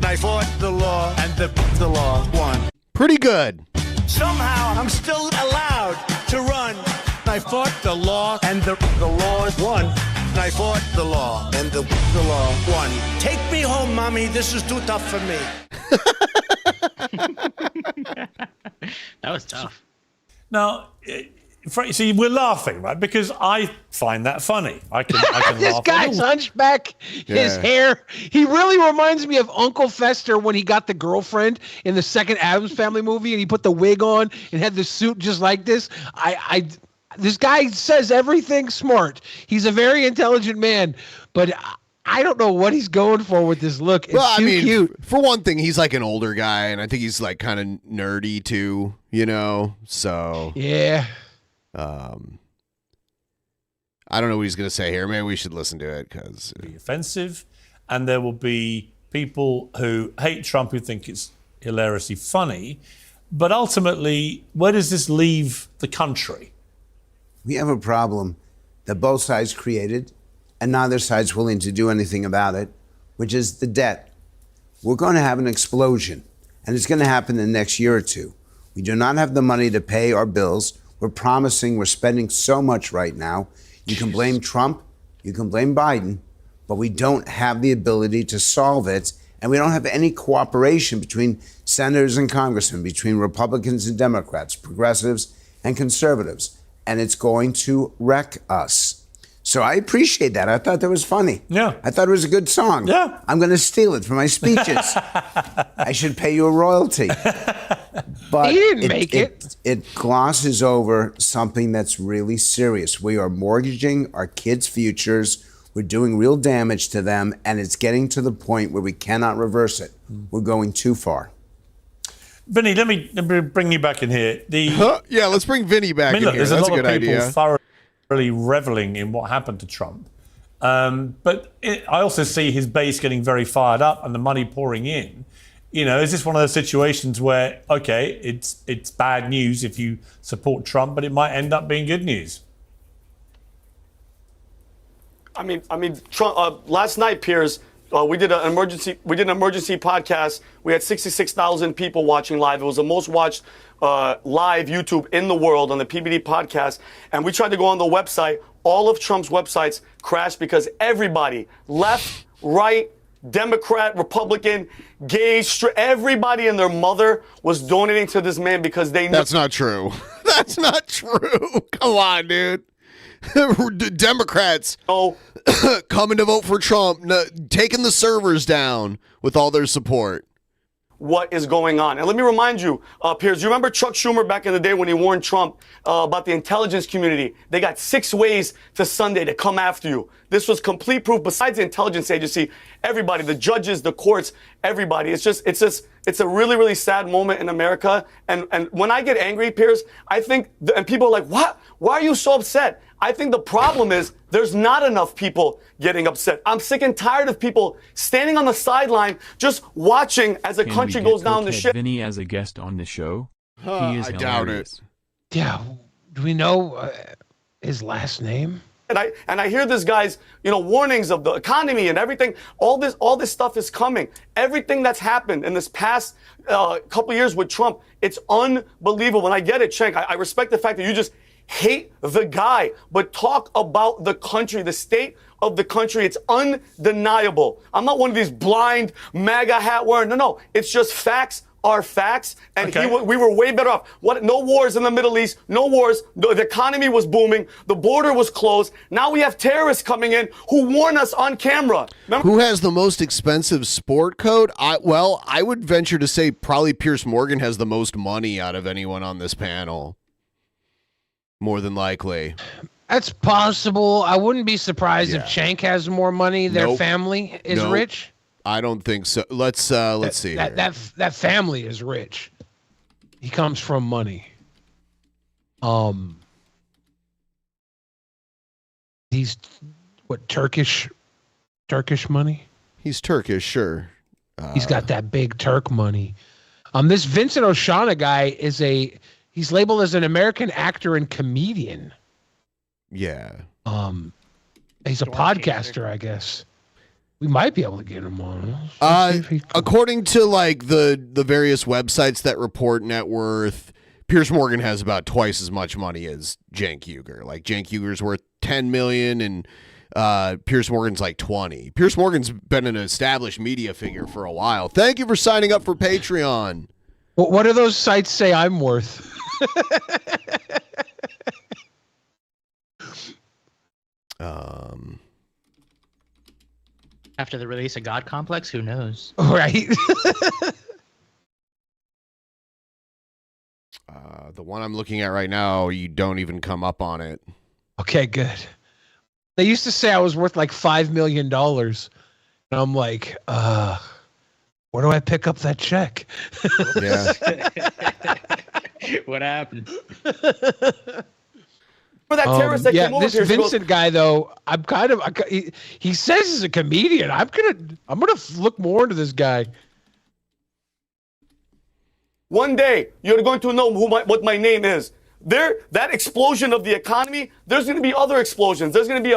I fought the law, and the law won. Pretty good. Somehow I'm still allowed to run. I fought the law, and the law won. I fought the law, and the law won. Take me home, mommy. This is too tough for me. That was tough. Now, see, we're laughing, right? Because I find that funny. I can laugh. This guy's hunchback, his hair. He really reminds me of Uncle Fester when he got the girlfriend in the second Addams Family movie, and he put the wig on and had the suit just like this. This guy says everything smart. He's a very intelligent man, but I don't know what he's going for with this look. It's cute. For one thing, he's like an older guy, and I think he's like kind of nerdy too, So yeah. I don't know what he's going to say here. Maybe we should listen to it because be offensive, and there will be people who hate Trump who think it's hilariously funny. But ultimately, where does this leave the country? We have a problem that both sides created, and neither side's willing to do anything about it, which is the debt. We're going to have an explosion, and it's going to happen in the next year or two. We do not have the money to pay our bills. We're promising we're spending so much right now. You can blame Trump, you can blame Biden, but we don't have the ability to solve it, and we don't have any cooperation between senators and congressmen, between Republicans and Democrats, progressives and conservatives, and it's going to wreck us. So I appreciate that. I thought that was funny. Yeah. I thought it was a good song. Yeah. I'm going to steal it for my speeches. I should pay you a royalty. But He didn't make it. It glosses over something that's really serious. We are mortgaging our kids' futures. We're doing real damage to them, and it's getting to the point where we cannot reverse it. We're going too far. Vinny, let me bring you back in here. Yeah, let's bring Vinny back in look, here. There's That's a lot a good of people idea. thoroughly reveling in what happened to Trump. But I also see his base getting very fired up and the money pouring in. You know, is this one of those situations where, okay, it's bad news if you support Trump, but it might end up being good news? I mean, Trump. Last night, Piers, we did an emergency podcast. We had 66,000 people watching live. It was the most watched live YouTube in the world on the PBD podcast. And we tried to go on the website. All of Trump's websites crashed because everybody, left, right, Democrat, Republican, gay, straight, everybody and their mother was donating to this man because they knew. That's not true. That's not true. Come on, dude. Democrats coming to vote for Trump, taking the servers down with all their support. What is going on? And let me remind you, Piers, you remember Chuck Schumer back in the day when he warned Trump about the intelligence community? They got 6 ways to Sunday to come after you. This was complete proof. Besides the intelligence agency, everybody, the judges, the courts, everybody. It's a really, really sad moment in America. And when I get angry, Piers, I think, and people are like, what? Why are you so upset? I think the problem is there's not enough people getting upset. I'm sick and tired of people standing on the sideline just watching as a country goes down the ship. Vinny as a guest on the show? He is I doubt it. Yeah. Do we know his last name? And I hear this guy's, warnings of the economy and everything. All this stuff is coming. Everything that's happened in this past couple of years with Trump, it's unbelievable. And I get it, Cenk. I respect the fact that you just hate the guy, but talk about the country, the state of the country. It's undeniable. I'm not one of these blind MAGA hat wearing. No. It's just facts are facts, and we were way better off. No wars in the Middle East, no wars. The economy was booming. The border was closed. Now we have terrorists coming in who warn us on camera. Remember? Who has the most expensive sport coat? I would venture to say probably Piers Morgan has the most money out of anyone on this panel. More than likely. That's possible. I wouldn't be surprised if Cenk has more money. Their family is rich. I don't think so. Let's see. That family is rich. He comes from money. He's what, Turkish money? He's Turkish, sure. He's got that big Turk money. This Vincent Oshana guy he's labeled as an American actor and comedian. Yeah. He's a podcaster, I guess. We might be able to get him on. According to the various websites that report net worth, Piers Morgan has about twice as much money as Cenk Uygur. Like Cenk Uyghur's worth $10 million and Piers Morgan's like 20. Piers Morgan's been an established media figure for a while. Thank you for signing up for Patreon. What do those sites say I'm worth? After the release of God Complex, who knows? Right. The one I'm looking at right now, you don't even come up on it. Okay, good. They used to say I was worth like $5 million. And I'm like, where do I pick up that check? Yeah. What happened? For that terrorist that came over this here, Vincent guy though, he says he's a comedian. I'm gonna look more into this guy. One day you're going to know what my name is. That explosion of the economy, there's going to be other explosions. There's going to be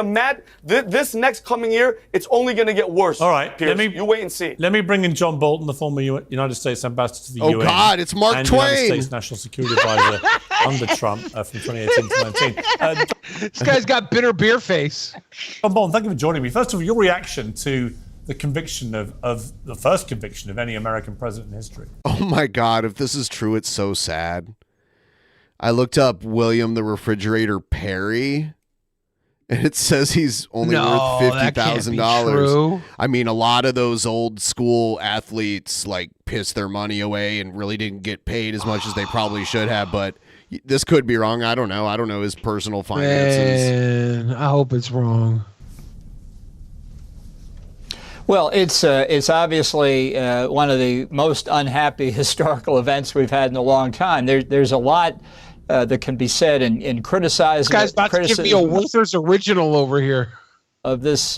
this next coming year, it's only going to get worse. All right, Piers. You wait and see. Let me bring in John Bolton, the former United States ambassador to the UN. Oh, God, it's Mark and Twain. United States National Security Advisor under Trump from 2018 to 19. This guy's got bitter beer face. John Bolton, thank you for joining me. First of all, your reaction to the conviction of the first conviction of any American president in history. Oh, my God. If this is true, it's so sad. I looked up William the Refrigerator Perry, And it says he's only No, worth that can't be $50,000. true. I mean, a lot of those old school athletes like pissed their money away and really didn't get paid as much as they probably should have. But this could be wrong. I don't know. I don't know his personal finances. Man, I hope it's wrong. Well, it's obviously one of the most unhappy historical events we've had in a long time. There's a lot that can be said in criticizing. This guy's about to give me a Werther's original over here of this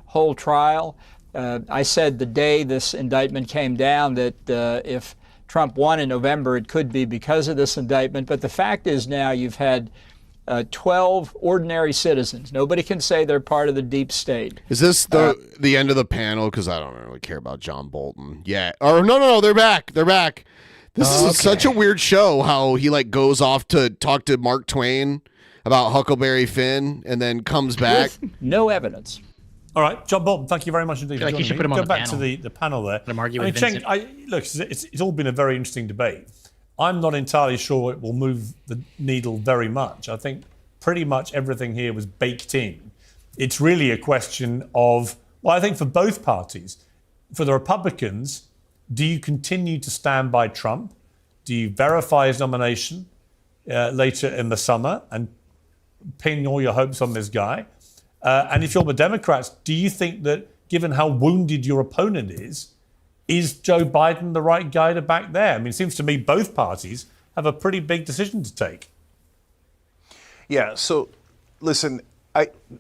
whole trial. I said the day this indictment came down that if Trump won in November, it could be because of this indictment. But the fact is now you've had 12 ordinary citizens. Nobody can say they're part of the deep state. Is this the end of the panel? Because I don't really care about John Bolton. Yeah. Or no, they're back. They're back. This is such a weird show. How he like goes off to talk to Mark Twain about Huckleberry Finn and then comes back. No evidence. All right, John Bolton, thank you very much indeed. I feel like you should put him on Go the back panel. to the panel there. Let him argue I mean, with Vincent. look, it's all been a very interesting debate. I'm not entirely sure it will move the needle very much. I think pretty much everything here was baked in. It's really a question of, well, I think for both parties, for the Republicans, do you continue to stand by Trump? Do you verify his nomination later in the summer and pin all your hopes on this guy? And if you're the Democrats, do you think that, given how wounded your opponent is Joe Biden the right guy to back there? I mean, it seems to me both parties have a pretty big decision to take. Yeah, so listen,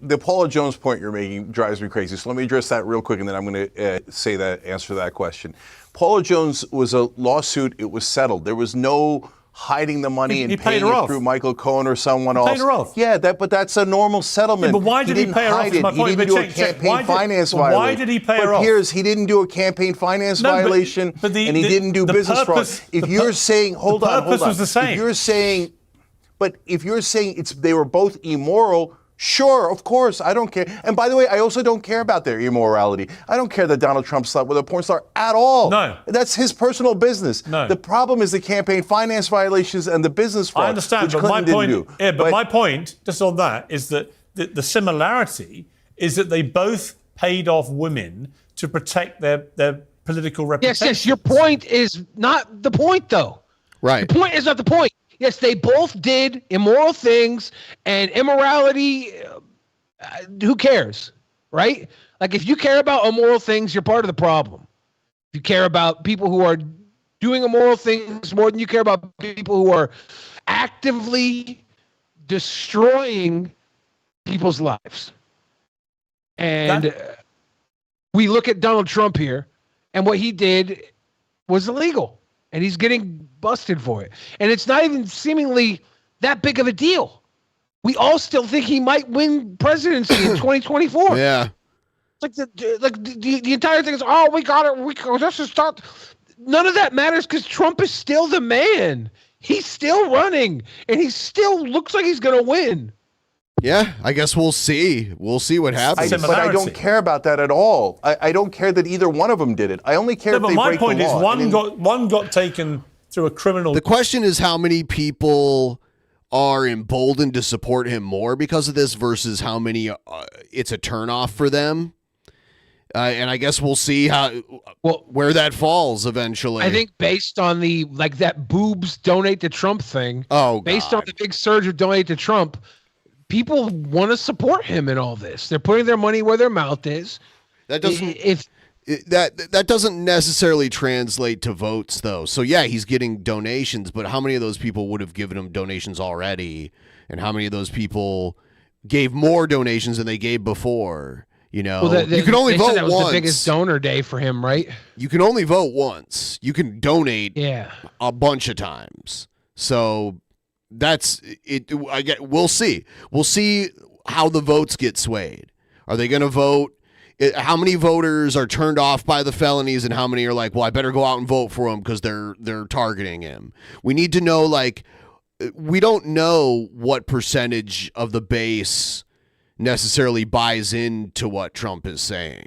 the Paula Jones point you're making drives me crazy. So let me address that real quick, and then I'm going to answer that question. Paula Jones was a lawsuit. It was settled. There was no hiding the money and paying it through Michael Cohen or someone else. Paid her off. Yeah, but that's a normal settlement. Yeah, but why did he pay her off? He didn't do a campaign finance violation. Why did he pay her off? But here's, he didn't do a campaign finance violation, and he didn't do business fraud. If you're saying, hold on. The purpose was the same. If you're saying they were both immoral, sure, of course, I don't care. And by the way, I also don't care about their immorality. I don't care that Donald Trump slept with a porn star at all. No. That's his personal business. No. The problem is the campaign finance violations and the business fraud, I understand, which but my Clinton point, didn't do. yeah, but my point, just on that, is that the similarity is that they both paid off women to protect their political reputation. Yes, your point is not the point, though. Right. The point is not the point. Yes, they both did immoral things, and immorality, who cares, right? Like, if you care about immoral things, you're part of the problem. If you care about people who are doing immoral things more than you care about people who are actively destroying people's lives. And we look at Donald Trump here, and what he did was illegal. And he's getting busted for it. And it's not even seemingly that big of a deal. We all still think he might win presidency in 2024. Yeah. It's like the entire thing is, oh, we got it. This is start. None of that matters because Trump is still the man. He's still running, and he still looks like he's going to win. Yeah, I guess we'll see. We'll see what happens. But I don't care about that at all. I don't care that either one of them did it. I only care if they break the law. But my point is, one got taken through a criminal. The question is how many people are emboldened to support him more because of this versus how many it's a turnoff for them. And I guess we'll see where that falls eventually. I think based on that boobs donate to Trump thing. Oh, based on the big surge of donate to Trump. People want to support him in all this. They're putting their money where their mouth is. That doesn't that doesn't necessarily translate to votes, though. So yeah, he's getting donations, but how many of those people would have given him donations already, and how many of those people gave more donations than they gave before? You know, you can only vote that was once. The biggest donor day for him, right? You can only vote once. You can donate a bunch of times. So. That's it. We'll see. We'll see how the votes get swayed. Are they going to vote? How many voters are turned off by the felonies, and how many are like, well, I better go out and vote for him because they're targeting him? We need to know. Like, we don't know what percentage of the base necessarily buys into what Trump is saying.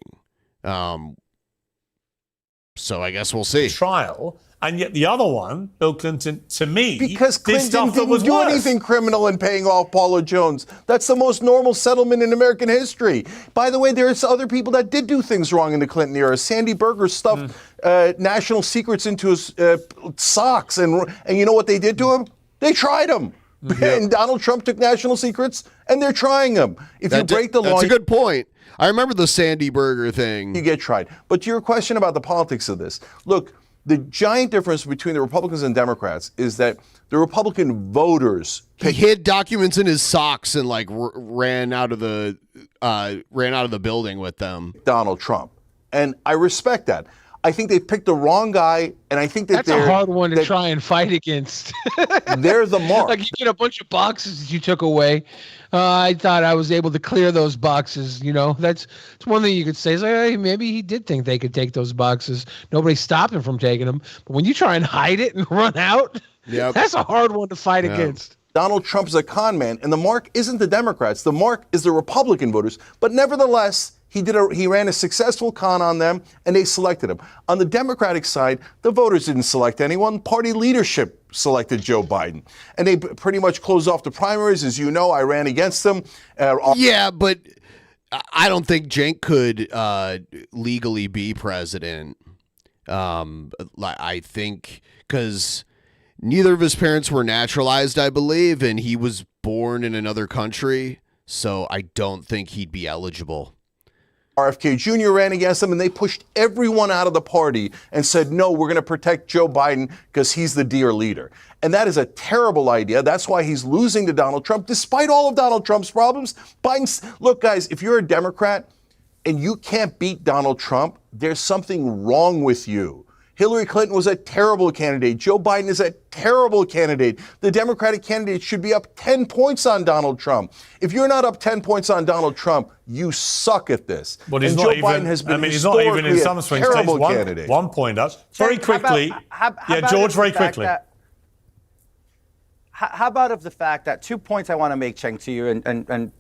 So I guess we'll see. Trial. And yet the other one, Bill Clinton, to me, because did Clinton stuff that didn't was do worse. anything criminal in paying off Paula Jones. That's the most normal settlement in American history. By the way, there's other people that did do things wrong in the Clinton era. Sandy Berger stuffed national secrets into his socks, and you know what they did to him? They tried him. And Donald Trump took national secrets, and they're trying them. If you break the law, that's a good point. I remember the Sandy Berger thing. You get tried. But to your question about the politics of this, look. The giant difference between the Republicans and Democrats is that the Republican voters he hid documents in his socks and like ran out of the building with them. Donald Trump, and I respect that. I think they picked the wrong guy, and I think that that's a hard one to try and fight against. They're the mark. Like you get a bunch of boxes that you took away. I thought I was able to clear those boxes. You know, it's one thing you could say is like, hey, maybe he did think they could take those boxes. Nobody stopped him from taking them. But when you try and hide it and run out, that's a hard one to fight against. Donald Trump is a con man, and the mark isn't the Democrats. The mark is the Republican voters. But nevertheless, he ran a successful con on them, and they selected him. On the Democratic side, the voters didn't select anyone. Party leadership selected Joe Biden. And they pretty much closed off the primaries. As you know, I ran against them. Yeah, but I don't think Cenk could legally be president. I think because neither of his parents were naturalized, I believe, and he was born in another country. So I don't think he'd be eligible. RFK Jr. ran against them, and they pushed everyone out of the party and said, no, we're going to protect Joe Biden because he's the dear leader. And that is a terrible idea. That's why he's losing to Donald Trump, despite all of Donald Trump's problems. Look, guys, if you're a Democrat and you can't beat Donald Trump, there's something wrong with you. Hillary Clinton was a terrible candidate. Joe Biden is a terrible candidate. The Democratic candidate should be up 10 points on Donald Trump. If you're not up 10 points on Donald Trump, you suck at this. But he's and not Joe even, Biden has been he's not even in some a swings. terrible Takes candidate. 1 point up. Very quickly. George, very quickly. How about of the fact that 2 points I want to make, Cenk, to you, and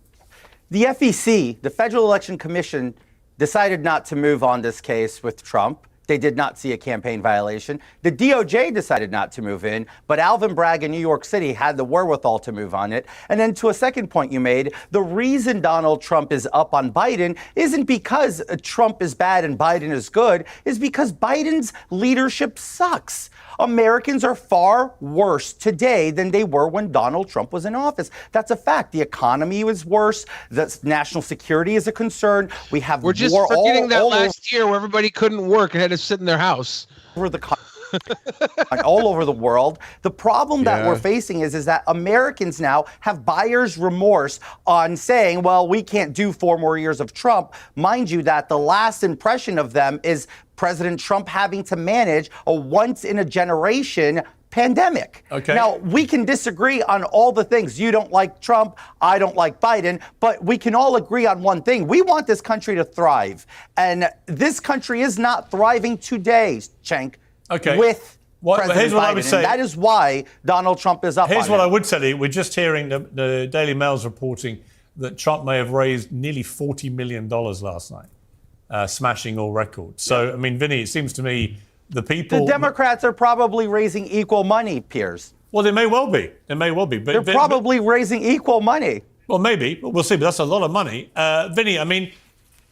the FEC, the Federal Election Commission, decided not to move on this case with Trump. They did not see a campaign violation. The DOJ decided not to move in, but Alvin Bragg in New York City had the wherewithal to move on it. And then to a second point you made, the reason Donald Trump is up on Biden isn't because Trump is bad and Biden is good, is because Biden's leadership sucks. Americans are far worse today than they were when Donald Trump was in office. That's a fact. The economy was worse. The national security is a concern. We have We're just forgetting that last year where everybody couldn't work and had to sit in their house. All over the world. The problem that we're facing is that Americans now have buyer's remorse on saying, well, we can't do 4 more years of Trump. Mind you that the last impression of them is President Trump having to manage a once-in-a-generation pandemic. Okay. Now, we can disagree on all the things. You don't like Trump, I don't like Biden, but we can all agree on one thing. We want this country to thrive. And this country is not thriving today, Cenk, with President here's what Biden. I would say. And that is why Donald Trump is up Here's on what him. I would say to you. We're just hearing the Daily Mail's reporting that Trump may have raised nearly $40 million last night, smashing all records. So, I mean, Vinny, it seems to me the people... The Democrats are probably raising equal money, Piers. Well, they may well be. They may well be. But They're probably raising equal money. Well, maybe. We'll see. But that's a lot of money. Vinny, I mean,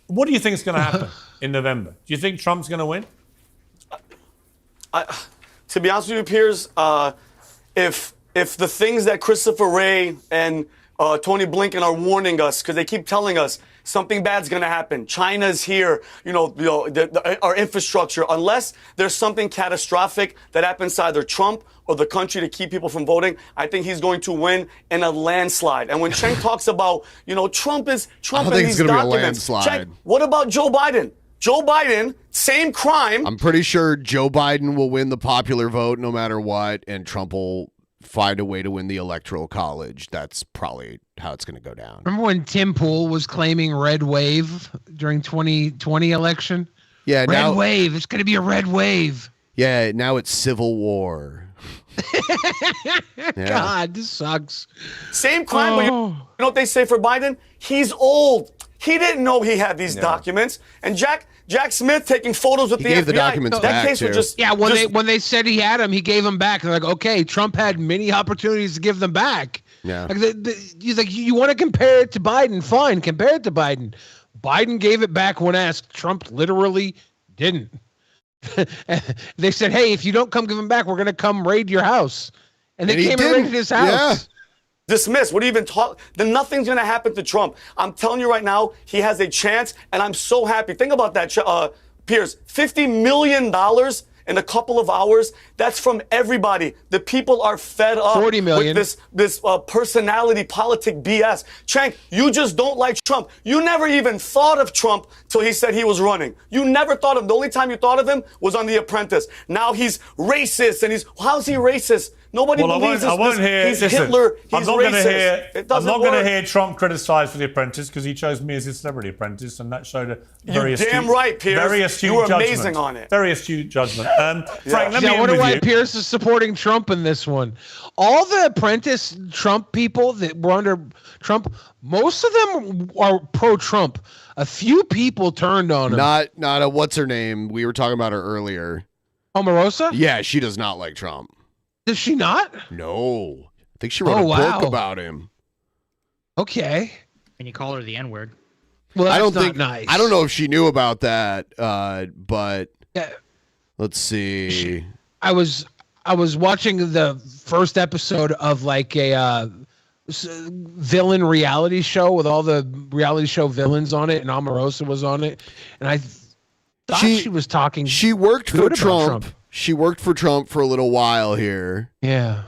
what do you think is going to happen in November? Do you think Trump's going to win? To be honest with you, Piers, if the things that Christopher Wray and Tony Blinken are warning us, because they keep telling us something bad's going to happen, China's here, our infrastructure, unless there's something catastrophic that happens to either Trump or the country to keep people from voting, I think he's going to win in a landslide. And when Cenk talks about, Trump and these documents, Cenk, what about Joe Biden? Joe Biden, same crime. I'm pretty sure Joe Biden will win the popular vote no matter what, and Trump will find a way to win the Electoral College. That's probably how it's going to go down. Remember when Tim Pool was claiming red wave during 2020 election? Yeah, red wave. It's going to be a red wave. Yeah, now it's civil war. God, this sucks. Same crime, but you know what they say for Biden? He's old. He didn't know he had these documents. And Jack Smith taking photos with He the gave FBI. the documents that back, case was too. just when they said he had them, he gave them back. They're like, okay, Trump had many opportunities to give them back. Yeah. Like he's like, you want to compare it to Biden? Fine, compare it to Biden. Biden gave it back when asked. Trump literally didn't. They said, hey, if you don't come give them back, we're going to come raid your house. And they came and raided his house. Yeah. Dismiss. What do you even talk? Then nothing's going to happen to Trump. I'm telling you right now, he has a chance, and I'm so happy. Think about that, Piers. $50 million in a couple of hours. That's from everybody. The people are fed up 40 million. with this personality politic BS. Cenk, you just don't like Trump. You never even thought of Trump till he said he was running. You never thought of him. The only time you thought of him was on The Apprentice. Now he's racist, and how's he racist? Nobody believes I won't hear. he's Listen, Hitler. He's I'm not racist. I'm not going to hear Trump criticised for The Apprentice because he chose me as his celebrity apprentice, and that showed a very astute. Damn right, Piers. Very astute You were judgment. amazing on it. Very astute judgment. Frank, let me I end wonder with why you. Pierce is supporting Trump in this one. All the Apprentice Trump people that were under Trump, most of them are pro-Trump. A few people turned on him. Not a what's her name? We were talking about her earlier. Omarosa? Yeah, she does not like Trump. Does she not? No. I think she wrote a book about him. Okay. And you call her the N-word. Well, that's I don't not think nice. I don't know if she knew about that, but Yeah. let's see. I was watching the first episode of like a villain reality show with all the reality show villains on it, and Omarosa was on it, and I thought she was talking. She worked for good about Trump. She worked for Trump for a little while here. Yeah.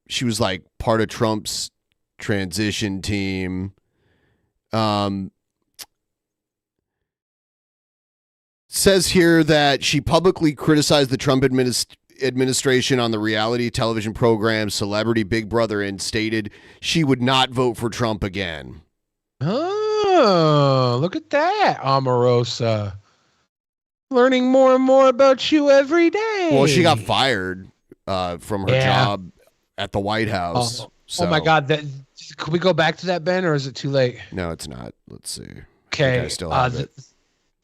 She was like part of Trump's transition team. Says here that she publicly criticized the Trump administration on the reality television program Celebrity Big Brother and stated she would not vote for Trump again. Oh, look at that, Omarosa. Learning more and more about you every day. Well, she got fired from her job at the White House. Oh my God! Can we go back to that, Ben, or is it too late? No, it's not. Let's see. Okay. I still have it.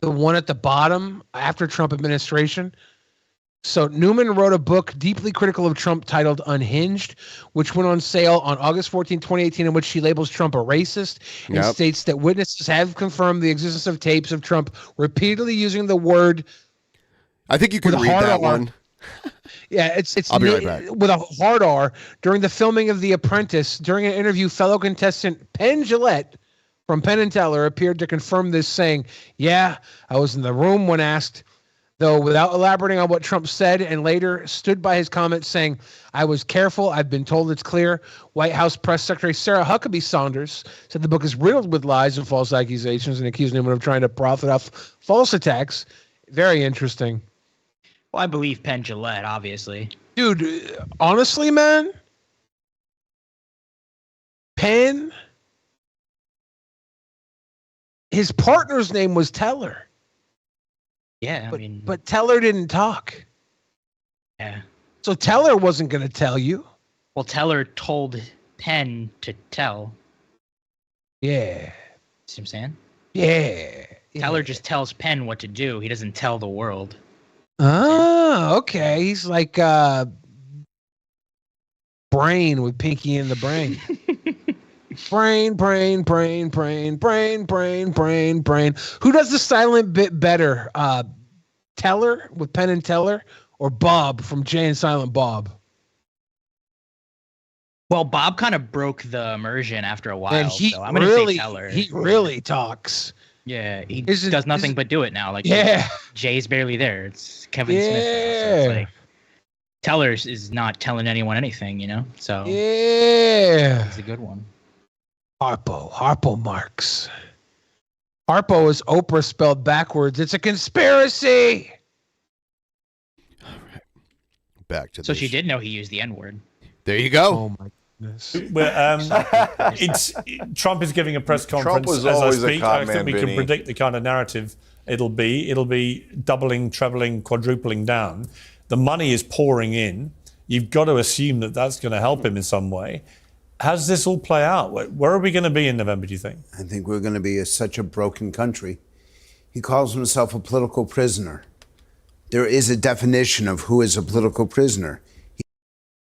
The one at the bottom after Trump administration. So Newman wrote a book deeply critical of Trump titled Unhinged, which went on sale on August 14, 2018, in which she labels Trump a racist and states that witnesses have confirmed the existence of tapes of Trump repeatedly using the word. I think you can read that one. Yeah, it's I'll be right back. With a hard R during the filming of The Apprentice. During an interview, fellow contestant Penn Jillette from Penn and Teller appeared to confirm this, saying, "Yeah, I was in the room when asked," though without elaborating on what Trump said, and later stood by his comments saying, "I was careful. I've been told it's clear." White House Press Secretary Sarah Huckabee Sanders said the book is riddled with lies and false accusations and accused Newman of trying to profit off false attacks. Very interesting. Well, I believe Penn Jillette, obviously. Dude, honestly, man, Penn, his partner's name was Teller. Yeah, but Teller didn't talk. Yeah. So Teller wasn't going to tell you. Well, Teller told Penn to tell. Yeah. See what I'm saying? Yeah. Teller just tells Penn what to do. He doesn't tell the world. Oh, okay. He's like Brain with Pinky in the Brain. Brain. Who does the silent bit better? Teller with Penn and Teller or Bob from Jay and Silent Bob? Well, Bob kind of broke the immersion after a while. And he so I'm going to say Teller. He really talks. Yeah, he does nothing but do it now. Like, yeah. Jay's barely there. It's Kevin Smith now, so it's like Teller is not telling anyone anything, you know? So yeah, he's a good one. Harpo Marx. Harpo is Oprah spelled backwards. It's a conspiracy. All right. Back to So this. she did know he used the N-word. There you go. Oh my goodness. Trump is giving a press conference was as I always a speak. con I think man, we Vinny. can predict the kind of narrative it'll be. It'll be doubling, trebling, quadrupling down. The money is pouring in. You've got to assume that that's going to help him in some way. How does this all play out? Where are we going to be in November, do you think? I think we're going to be such a broken country. He calls himself a political prisoner. There is a definition of who is a political prisoner.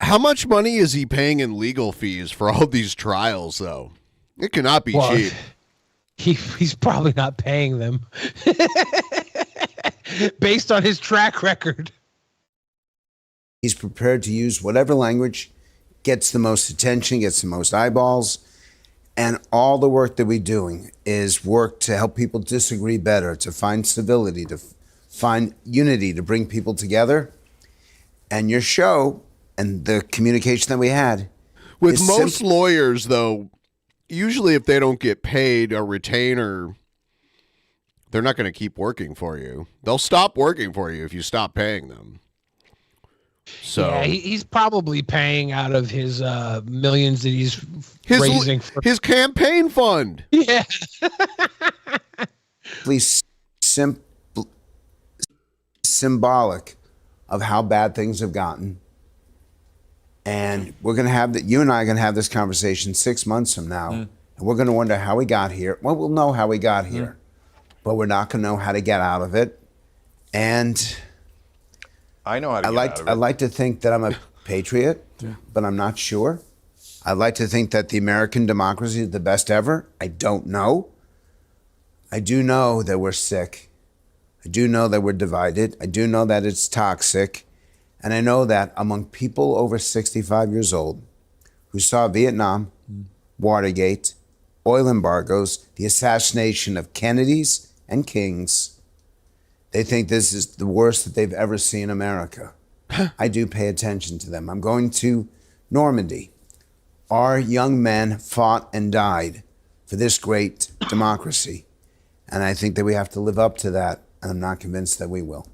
How much money is he paying in legal fees for all these trials, though? It cannot be cheap. He's probably not paying them based on his track record. He's prepared to use whatever language gets the most attention, gets the most eyeballs. And all the work that we're doing is work to help people disagree better, to find civility, to find unity, to bring people together. And your show and the communication that we had. With most lawyers, though, usually if they don't get paid a retainer, they're not going to keep working for you. They'll stop working for you if you stop paying them. So yeah, he's probably paying out of his millions that he's raising for his campaign fund. Yeah. Please symbolic of how bad things have gotten. And we're going to have that. You and I are going to have this conversation 6 months from now. And we're going to wonder how we got here. Well, we'll know how we got here, but we're not going to know how to get out of it. And I know how to get out of it. I like to think that I'm a patriot, but I'm not sure. I like to think that the American democracy is the best ever. I don't know. I do know that we're sick. I do know that we're divided. I do know that it's toxic. And I know that among people over 65 years old who saw Vietnam, Watergate, oil embargoes, the assassination of Kennedys and Kings, they think this is the worst that they've ever seen in America. I do pay attention to them. I'm going to Normandy. Our young men fought and died for this great democracy. And I think that we have to live up to that. And I'm not convinced that we will.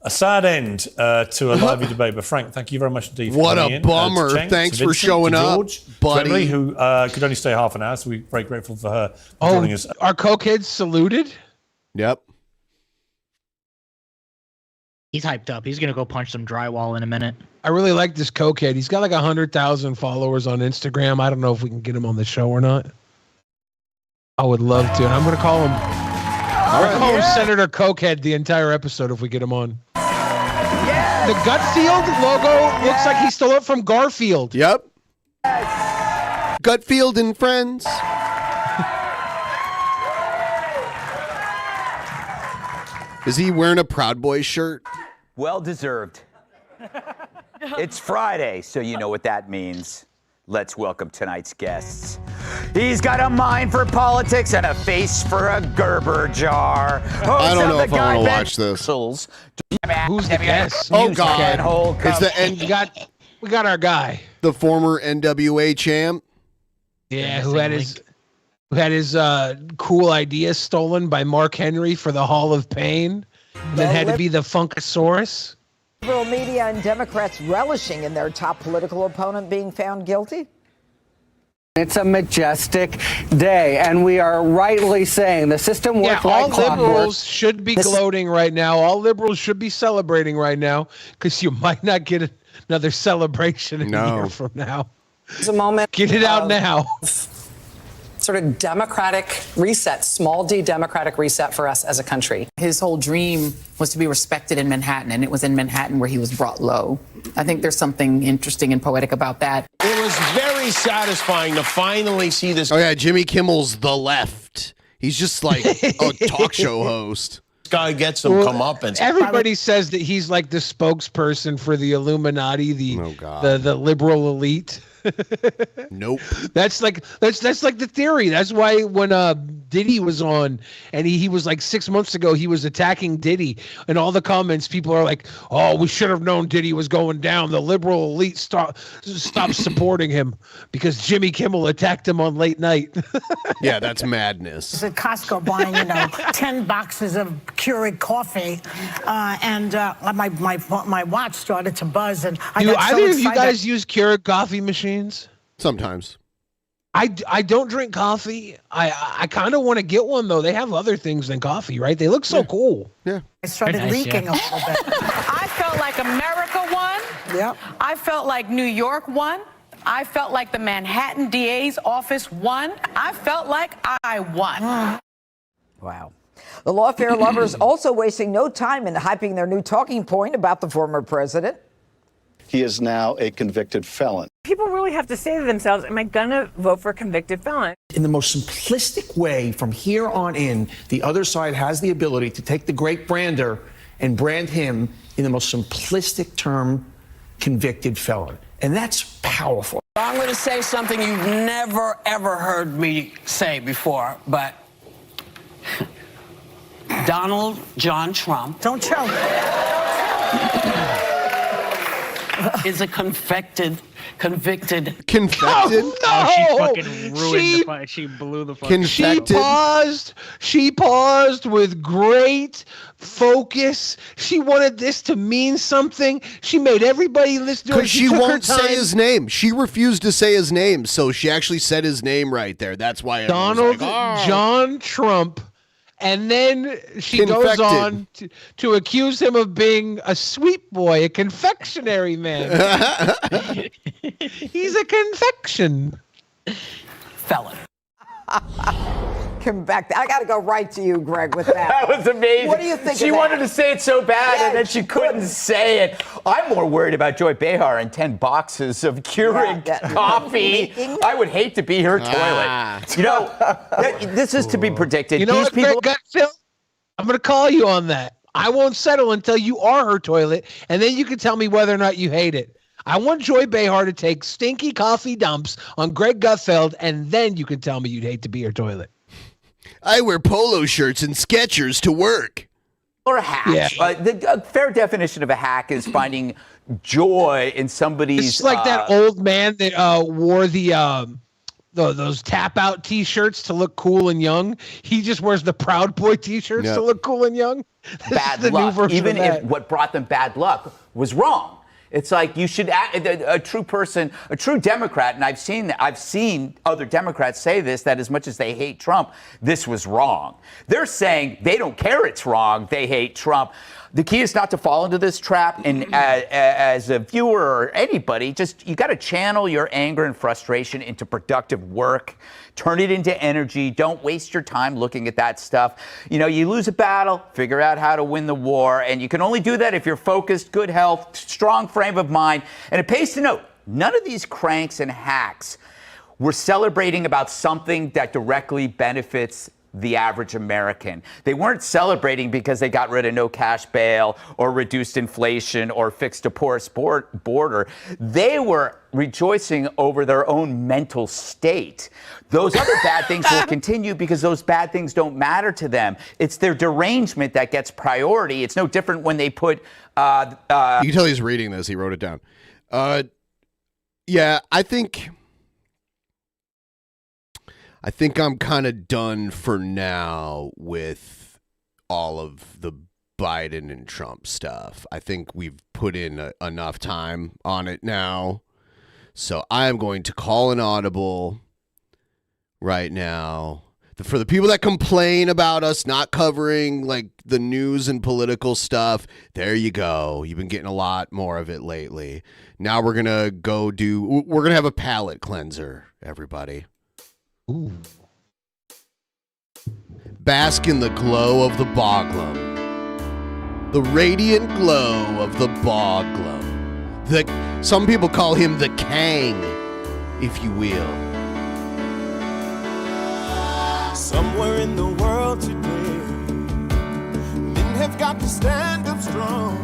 A sad end to a lively debate, but Frank, thank you very much indeed for What coming a in. bummer. To Cenk, Thanks to for Vincent, showing to up, George, buddy. To Emily, who could only stay half an hour, so we're very grateful for her joining us. Are cokeheads saluted? Yep. He's hyped up. He's going to go punch some drywall in a minute. I really like this cokehead. He's got like 100,000 followers on Instagram. I don't know if we can get him on the show or not. I would love to. And I'm going to call him. I'm going to call him Senator Cokehead the entire episode if we get him on. The Gutfield logo looks like he stole it from Garfield. Yep. Gutfield and friends. Is he wearing a Proud Boys shirt? Well deserved. It's Friday, so you know what that means. Let's welcome tonight's guests. He's got a mind for politics and a face for a Gerber jar. I don't know if I want to watch this. Who's the guest? Oh, God. It's the end. We got our guy. The former NWA champ. Yeah, who had his cool ideas stolen by Mark Henry for the Hall of Pain, and then had to be the Funkasaurus. Liberal media and Democrats relishing in their top political opponent being found guilty. It's a majestic day, and we are rightly saying the system works like all liberals should be gloating right now. All liberals should be celebrating right now, because you might not get another celebration in a year from now. It's a moment. Get it out now. Sort of democratic reset, small d democratic reset for us as a country. His whole dream was to be respected in Manhattan, and it was in Manhattan where he was brought low. I think there's something interesting and poetic about that. It was very satisfying to finally see this. Oh, yeah, Jimmy Kimmel's The Left. He's just like a talk show host. This guy gets some comeuppance. Everybody says that he's like the spokesperson for the Illuminati, the liberal elite. Nope. That's like the theory. That's why when Diddy was on, and he was like 6 months ago, he was attacking Diddy, and all the comments, people are like, "Oh, we should have known Diddy was going down. The liberal elite stopped supporting him because Jimmy Kimmel attacked him on late night." Yeah, that's madness. I was at Costco buying 10 boxes of Keurig coffee, and my watch started to buzz, and I Do got so either of you excited. guys use Keurig coffee machines? Sometimes. I don't drink coffee. I kind of want to get one, though. They have other things than coffee, right? They look so cool. Yeah. I started leaking a little bit. I felt like America won. Yep. I felt like New York won. I felt like the Manhattan DA's office won. I felt like I won. Wow. The lawfare lovers also wasting no time in hyping their new talking point about the former president. He is now a convicted felon. People really have to say to themselves, am I going to vote for a convicted felon? In the most simplistic way, from here on in, the other side has the ability to take the great brander and brand him in the most simplistic term, convicted felon. And that's powerful. I'm going to say something you've never, ever heard me say before, but Donald John Trump. Don't choke. Is a convicted. Confected? Oh, she fucking ruined the fight. She blew the fucking. She paused with great focus. She wanted this to mean something. She made everybody listen to her. Because she won't say his name. She refused to say his name, so she actually said his name right there. That's why Donald John Trump. And then she goes on to accuse him of being a sweet boy, a confectionery man. He's a confection felon. Come back. I got to go right to you, Greg, with that. That was amazing. What do you think She of that? wanted to say it so bad, and then she couldn't say it. I'm more worried about Joy Behar and 10 boxes of Keurig coffee. I would hate to be her toilet. You know, this is to be predicted. You know what, Greg Gutfeld? I'm going to call you on that. I won't settle until you are her toilet, and then you can tell me whether or not you hate it. I want Joy Behar to take stinky coffee dumps on Greg Gutfeld, and then you can tell me you'd hate to be her toilet. I wear polo shirts and Skechers to work. Or a hack. Yeah. The fair definition of a hack is finding joy in somebody's. It's like that old man that wore those tap out T-shirts to look cool and young. He just wears the Proud Boy T-shirts to look cool and young. Bad luck. Even if what brought them bad luck was wrong. It's like you should a true person, a true Democrat, and I've seen other Democrats say this, that as much as they hate Trump, this was wrong. They're saying they don't care it's wrong, they hate Trump. The key is not to fall into this trap, and as a viewer or anybody, just you got to channel your anger and frustration into productive work. Turn it into energy. Don't waste your time looking at that stuff. You know, you lose a battle, figure out how to win the war, and you can only do that if you're focused, good health, strong frame of mind. And it pays to note, none of these cranks and hacks were celebrating about something that directly benefits the average American. They weren't celebrating because they got rid of no cash bail or reduced inflation or fixed a porous border. They were rejoicing over their own mental state. Those other bad things will continue because those bad things don't matter to them. It's their derangement that gets priority. It's no different when they put... You can tell he's reading this. He wrote it down. Yeah, I think I'm kind of done for now with all of the Biden and Trump stuff. I think we've put in enough time on it now. So I am going to call an audible right now. For the people that complain about us not covering like the news and political stuff, there you go. You've been getting a lot more of it lately. Now we're going to have a palate cleanser, everybody. Ooh. Bask in the glow of the Boglum. The radiant glow of the Boglum. Some people call him the Kang, if you will. Somewhere in the world today, men have got to stand up strong,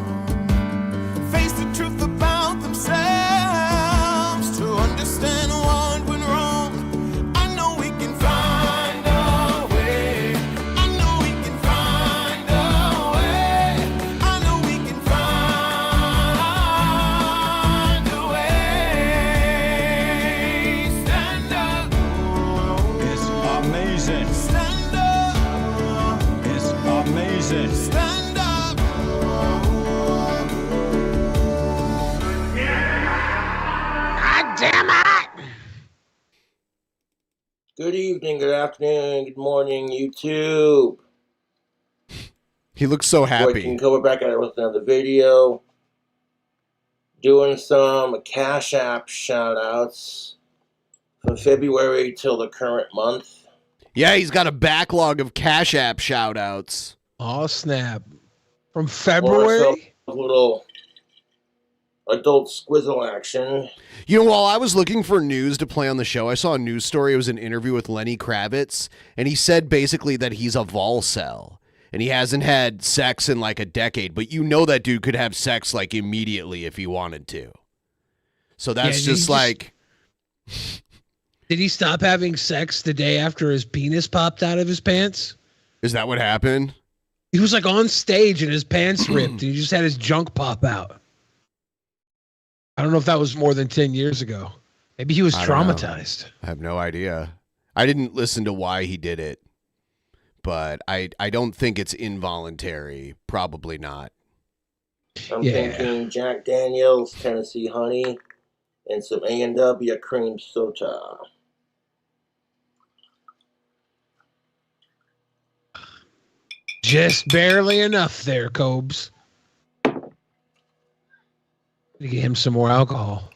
face the truth about themselves, to understand what went wrong. I know we can find a way. I know we can find a way. I know we can find a way. Stand up. It's amazing. Stand up. It's amazing. Stand up. God damn it! Good evening, good afternoon, good morning, YouTube. He looks so happy. We can go back at it with another video. doing some Cash App shout-outs from February till the current month. Yeah, he's got a backlog of Cash App shout-outs. Oh, snap. From February? A little adult squizzle action. You know, while I was looking for news to play on the show, I saw a news story. It was an interview with Lenny Kravitz, and he said basically that he's a Volcel, and he hasn't had sex in like a decade, but you know that dude could have sex like immediately if he wanted to. So that's just like... Did he stop having sex the day after his penis popped out of his pants? Is that what happened? He was like on stage and his pants ripped, and he just had his junk pop out. I don't know if that was more than 10 years ago. Maybe he was traumatized. I have no idea. I didn't listen to why he did it, but I don't think it's involuntary. Probably not. I'm thinking Jack Daniels, Tennessee Honey, and some A&W cream soda. Just barely enough there, Cobes. To get him some more alcohol.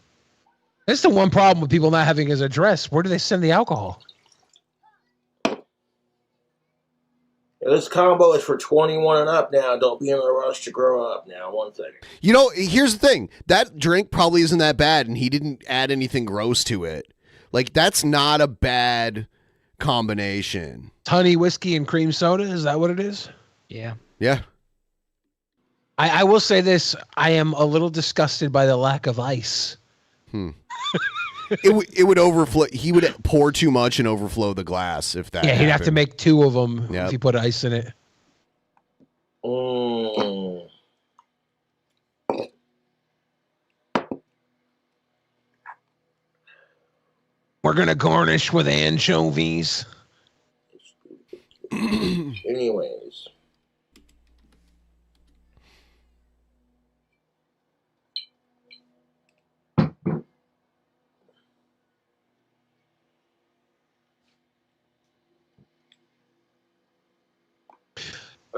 That's the one problem with people not having his address. Where do they send the alcohol? This combo is for 21 and up now. Don't be in a rush to grow up now. 1 second. You know, here's the thing. That drink probably isn't that bad, and he didn't add anything gross to it. Like, that's not a bad combination. Honey, whiskey, and cream soda? Is that what it is? Yeah. Yeah. I will say this. I am a little disgusted by the lack of ice. It would overflow. He would pour too much and overflow the glass if that Yeah, he'd have to happened. make 2 of them if he put ice in it. We're going to garnish with anchovies. Anyways.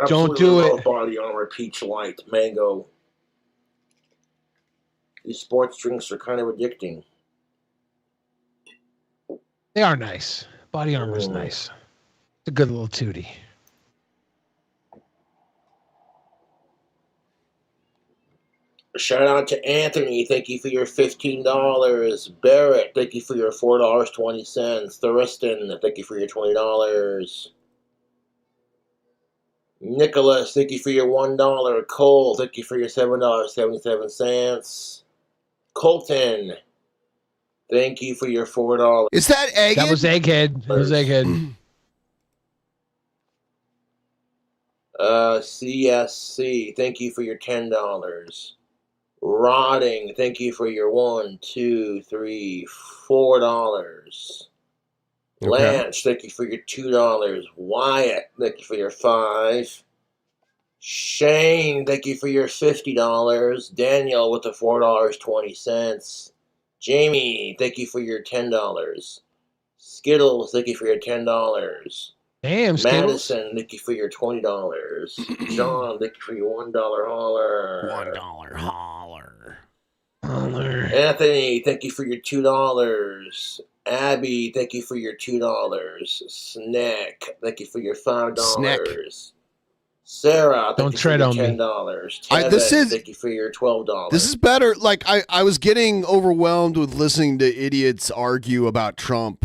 Don't do it. Body Armor Peach Light Mango. These sports drinks are kind of addicting. They are nice. Body Armor's nice. It's a good little tootie. Shout out to Anthony. Thank you for your $15. Barrett, thank you for your $4.20. Thurston, thank you for your $20. Nicholas, thank you for your $1. Cole, thank you for your $7.77. Colton, thank you for your $4. Is that Egghead? That was Egghead. That was Egghead. CSC, thank you for your $10. Rotting, thank you for your $1, $2, $3, $4. Okay. Lance, thank you for your $2. Wyatt, thank you for your $5. Shane, thank you for your $50. Daniel with the $4.20. Jamie, thank you for your $10. Skittles, thank you for your $10. Damn, Skittles. Madison, thank you for your $20. John, thank you for your $1 holler. $1 holler. Anthony, thank you for your $2. Abby, thank you for your $2. Snack, thank you for your $5. Snack. Sarah, Don't thank you tread for on your me. $10. This Tevin, is- thank you for your $12. This is better. Like, I was getting overwhelmed with listening to idiots argue about Trump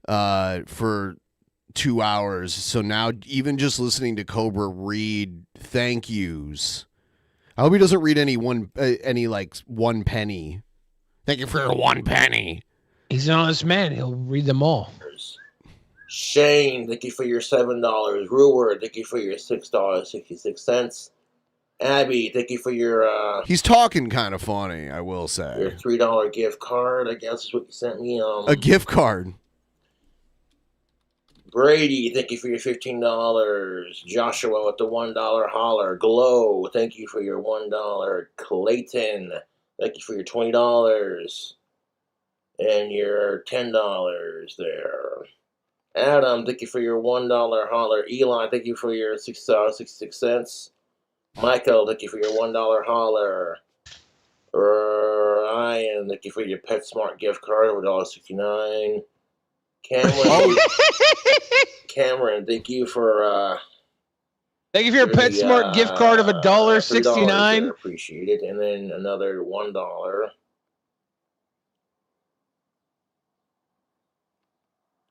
for 2 hours. So now even just listening to Cobra read thank yous. I hope he doesn't read any one penny. Thank you for your 1 penny. He's an honest man. He'll read them all. Shane, thank you for your $7. Ruwer, thank you for your $6.66. Abby, thank you for your He's talking kind of funny, I will your say. $3 gift card. I guess is what you sent me. A gift card. Brady, thank you for your $15. Joshua with the $1 holler. Glow, thank you for your $1. Clayton, thank you for your $20. And your $10 there. Adam, thank you for your $1 holler. Eli, thank you for your $6.66. Michael, thank you for your $1 holler. Ryan, thank you for your PetSmart gift card of $1.69. Cameron, Cameron, thank you for Thank you for your PetSmart gift card of $1.69. Appreciate it. And then another $1.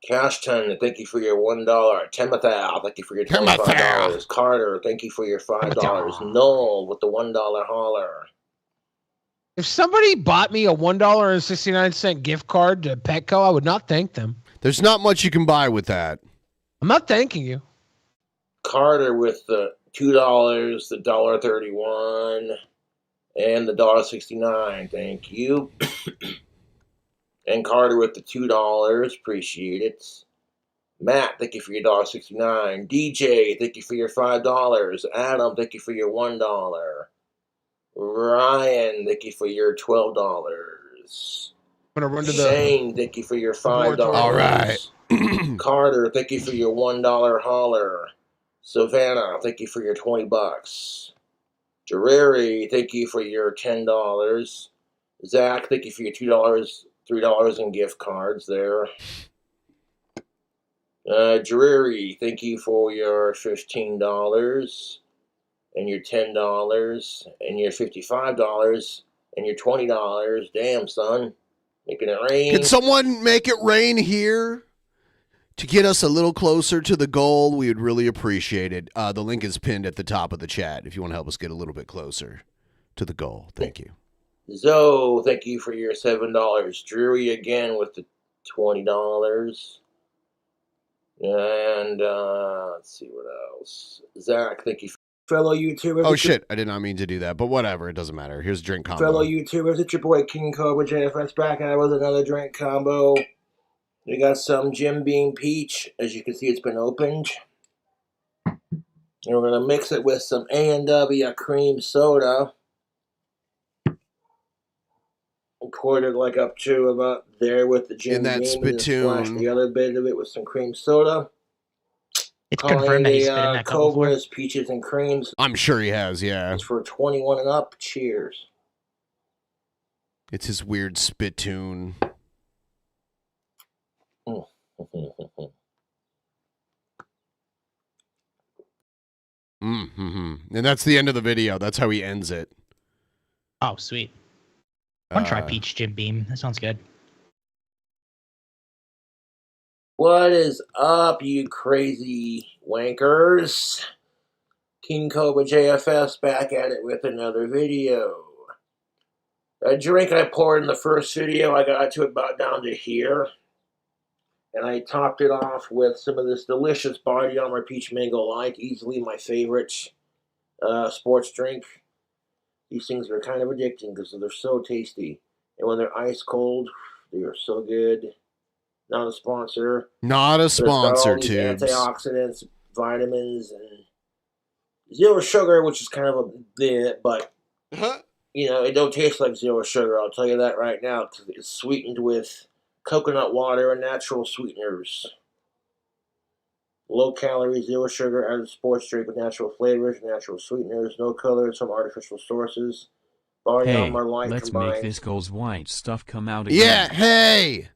Cash Ton, thank you for your $1. Timothal, thank you for your $25. Carter, thank you for your $5. Noel with the $1 holler. If somebody bought me a $1.69 gift card to Petco, I would not thank them. There's not much you can buy with that. I'm not thanking you. Carter with the $2, the $1.31, and the $1.69. Thank you. And Carter with the $2. Appreciate it. Matt, thank you for your $1.69. DJ, thank you for your $5. Adam, thank you for your $1. Ryan, thank you for your $12. I'm gonna run to Shane, thank you for your $5. All right. Carter, thank you for your $1 holler. Savannah, thank you for your $20. Jerry, thank you for your $10. Zach, thank you for your $2, $3 in gift cards there. Jerry, thank you for your $15 and your $10 and your $55 and your $20. Damn, son. Making it rain. Can someone make it rain here to get us a little closer to the goal? We would really appreciate it. The link is pinned at the top of the chat if you want to help us get a little bit closer to the goal. Thank you. Zoe, thank you for your $7. Drury again with the $20. And let's see what else. Zach, thank you for fellow YouTubers. Oh, shit. I did not mean to do that, but whatever. It doesn't matter. Here's a drink combo. Fellow YouTubers, it's your boy King Cobra JFS back out with another drink combo. We got some Jim Beam Peach. As you can see, it's been opened. And we're going to mix it with some A&W cream soda. Poured it like up to about there with the Jim In that Beam. And spittoon. splashed the other bit of it with some cream soda. It's confirmed that he's been in that cup before. Cobras, Peaches, and Creams. I'm sure he has, yeah. It's for 21 and up. Cheers. It's his weird spittoon. Mm-hmm. And that's the end of the video. That's how he ends it. Oh, sweet. I want to try Peach Jim Beam. That sounds good. What is up, you crazy wankers? King Cobra JFS back at it with another video. A drink I poured in the first video, I got to about down to here. And I topped it off with some of this delicious Body Armor Peach Mango Light. Easily my favorite sports drink. These things are kind of addicting because they're so tasty. And when they're ice cold, they are so good. Not a sponsor. Not a sponsor, tubes. Tubes. Antioxidants, vitamins, and zero sugar, which is kind of a bit, but you know, it don't taste like zero sugar. I'll tell you that right now. It's sweetened with coconut water and natural sweeteners. Low calorie, zero sugar, added sports drink with natural flavors, natural sweeteners, no colors from artificial sources. Body Armor Light let's combined. make this girl's white stuff come out again. Yeah, hey!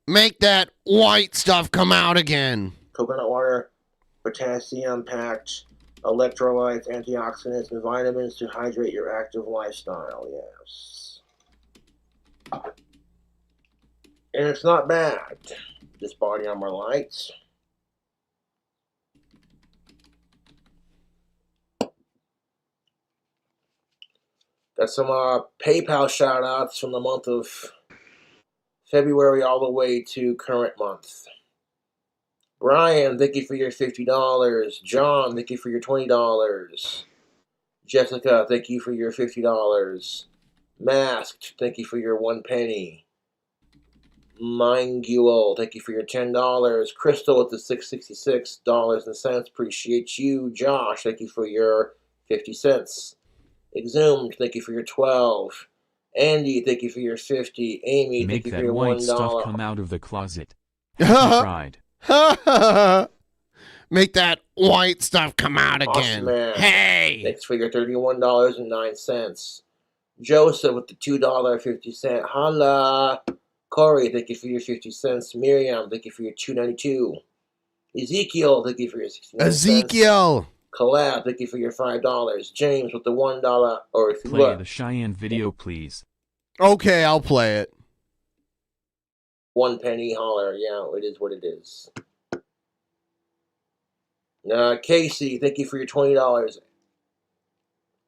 Make that white stuff come out again. Coconut water, potassium-packed electrolytes, antioxidants, and vitamins to hydrate your active lifestyle. Yes. And it's not bad. This Body Armor Lights. Got some PayPal shout-outs from the month of February all the way to current month. Brian, thank you for your $50. John, thank you for your $20. Jessica, thank you for your $50. Masked, thank you for your 1 penny. Minguel, thank you for your $10. Crystal with the $666.00. Appreciate you. Josh, thank you for your 50 cents. Exhumed, thank you for your 12. Andy, thank you for your 50. Amy, Make thank you that for your white $1. stuff come out of the closet. Tried. Make that white stuff come out again. Awesome, man. Hey! Thanks for your $31.09. Joseph with the $2.50. Holla. Corey, thank you for your 50 cents. Miriam, thank you for your $2.92. Ezekiel, thank you for your 69 cents. Ezekiel. Collab, thank you for your $5. James with the $1 or Play the Cheyenne video, please. Okay, I'll play it. 1 penny holler. Yeah, it is what it is. Casey, thank you for your $20.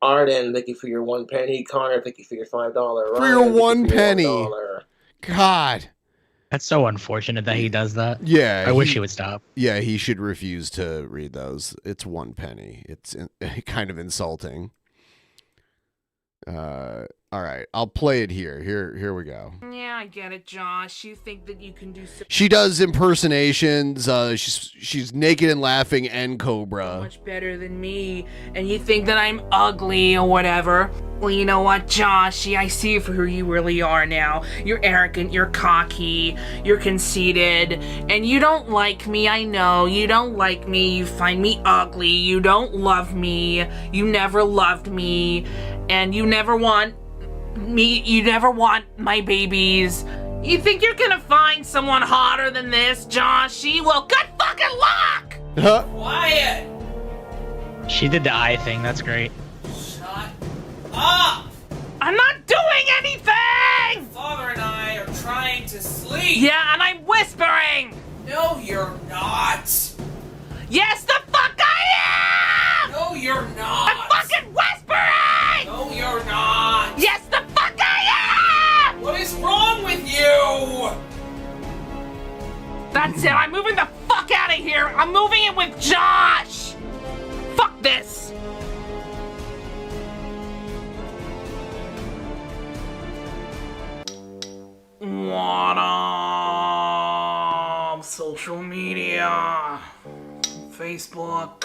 Arden, thank you for your 1 penny. Connor, thank you for your $5. Ryan, For your 1 thank you for your penny. $1. God. That's so unfortunate that he does that. Yeah. I wish he would stop. Yeah, he should refuse to read those. It's 1 penny. It's kind of insulting. All right, I'll play it here. Here we go. Yeah, I get it, Josh. You think that you can do so She does impersonations. She's naked and laughing and Cobra. much better than me, and you think that I'm ugly or whatever. Well, you know what, Joshy? I see you for who you really are now. You're arrogant, you're cocky, you're conceited, and you don't like me, I know. You don't like me, you find me ugly, you don't love me, you never loved me, and you never want me, you never want my babies. You think you're gonna find someone hotter than this, Joshy? Well, good fucking luck! Quiet! She did the eye thing. That's great. Up! I'm not doing anything! Father and I are trying to sleep. Yeah, and I'm whispering! No, you're not. Yes, the fuck I am! No, you're not. I'm fucking whispering! No, you're not. Yes, the fuck I am! What is wrong with you? That's it, I'm moving the fuck out of here! I'm moving in with Josh! Fuck this! What up? Social media, Facebook,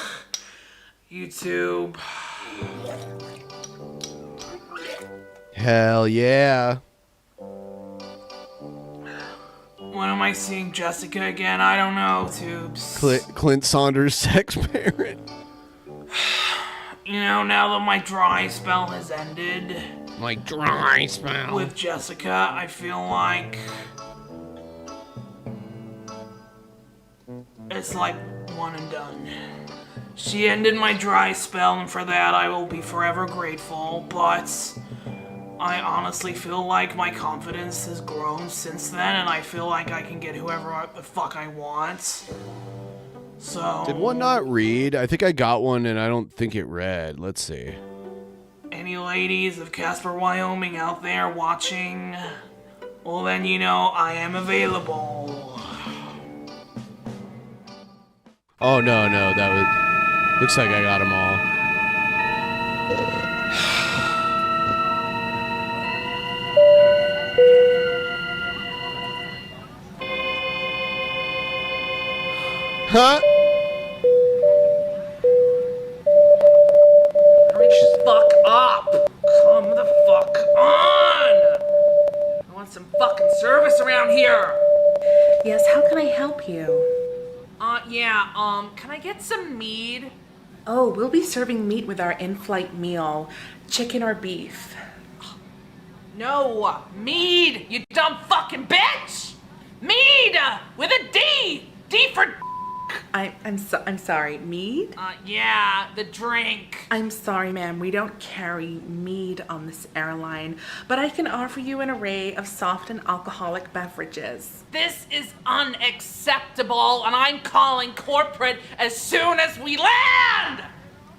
YouTube. Hell yeah. When am I seeing Jessica again? I don't know, Tubes. Clint Saunders' sex parent. You know, now that my dry spell has ended. My dry spell. With Jessica, I feel like it's like one and done. She ended my dry spell, and for that I will be forever grateful, but I honestly feel like my confidence has grown since then, and I feel like I can get whoever the fuck I want. So... Did one not read? I think I got one and I don't think it read. Let's see. Any ladies of Casper, Wyoming out there watching? Well then, you know, I am available. Oh, no, that was... Looks like I got them all. Huh? Hurry the fuck up! Come the fuck on! I want some fucking service around here! Yes, how can I help you? Can I get some mead? Oh, we'll be serving meat with our in-flight meal. Chicken or beef? No! Mead! You dumb fucking bitch! Mead! With a D! D for I'm sorry, mead? Yeah, the drink. I'm sorry, ma'am, we don't carry mead on this airline, but I can offer you an array of soft and alcoholic beverages. This is unacceptable, and I'm calling corporate as soon as we land!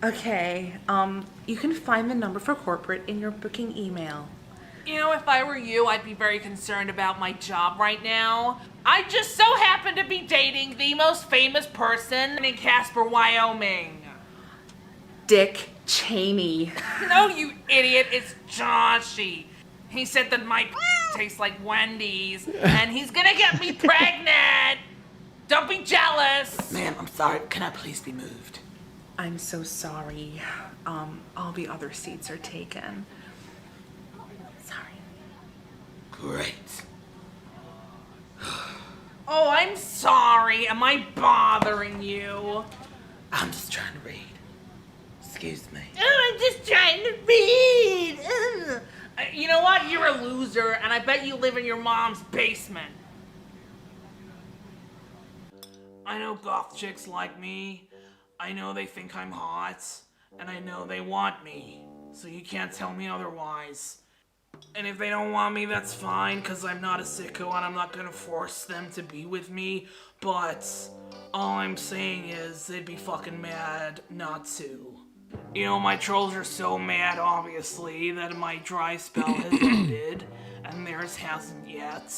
Okay, you can find the number for corporate in your booking email. You know, if I were you, I'd be very concerned about my job right now. I just so happen to be dating the most famous person in Casper, Wyoming. Dick Cheney. No, you idiot, it's Joshy. He said that my tastes like Wendy's, and he's gonna get me pregnant. Don't be jealous. Ma'am, I'm sorry. Can I please be moved? I'm so sorry. All the other seats are taken. Great. Oh, I'm sorry. Am I bothering you? I'm just trying to read. Excuse me. Oh, I'm just trying to read. You know what? You're a loser, and I bet you live in your mom's basement. I know goth chicks like me. I know they think I'm hot, and I know they want me. So you can't tell me otherwise. And if they don't want me, that's fine, because I'm not a sicko and I'm not going to force them to be with me. But all I'm saying is they'd be fucking mad not to. You know, my trolls are so mad, obviously, that my dry spell has ended, and theirs hasn't yet.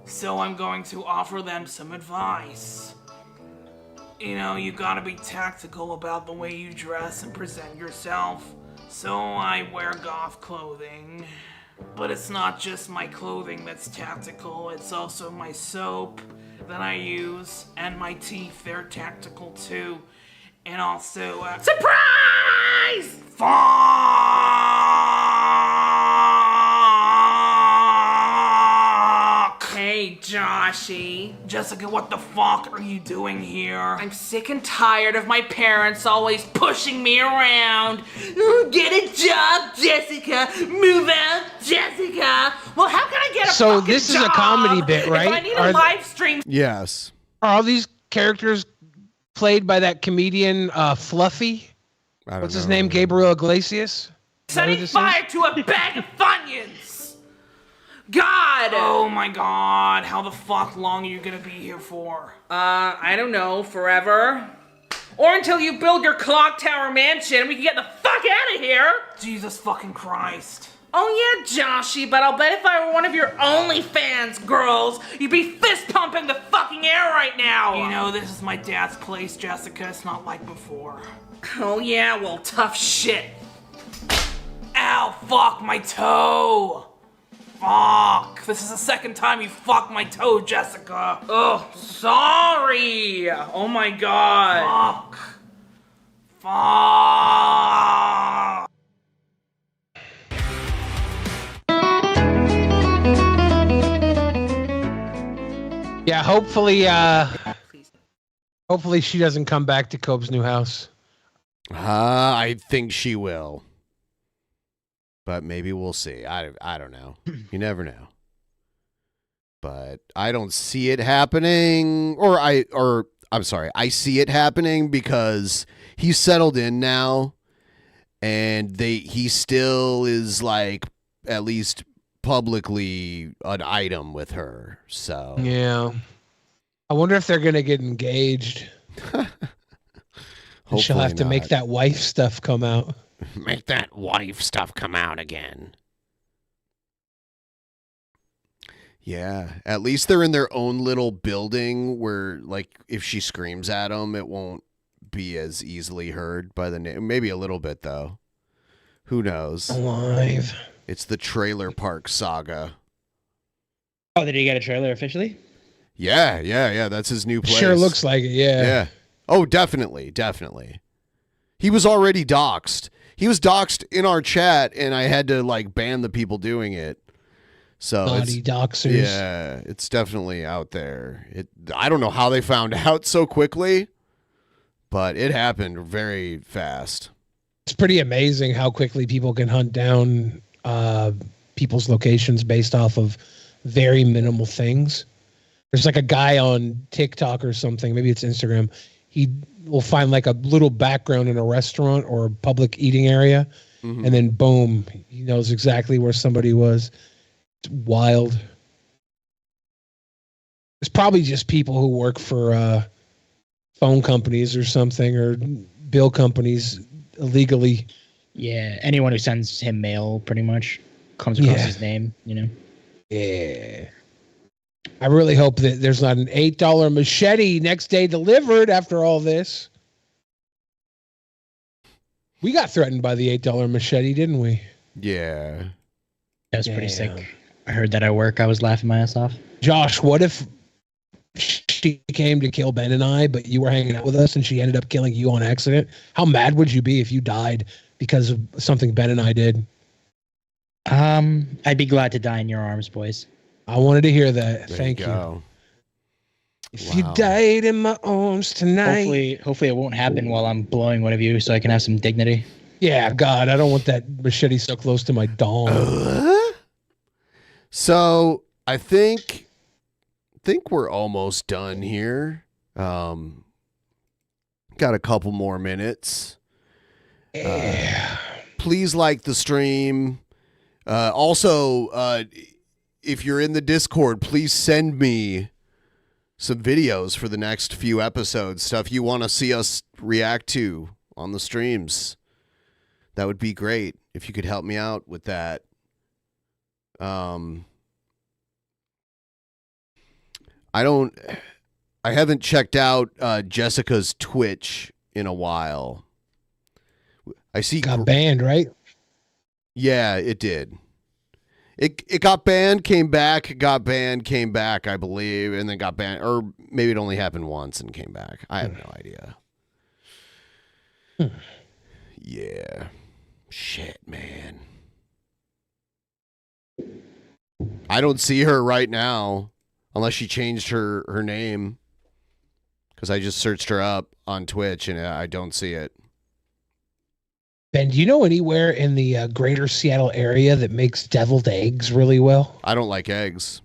So I'm going to offer them some advice. You know, you gotta be tactical about the way you dress and present yourself. So I wear goth clothing. But it's not just my clothing that's tactical, it's also my soap that I use, and my teeth, they're tactical too. And also, surprise! Fuck! Hey, Joshy. Jessica, what the fuck are you doing here? I'm sick and tired of my parents always pushing me around. Get a job, Jessica. Move out, Jessica. Well, how can I get a So fucking this is a job comedy bit, right? If I need a live stream. Yes. Are all these characters played by that comedian Fluffy? What's his name? Gabriel Iglesias? Setting fire to a bag of Funyuns! God! Oh my god, how the fuck long are you gonna be here for? I don't know, forever? Or until you build your clock tower mansion and we can get the fuck out of here! Jesus fucking Christ. Oh yeah, Joshy, but I'll bet if I were one of your OnlyFans girls, you'd be fist pumping the fucking air right now! You know, this is my dad's place, Jessica, it's not like before. Oh yeah, well, tough shit. Ow, fuck, my toe! Fuck, this is the second time you fucked my toe, Jessica. Oh, sorry! Oh my god. Fuck. Yeah, hopefully she doesn't come back to Cobb's new house. I think she will. But maybe we'll see. I don't know. You never know. But I don't see it happening. I'm sorry. I see it happening because he's settled in now. And he still is like at least publicly an item with her. So Yeah. I wonder if they're going to get engaged. She'll have to make that wife stuff come out. Make that wife stuff come out again. Yeah, at least they're in their own little building where, like, if she screams at them, it won't be as easily heard by the maybe a little bit, though. Who knows? Alive. It's the trailer park saga. Oh, did he get a trailer officially? Yeah. That's his new place. Sure looks like it, yeah. Yeah. Oh, definitely. He was already doxxed. He was doxxed in our chat, and I had to, like, ban the people doing it. So Naughty doxers. Yeah, it's definitely out there. I don't know how they found out so quickly, but it happened very fast. It's pretty amazing how quickly people can hunt down people's locations based off of very minimal things. There's like a guy on TikTok or something, maybe it's Instagram. He will find like a little background in a restaurant or a public eating area, and then boom, he knows exactly where somebody was. It's wild. It's probably just people who work for phone companies or something, or bill companies illegally. Yeah, anyone who sends him mail pretty much comes across his name, you know? Yeah. I really hope that there's not an $8 machete next day delivered after all this. We got threatened by the $8 machete, didn't we? Yeah. That was pretty sick. I heard that at work. I was laughing my ass off. Josh, what if she came to kill Ben and I, but you were hanging out with us and she ended up killing you on accident? How mad would you be if you died because of something Ben and I did? I'd be glad to die in your arms, boys. I wanted to hear that. There Thank you you. go. If you died in my arms tonight. Hopefully it won't happen while I'm blowing one of you so I can have some dignity. Yeah, God, I don't want that machete so close to my dong. So I think we're almost done here. Got a couple more minutes. Please like the stream. Also, if you're in the Discord, please send me some videos for the next few episodes, stuff you want to see us react to on the streams. That would be great if you could help me out with that. I haven't checked out Jessica's Twitch in a while. I see got banned, right? Yeah, it did. It got banned, came back, got banned, came back, I believe, and then got banned, or maybe it only happened once and came back. I have no idea. Yeah. Shit, man. I don't see her right now, unless she changed her name, because I just searched her up on Twitch and I don't see it. Ben, do you know anywhere in the greater Seattle area that makes deviled eggs really well? I don't like eggs.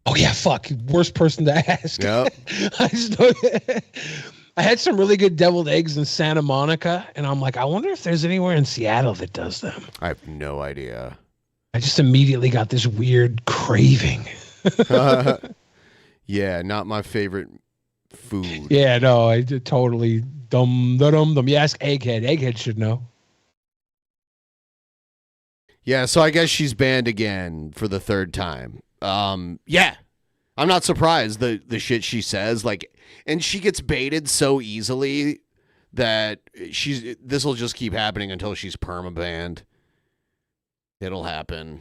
Oh, yeah, fuck. Worst person to ask. Yep. I had some really good deviled eggs in Santa Monica, and I'm like, I wonder if there's anywhere in Seattle that does them. I have no idea. I just immediately got this weird craving. Yeah, not my favorite food. Yeah, no, I did totally dumb. You ask Egghead. Egghead should know. Yeah, so I guess she's banned again for the third time. Yeah, I'm not surprised the shit she says, like, and she gets baited so easily that this will just keep happening until she's perma-banned. It'll happen.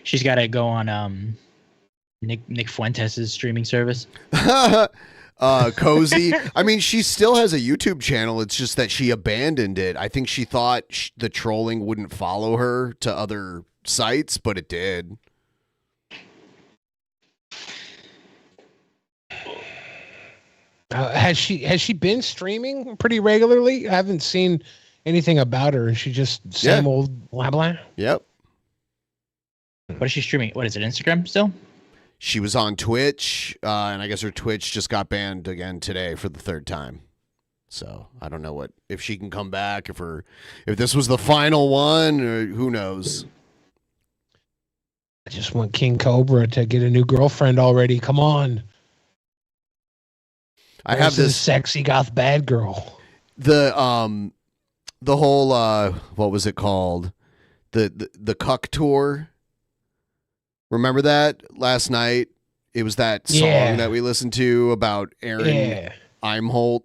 She's got to go on Nick Fuentes' streaming service. Cozy. I mean, she still has a YouTube channel. It's just that she abandoned it. I think she thought the trolling wouldn't follow her to other sites, but it did. Has she been streaming pretty regularly? I haven't seen anything about her. Is she just same old blah blah? Yep. What is she streaming? What is it? Instagram still? She was on Twitch, and I guess her Twitch just got banned again today for the third time. So I don't know if she can come back, if this was the final one, or who knows. I just want King Cobra to get a new girlfriend already. Come on. I have this sexy goth bad girl. The whole what was it called? The Cuck tour. Remember that last night? It was that song that we listened to about Aaron Imholt.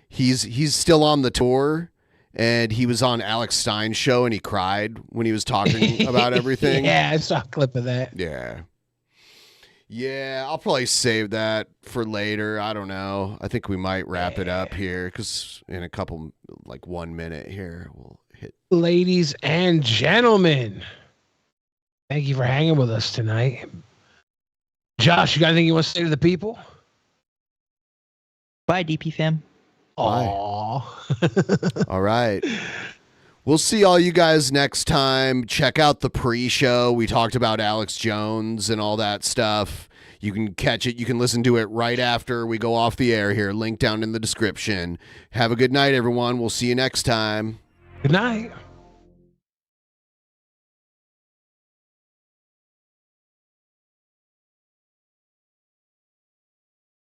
He's still on the tour, and he was on Alex Stein's show, and he cried when he was talking about everything. Yeah, I saw a clip of that. Yeah, I'll probably save that for later. I don't know. I think we might wrap it up here, because in a couple, like 1 minute here, we'll hit. Ladies and gentlemen, thank you for hanging with us tonight. Josh, you got anything you want to say to the people? Bye, DP fam. Aww. All right. We'll see all you guys next time. Check out the pre-show. We talked about Alex Jones and all that stuff. You can catch it. You can listen to it right after we go off the air here. Link down in the description. Have a good night, everyone. We'll see you next time. Good night.